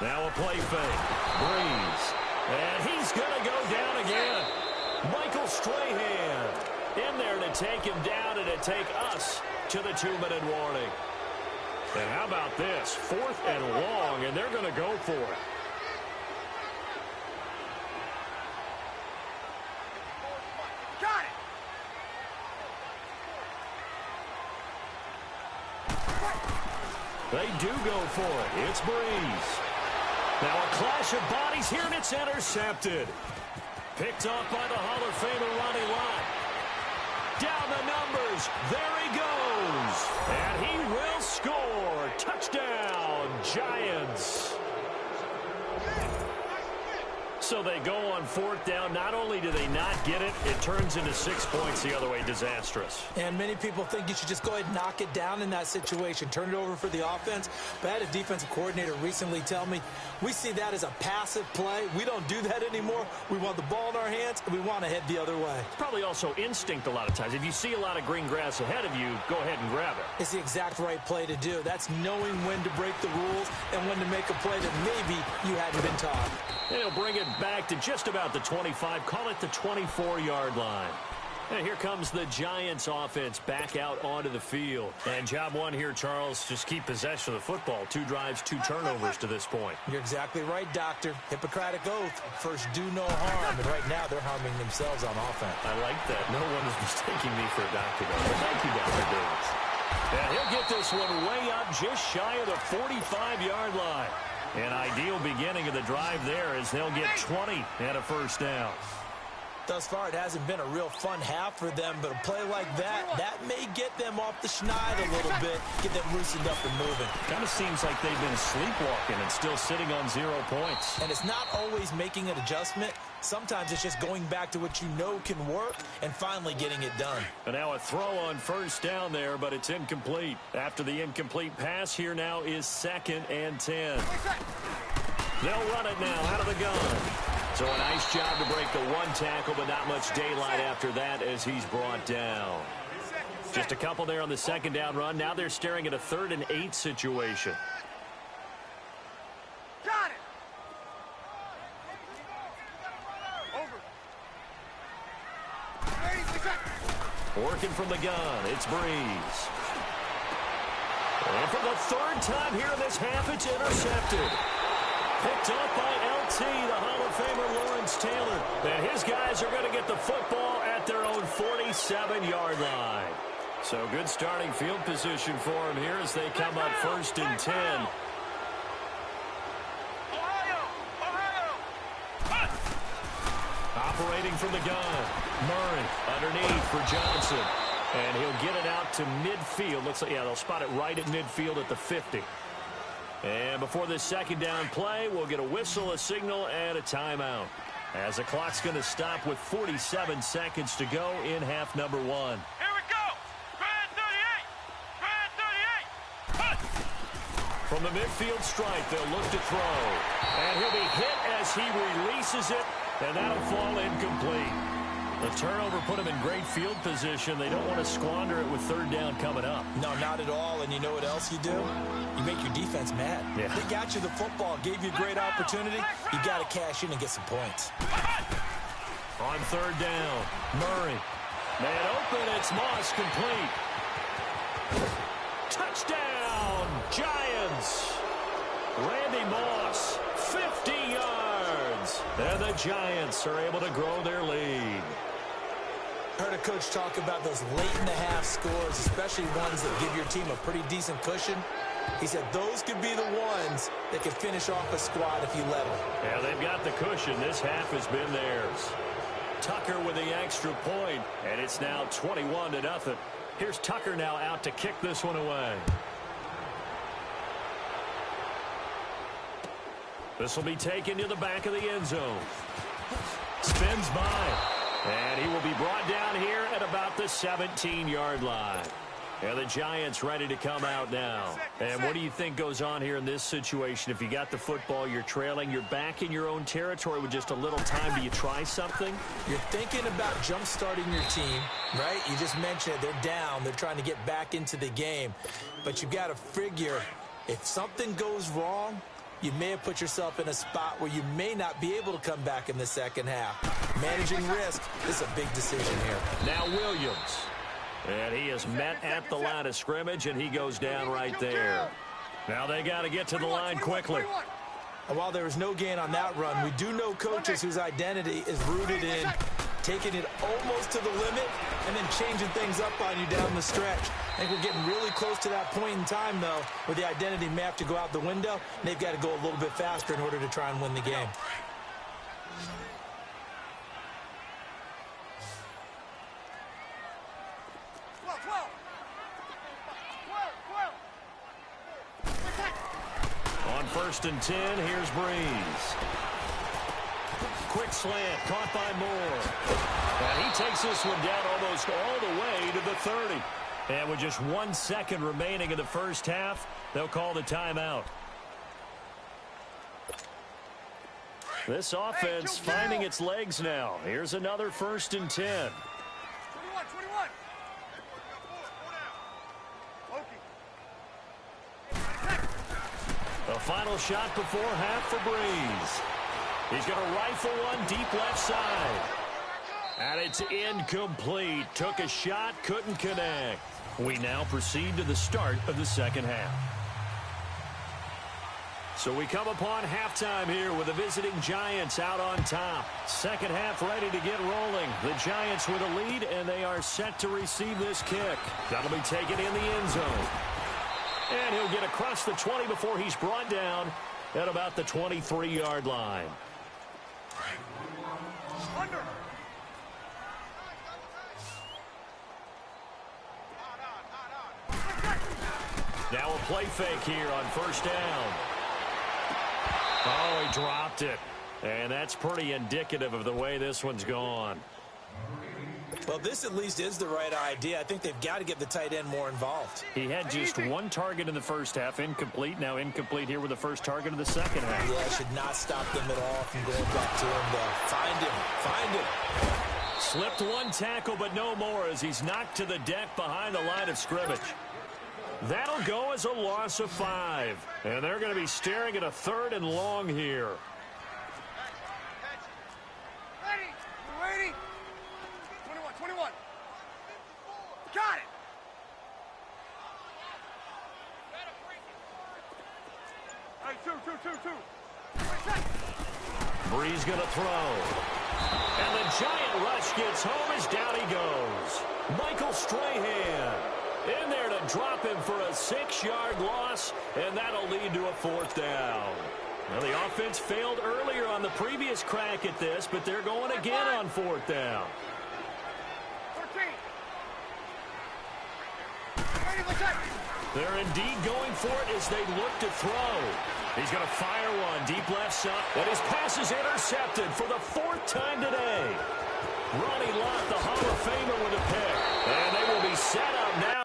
Now a play fake. Breeze. And he's going to go down again. Michael Strahan in there to take him down and to take us to the 2-minute warning. And how about this? 4th and long, and they're going to go for it. They do go for it. It's Breeze. Now a clash of bodies here, and it's intercepted. Picked off by the Hall of Famer Ronnie Lott. Down the numbers. There he goes. And he will score. Touchdown, Giants. So they go on fourth down. Not only do they not get it, it turns into 6 points the other way. Disastrous. And many people think you should just go ahead and knock it down in that situation. Turn it over for the offense. But I had a defensive coordinator recently tell me, we see that as a passive play. We don't do that anymore. We want the ball in our hands, and we want to head the other way. It's probably also instinct a lot of times. If you see a lot of green grass ahead of you, go ahead and grab it. It's the exact right play to do. That's knowing when to break the rules and when to make a play that maybe you hadn't been taught. And he'll bring it back to just about the 25. Call it the 24-yard line. And here comes the Giants offense back out onto the field. And job one here, Charles, just keep possession of the football. 2 drives, 2 turnovers to this point. You're exactly right, Doctor. Hippocratic oath. First, do no harm. And right now, they're harming themselves on offense. I like that. No one is mistaking me for a doctor, though. But thank you, Dr. Davis. And he'll get this one way up just shy of the 45-yard line. An ideal beginning of the drive there as they'll get 20 and a first down. Thus far, it hasn't been a real fun half for them, but a play like that may get them off the schneid a little bit, get them loosened up and moving. Kind of seems like they've been sleepwalking and still sitting on 0 points. And it's not always making an adjustment. Sometimes it's just going back to what you know can work and finally getting it done. And now a throw on first down there, but it's incomplete. After the incomplete pass, here now is 2nd and 10. They'll run it now out of the gun. So a nice job to break the 1 tackle, but not much daylight after that as he's brought down. Just a couple there on the 2nd down run. Now they're staring at a 3rd and 8 situation. Got it. Over. Working from the gun, it's Breeze. And for the 3rd time here in this half, it's intercepted. Picked up by LT, the Hall of Famer Lawrence Taylor. And his guys are going to get the football at their own 47-yard line. So good starting field position for him here as they come up 1st and 10. Operating from the gun. Murray underneath for Johnson. And he'll get it out to midfield. Looks like, yeah, they'll spot it right at midfield at the 50. And before this 2nd down play, we'll get a whistle, a signal, and a timeout. As the clock's going to stop with 47 seconds to go in half number 1. Here we go. Grand 38. Grand 38. From the midfield stripe, they'll look to throw. And he'll be hit as he releases it, and that'll fall incomplete. The turnover put him in great field position. They don't want to squander it with 3rd down coming up. No, not at all. And you know what else you do? You make your defense mad. Yeah. They got you the football, gave you a great opportunity. You got to cash in and get some points. On 3rd down, Murray. Man open, it's Moss complete. Touchdown, Giants. Randy Moss, 50 yards. And the Giants are able to grow their lead. Heard a coach talk about those late-in-the-half scores, especially ones that give your team a pretty decent cushion. He said those could be the ones that can finish off a squad if you let them. Yeah, they've got the cushion. This half has been theirs. Tucker with the extra point, and it's now 21-0. Here's Tucker now out to kick this one away. This will be taken to the back of the end zone. Spins by. And he will be brought down here at about the 17-yard line. And the Giants ready to come out now. And what do you think goes on here in this situation? If you got the football, you're trailing, you're back in your own territory with just a little time. Do you try something? You're thinking about jump-starting your team, right? You just mentioned it. They're down. They're trying to get back into the game. But you got to figure if something goes wrong, you may have put yourself in a spot where you may not be able to come back in the 2nd half. Managing risk is a big decision here. Now Williams. And he is met at the line of scrimmage, and he goes down right there. Now they got to get to the line quickly. And while there was no gain on that run, we do know coaches whose identity is rooted in taking it almost to the limit and then changing things up on you down the stretch. I think we're getting really close to that point in time, though, where the identity map to go out the window. They've got to go a little bit faster in order to try and win the game. On 1st and 10, here's Breeze. Quick slant, caught by Moore. And he takes this one down almost all the way to the 30. And with just 1 second remaining in the first half, they'll call the timeout. This offense finding its legs now. Here's another 1st and 10. 21. The final shot before half for Breeze. He's going to rifle one deep left side. And it's incomplete. Took a shot, couldn't connect. We now proceed to the start of the second half. So we come upon halftime here with the visiting Giants out on top. Second half ready to get rolling. The Giants with a lead, and they are set to receive this kick. That'll be taken in the end zone. And he'll get across the 20 before he's brought down at about the 23-yard line. Under. Now a play fake here on 1st down. Oh, he dropped it. And that's pretty indicative of the way this one's gone. Well, this at least is the right idea. I think they've got to get the tight end more involved. He had just 1 target in the first half, incomplete. Now incomplete here with the first target of the second half. Yeah, should not stop them at all from going back to him, though. Find him. Slipped 1 tackle, but no more as he's knocked to the deck behind the line of scrimmage. That'll go as a loss of 5. And they're going to be staring at a 3rd and long here. Ready. 21. Got it. Hey, two. Breeze going to throw. And the giant rush gets home as down he goes. Michael Strahan in there to drop him for a 6-yard loss, and that'll lead to a 4th down. Now, the offense failed earlier on the previous crack at this, but they're going again on 4th down. 13. They're indeed going for it as they look to throw. He's going to fire one deep left side, and his pass is intercepted for the 4th time today. Ronnie Lott, the Hall of Famer, with a pick, and they will be set up now.